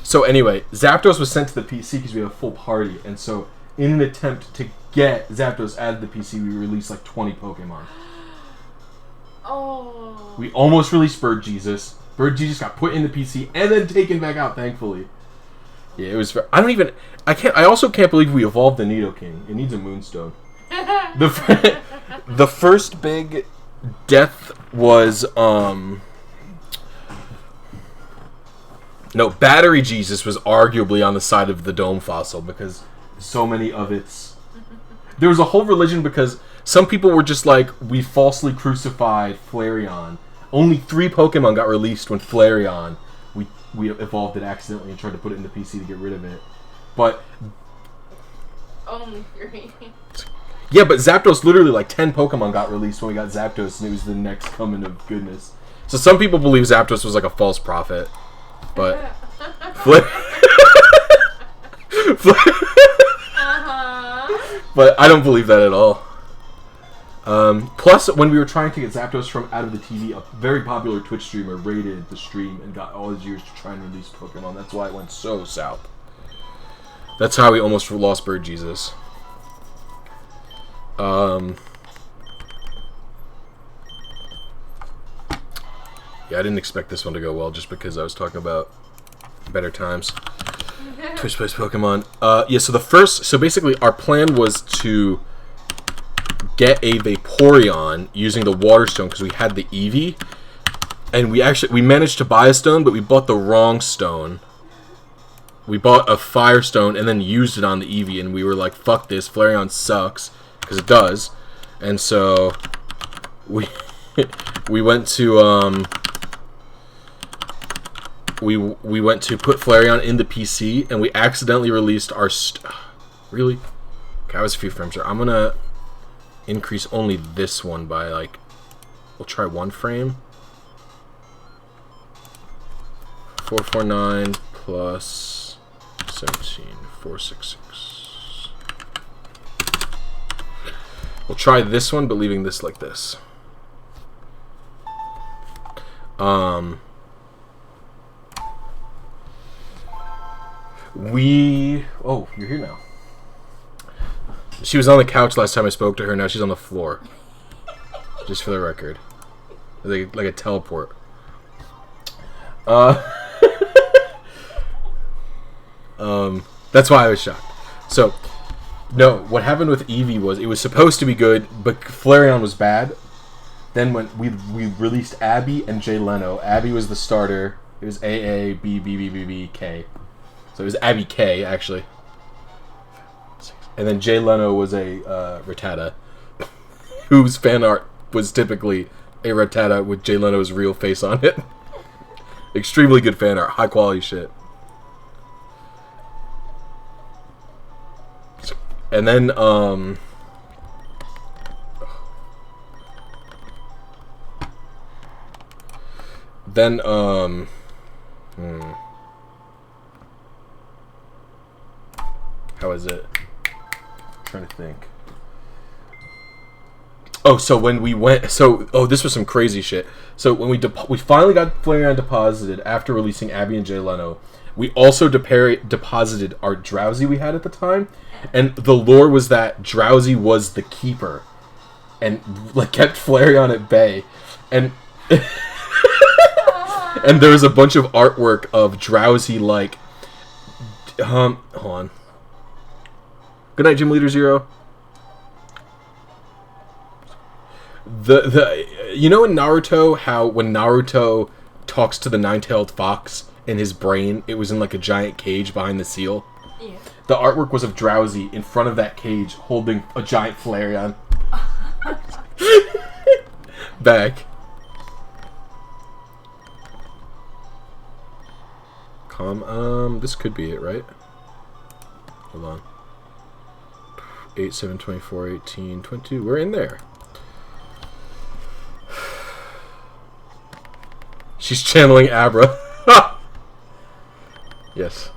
So anyway, Zapdos was sent to the PC because we have a full party. And so in an attempt to get Zapdos out of the PC, we released like 20 Pokemon. Oh. We almost released Bird Jesus. Bird Jesus got put in the PC and then taken back out, thankfully. Yeah, it was... I also can't believe we evolved the Nidoking. It needs a Moonstone. The first big death was... No, Battery Jesus was arguably on the side of the Dome Fossil because so many of its... There was a whole religion because some people were just like, we falsely crucified Flareon. Only 3 Pokemon got released when Flareon, we evolved it accidentally and tried to put it in the PC to get rid of it. But... Only 3. Yeah, but Zapdos, literally like 10 Pokemon got released when we got Zapdos and it was the next coming of goodness. So some people believe Zapdos was like a false prophet. But But I don't believe that at all. Plus, when we were trying to get Zapdos from out of the TV, a very popular Twitch streamer raided the stream and got all his years to try and release Pokemon. That's why it went so south. That's how we almost lost Bird Jesus. Yeah, I didn't expect this one to go well just because I was talking about better times. Twitch plays Pokemon. Yeah, so basically our plan was to get a Vaporeon using the Water Stone because we had the Eevee. And we managed to buy a stone, but we bought the wrong stone. We bought a Fire Stone and then used it on the Eevee, and we were like, fuck this, Flareon sucks, because it does. And so we went to we went to put Flareon in the PC, and we accidentally released our really? Okay, I was a few frames there. I'm gonna increase only this one by like, we'll try 1 frame. 449 plus 17, 466. We'll try this one, but leaving this like this. Oh, you're here now. She was on the couch last time I spoke to her. Now she's on the floor. Just for the record, like a teleport. That's why I was shocked. So, no, what happened with Eevee was it was supposed to be good, but Flareon was bad. Then when we released Abby and Jay Leno, Abby was the starter. It was AA, B, B, B, B, B, K. So it was Abby K, actually. And then Jay Leno was a Rattata, whose fan art was typically a Rattata with Jay Leno's real face on it. Extremely good fan art, high quality shit. And then, how is it? I'm trying to think. Oh, so when we went, this was some crazy shit. So when we finally got Flareon deposited after releasing Abby and Jay Leno, we also deposited our Drowsy we had at the time, and the lore was that Drowsy was the keeper, and like kept Flareon at bay, and and there was a bunch of artwork of Drowsy like, hold on. Good night, Gym Leader Zero. You know in Naruto how when Naruto talks to the nine-tailed fox in his brain, it was in like a giant cage behind the seal? Yeah. The artwork was of Drowsy in front of that cage holding a giant Flareon. Back. This could be it, right? Hold on. 8, 7, 24, 18, 22. We're in there. She's channeling Abra. Yes.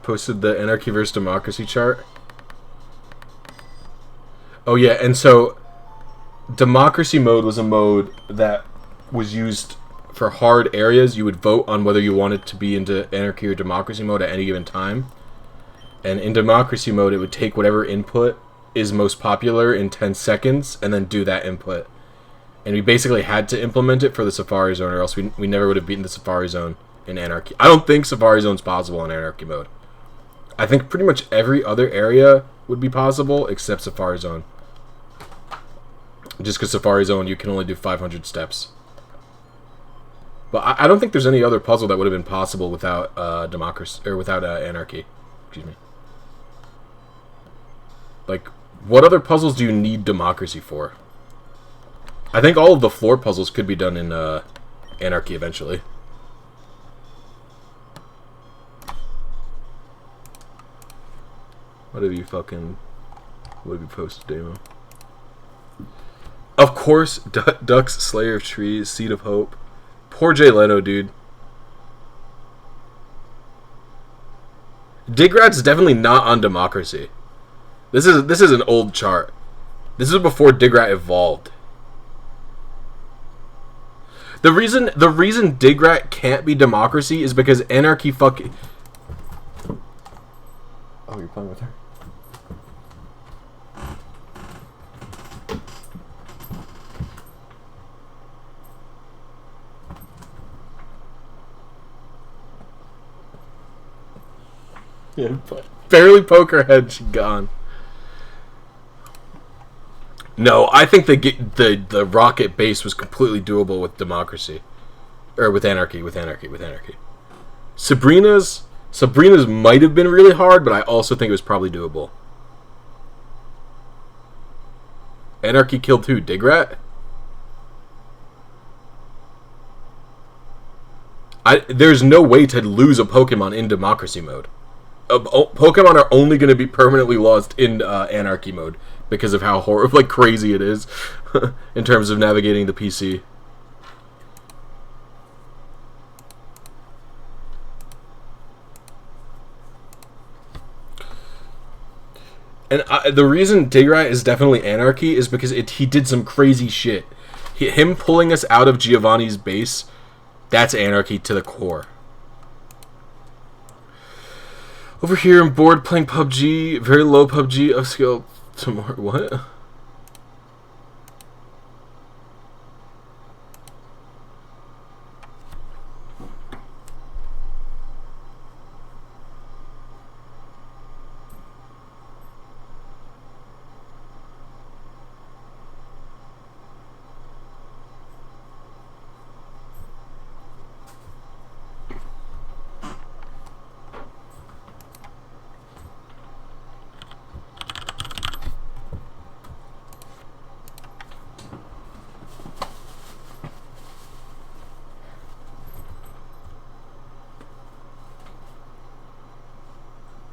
Posted the Anarchy versus Democracy chart. Oh yeah, and so Democracy mode was a mode that was used for hard areas. You would vote on whether you wanted to be into Anarchy or Democracy mode at any given time. And in Democracy mode, it would take whatever input is most popular in 10 seconds and then do that input. And we basically had to implement it for the Safari Zone, or else we never would have beaten the Safari Zone in Anarchy. I don't think Safari Zone's possible in Anarchy mode. I think pretty much every other area would be possible except Safari Zone. Just because Safari Zone, you can only do 500 steps. But I don't think there's any other puzzle that would have been possible without Democracy or without Anarchy. Excuse me. Like, what other puzzles do you need Democracy for? I think all of the floor puzzles could be done in Anarchy eventually. What have you posted, Damo? Of course, Ducks, Slayer of Trees, Seed of Hope. Poor Jay Leno, dude. Digrat's definitely not on Democracy. This is an old chart. This is before Digrat evolved. The reason Digrat can't be Democracy is because Anarchy fucking... Oh, you're playing with her? Yeah, barely poke her head, she gone. No, I think the rocket base was completely doable with Democracy. Or with Anarchy. Sabrina's might have been really hard, but I also think it was probably doable. Anarchy killed who? Digrat? There's no way to lose a Pokemon in Democracy mode. Pokemon are only going to be permanently lost in Anarchy mode because of how crazy it is in terms of navigating the PC. And the reason Digrat is definitely Anarchy is because he did some crazy shit. Him pulling us out of Giovanni's base, that's Anarchy to the core. Over here, I'm bored playing PUBG. Very low PUBG. Upscale tomorrow. What?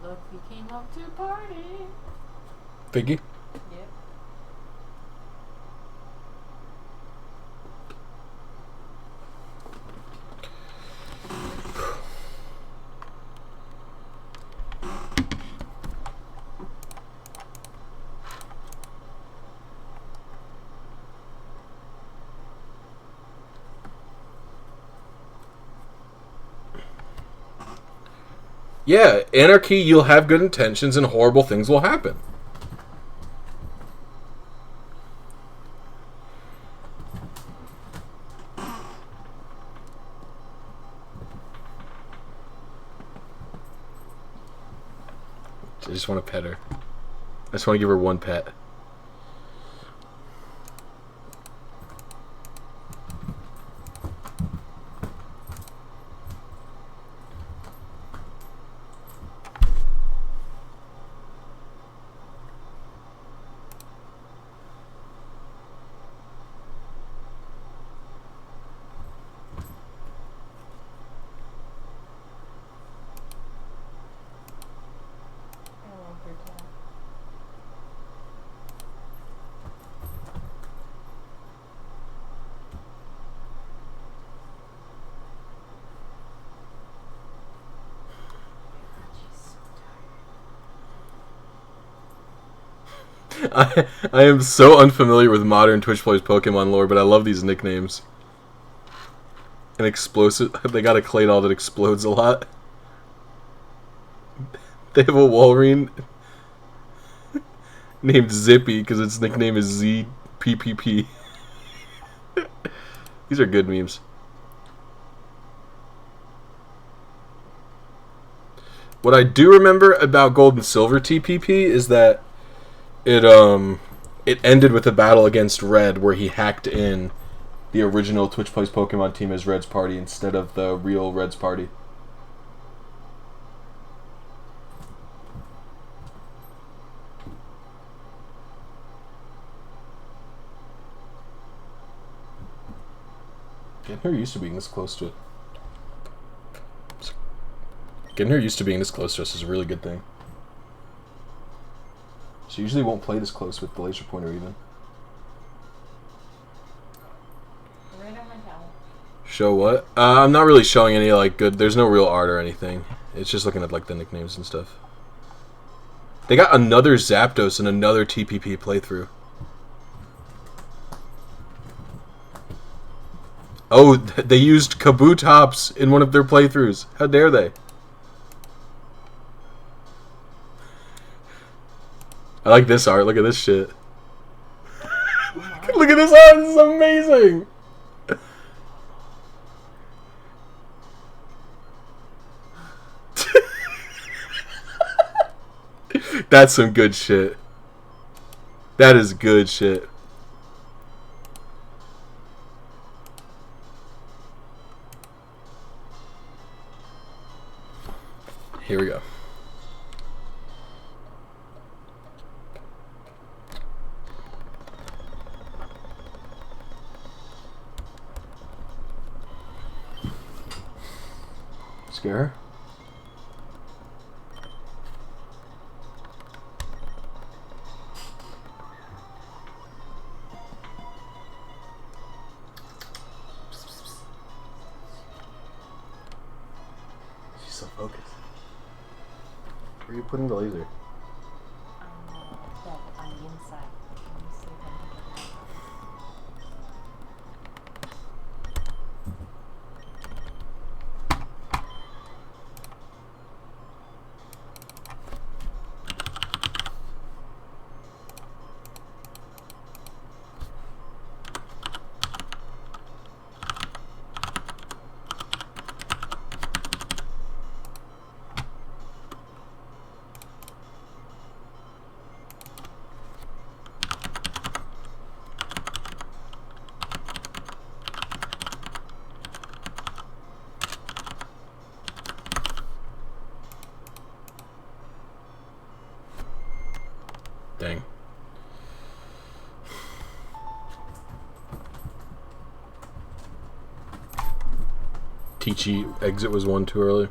Look, we came up to party. Figgy? Yep. Yeah, Anarchy, you'll have good intentions and horrible things will happen. I just want to pet her. I just want to give her one pet. I am so unfamiliar with modern Twitch plays Pokemon lore, but I love these nicknames. An explosive. They got a Claydol that explodes a lot. They have a Walrein named Zippy because its nickname is ZPPP. These are good memes. What I do remember about Gold and Silver TPP is that it ended with a battle against Red where he hacked in the original Twitch Plays Pokemon team as Red's party instead of the real Red's party. Getting her used to being this close to it. Getting her used to being this close to us is a really good thing. She usually won't play this close with the laser pointer even. Right on my towel. Show what? I'm not really showing any like good. There's no real art or anything. It's just looking at like the nicknames and stuff. They got another Zapdos and another TPP playthrough. Oh, they used Kabutops in one of their playthroughs. How dare they? I like this art. Look at this shit. Look at this art. This is amazing. That's some good shit. That is good shit. Here we go. Scare her? She's so focused. Where are you putting the laser? On the inside. Let me see if I can get it out. Dang. Teachy exit was one too early.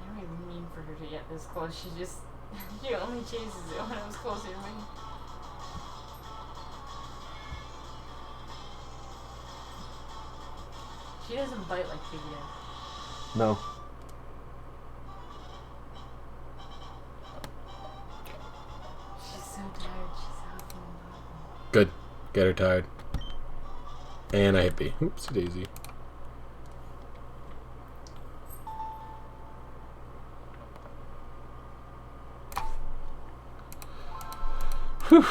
I don't even mean for her to get this close. She just, she only chases it when it was closer to me. She doesn't bite like Piggy does. No. She's so tired. She's huffing and puffing. Good. Get her tired. And I hit B. Oops, daisy. Whew.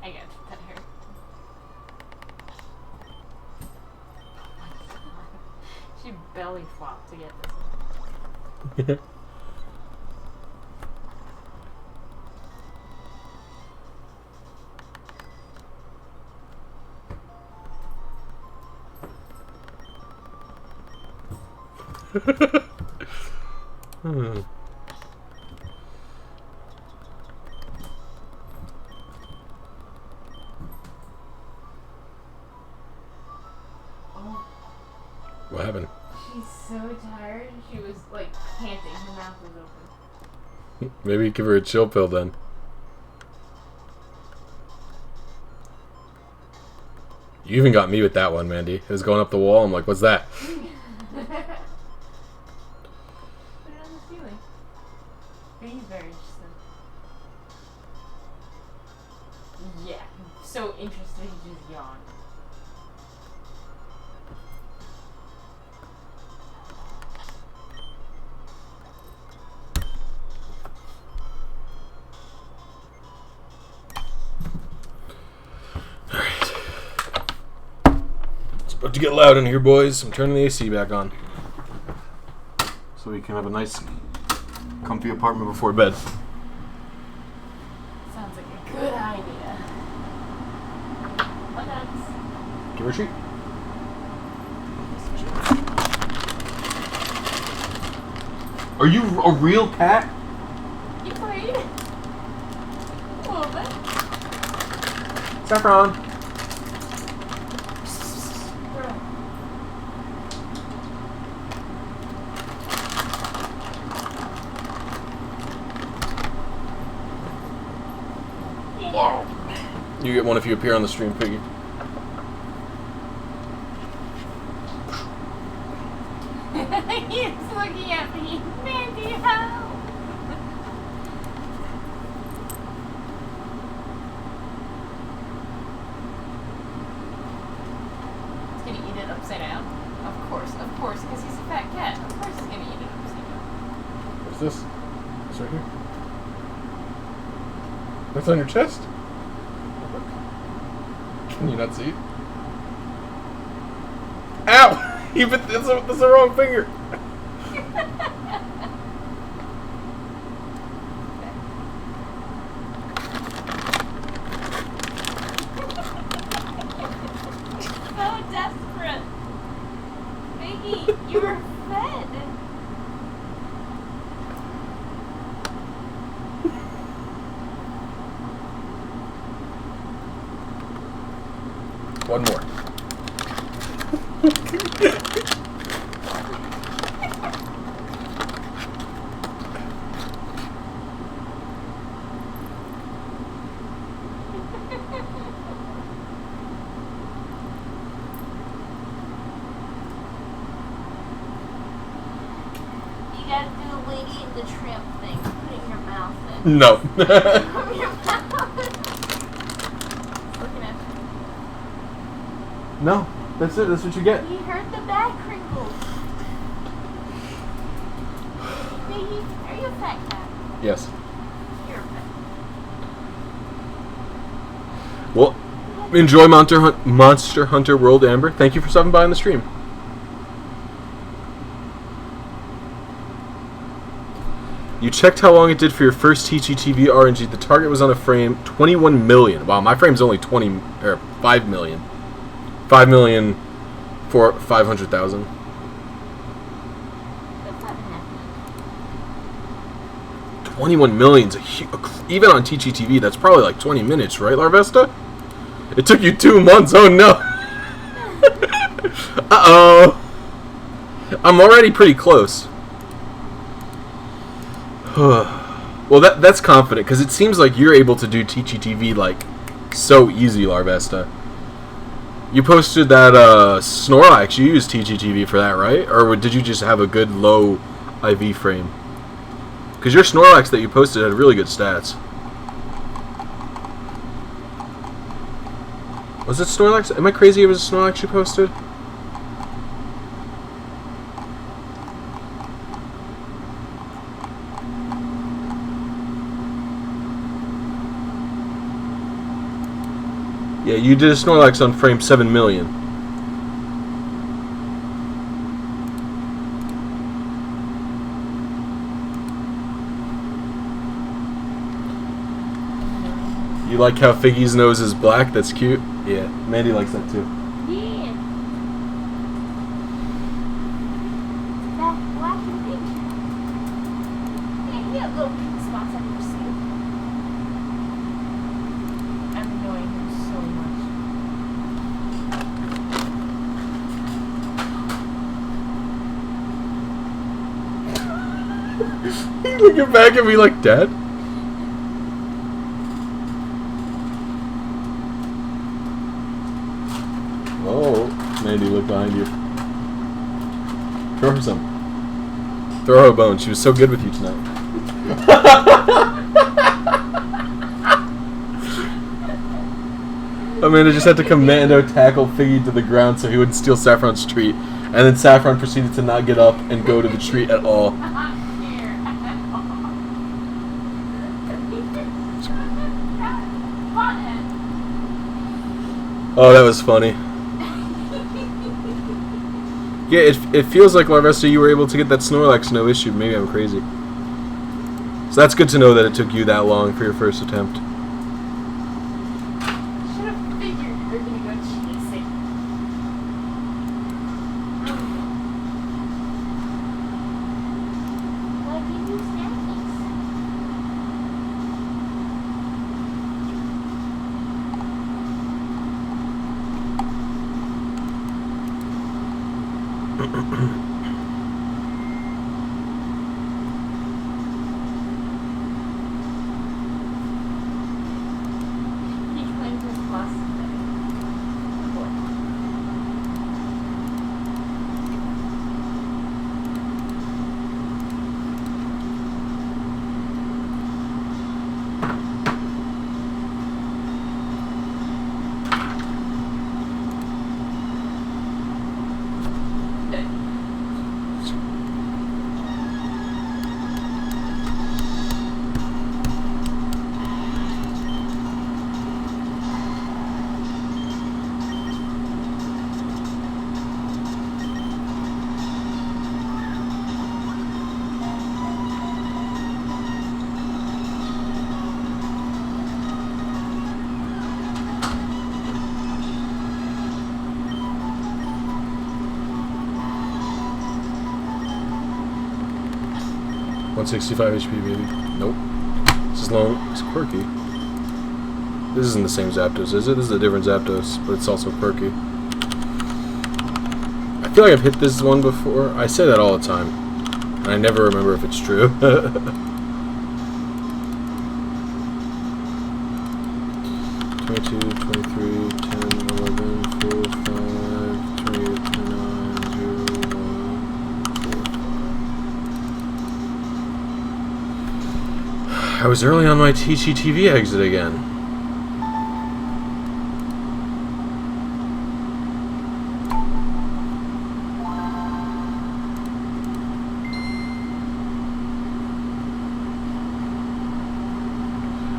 I got to pet her. She belly flopped to get this one. What happened? She's so tired. She was like panting. Her mouth was open. Maybe give her a chill pill then. You even got me with that one, Mandy. It was going up the wall. I'm like, what's that? Put it on the ceiling. But he's very interested. Yeah, so interested he just yawned. About to get loud in here, boys. I'm turning the AC back on. So we can have a nice, comfy apartment before bed. Sounds like a good idea. What else? Give her a treat. Are you a real cat? You played? A little bit. Saffron. You get one if you appear on the stream, Piggy. He's looking at me. Mandy, help! He's gonna eat it upside down. Of course, because he's a fat cat. Of course he's gonna eat it upside down. What's this? It's right here. That's on your chest? Can you not see it? Ow! That's the wrong finger. So desperate. Piggy, you were fed. One more. You gotta do the Lady and the Tramp thing. Put it in your mouth then. No. From your mouth. Looking at you. No. That's it. That's what you get. He heard the back crinkles. Piggy, are you a fat cat? Yes. You're a fat. Well, enjoy Monster Hunter World, Amber. Thank you for stopping by on the stream. You checked how long it did for your first TEACHY TV RNG. The target was on a frame 21 million. Wow, my frame's only 5 million. 5 million for 500,000. That's 5.5. 21 million's even on TEACHY TV. That's probably like 20 minutes, right, Larvesta? It took you 2 months. Oh no. Uh-oh. I'm already pretty close. Well, that's confident, because it seems like you're able to do TEACHY TV, like, so easy, Larvesta. You posted that, Snorlax. You used TEACHY TV for that, right? Or did you just have a good low IV frame? Because your Snorlax that you posted had really good stats. Was it Snorlax? Am I crazy if it was Snorlax you posted? Yeah, you did a Snorlax on frame 7 million. You like how Figgy's nose is black? That's cute. Yeah, Mandy likes that too. Yeah. Black and pink. Yeah, you got little pink spots on your sleeve. I'm annoying him so much. He's looking back at me like, Dad? Oh, Mandy, look behind you. Throw her some. Throw her a bone. She was so good with you tonight. Amanda just had to commando tackle Figgy to the ground so he wouldn't steal Saffron's treat. And then Saffron proceeded to not get up and go to the treat at all. Oh, that was funny. Yeah, it feels like, Larvesta, you were able to get that Snorlax no issue. Maybe I'm crazy. So that's good to know that it took you that long for your first attempt. Should have figured you were going to go chasing. Why do you do snackies? He claimed his boss today. Oh boy. .165 HP, baby. Nope. This is long. It's quirky. This isn't the same Zapdos, is it? This is a different Zapdos, but it's also quirky. I feel like I've hit this one before. I say that all the time, and I never remember if it's true. 22, 23, 10, 11, 4, 5, 28, 29, 0, 1, 4, 5. I was early on my TEACHY TV exit again.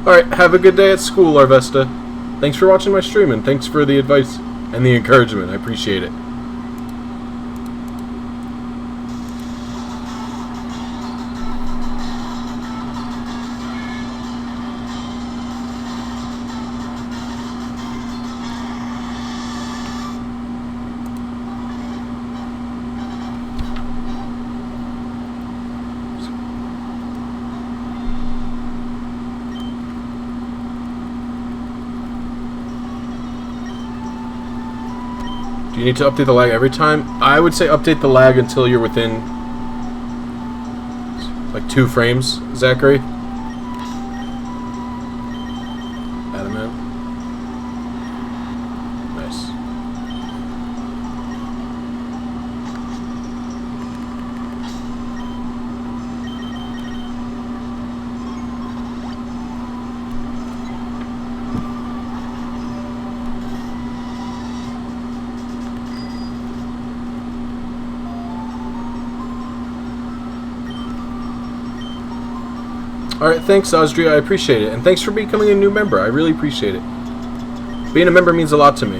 Alright, have a good day at school, Larvesta. Thanks for watching my stream, and thanks for the advice and the encouragement. I appreciate it. Do you need to update the lag every time? I would say update the lag until you're within like 2 frames, Zachary. Adamant. Nice. Alright, thanks, Audrey. I appreciate it. And thanks for becoming a new member. I really appreciate it. Being a member means a lot to me.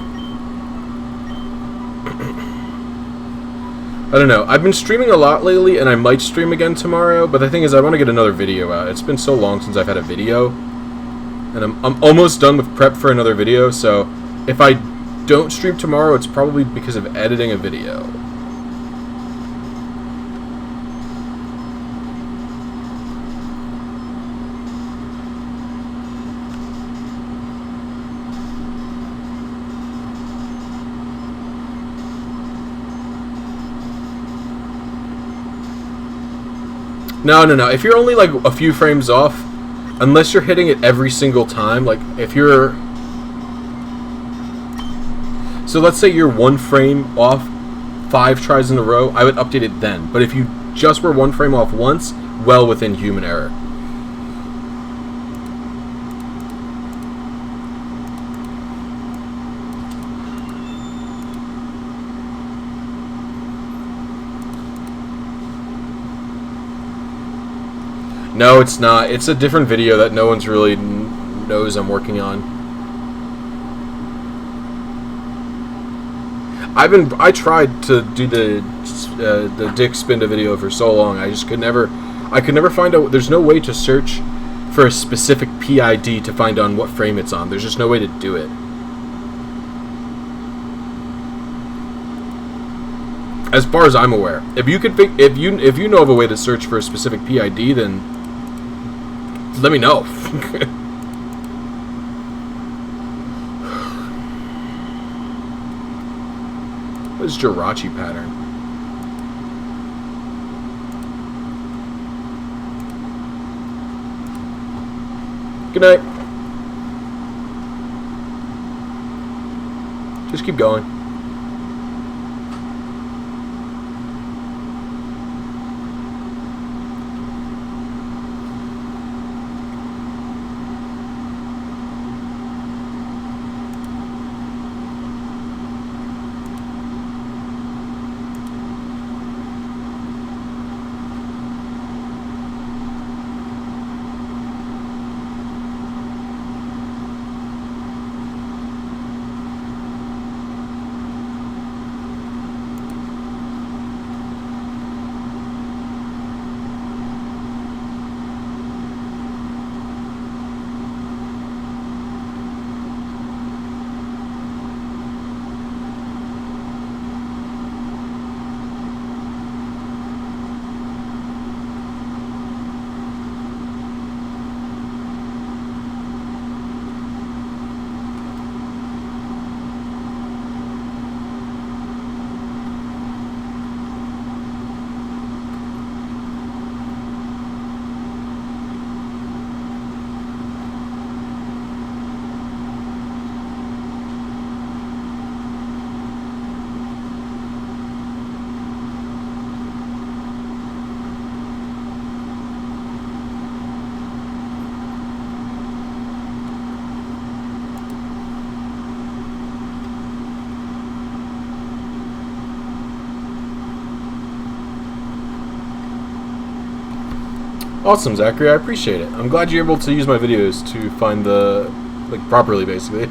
I don't know. I've been streaming a lot lately, and I might stream again tomorrow, but the thing is, I want to get another video out. It's been so long since I've had a video, and I'm almost done with prep for another video, so if I don't stream tomorrow, it's probably because of editing a video. No. If you're only like a few frames off, unless you're hitting it every single time, like if you're... So let's say you're 1 frame off 5 tries in a row, I would update it then. But if you just were 1 frame off once, well within human error. No, it's not. It's a different video that no one's really knows I'm working on. I tried to do the Dick Spinda video for so long. I just could never find out. There's no way to search for a specific PID to find on what frame it's on. There's just no way to do it. As far as I'm aware, if you know of a way to search for a specific PID, then let me know. What is Jirachi pattern? Good night. Just keep going. Awesome, Zachary. I appreciate it. I'm glad you're able to use my videos to find the, properly, basically.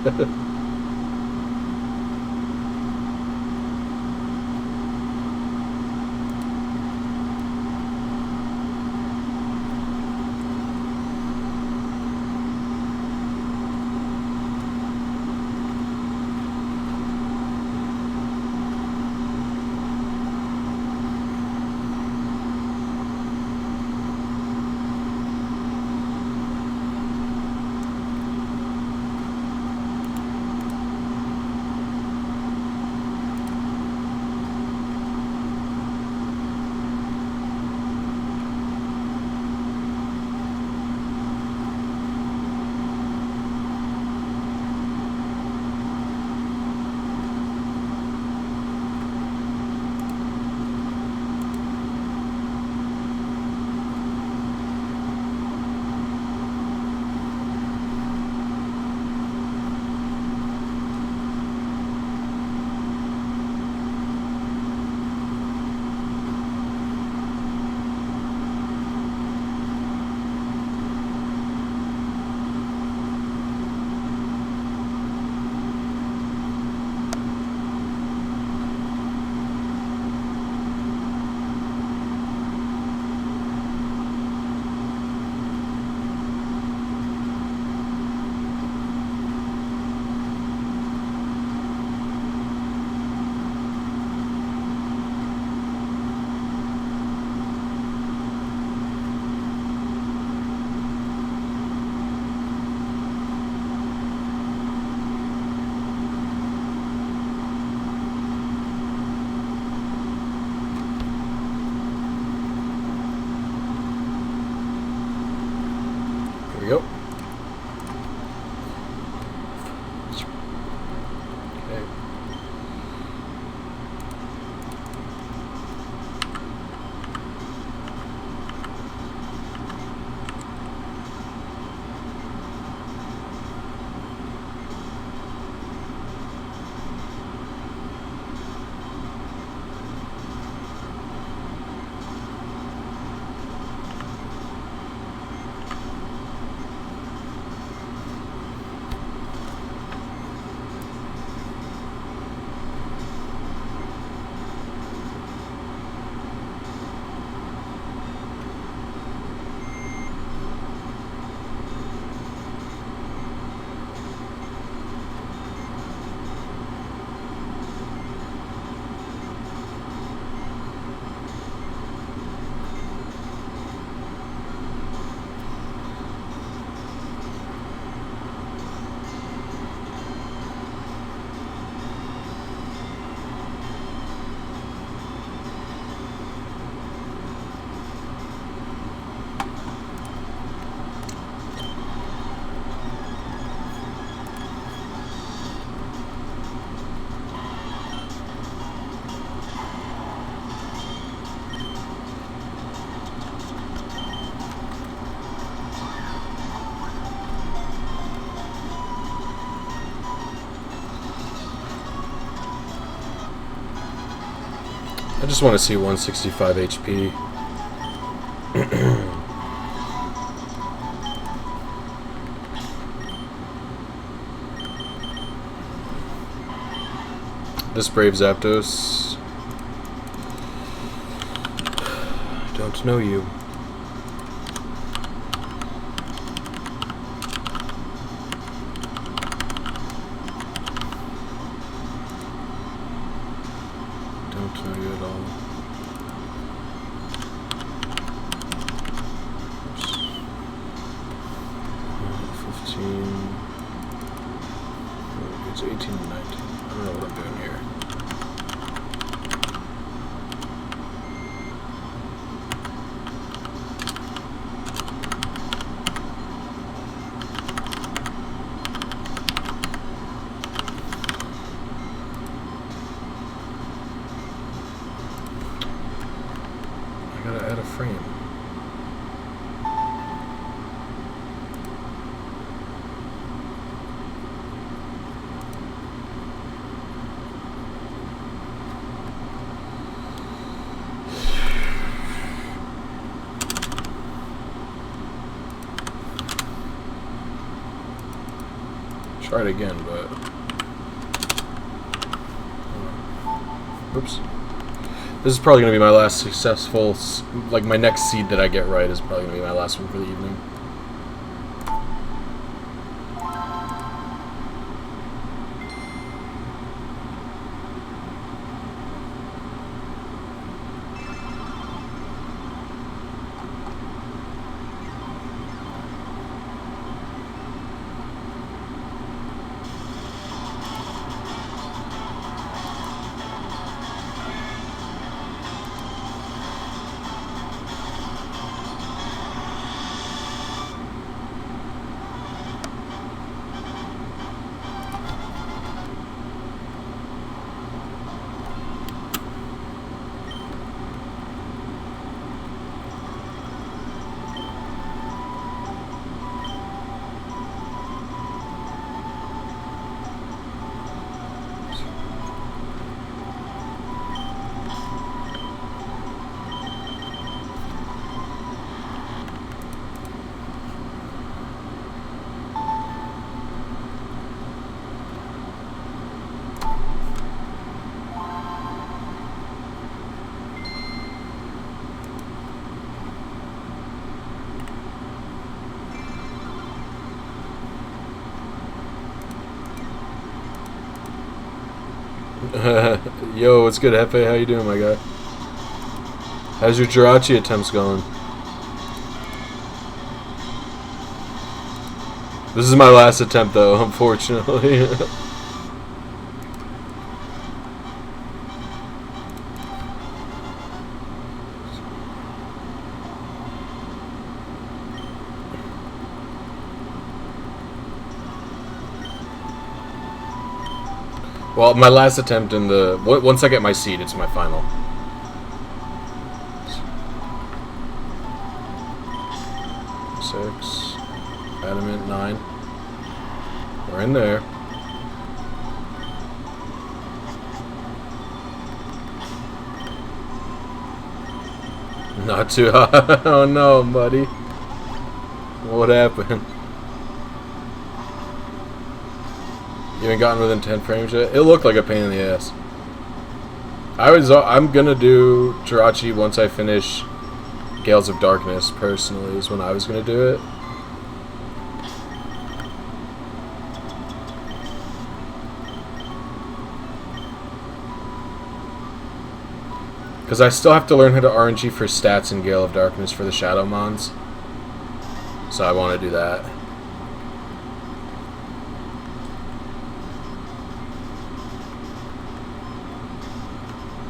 I just want to see 165 HP. This brave Zapdos. Don't know you. Don't know you at all. Oops. 15. It's 18 and 19. I don't know what I'm doing here. I gotta add a frame. Try it again, but oops. This is probably going to be my last successful, like my next seed that I get right is probably going to be my last one for the evening. Yo, what's good, Hefe? How you doing, my guy? How's your Jirachi attempts going? This is my last attempt, though, unfortunately. Well, my last attempt in the... Once I get my seed, it's my final. Six. Adamant, 9. We're in there. Not too high. Oh no, buddy. What happened? You haven't gotten within 10 frames yet? It looked like a pain in the ass. I'm gonna do Jirachi once I finish Gales of Darkness, personally, is when I was gonna do it. Because I still have to learn how to RNG for stats in Gale of Darkness for the Shadow Mons. So I want to do that.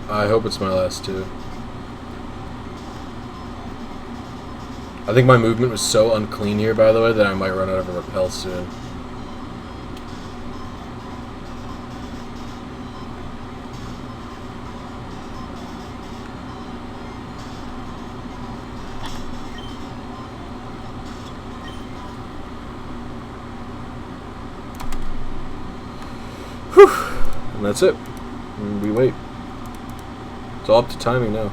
I hope it's my last two. I think my movement was so unclean here, by the way, that I might run out of a repel soon. Whew. And that's it. And we wait. It's all up to timing now.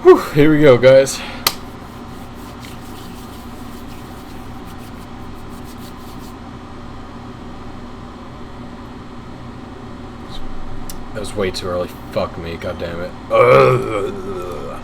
Whew, here we go, guys. That was way too early. Fuck me, god damn it. Ugh.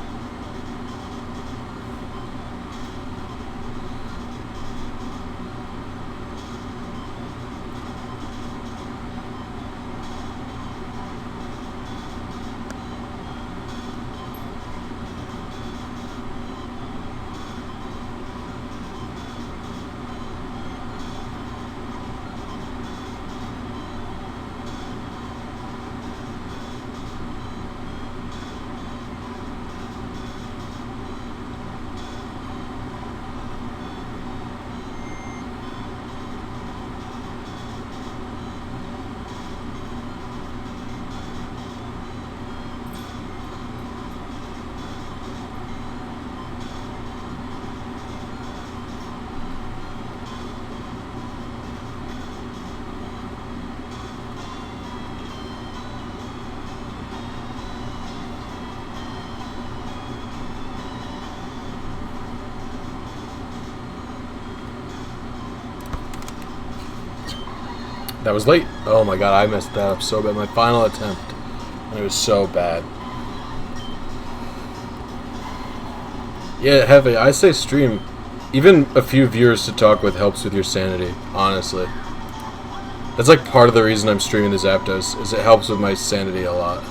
That was late. Oh my god, I messed that up so bad. My final attempt. And it was so bad. Yeah, Heavy, I say stream. Even a few viewers to talk with helps with your sanity, honestly. That's like part of the reason I'm streaming the Zapdos, is it helps with my sanity a lot.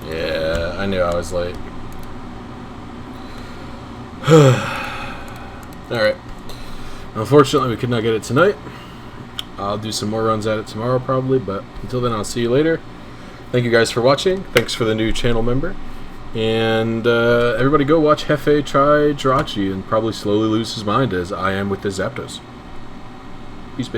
Yeah, I knew I was late. Alright. Unfortunately, we could not get it tonight. I'll do some more runs at it tomorrow probably, but until then, I'll see you later. Thank you guys for watching. Thanks for the new channel member. And everybody go watch Hefe try Jirachi and probably slowly lose his mind as I am with the Zapdos. Peace, bitch.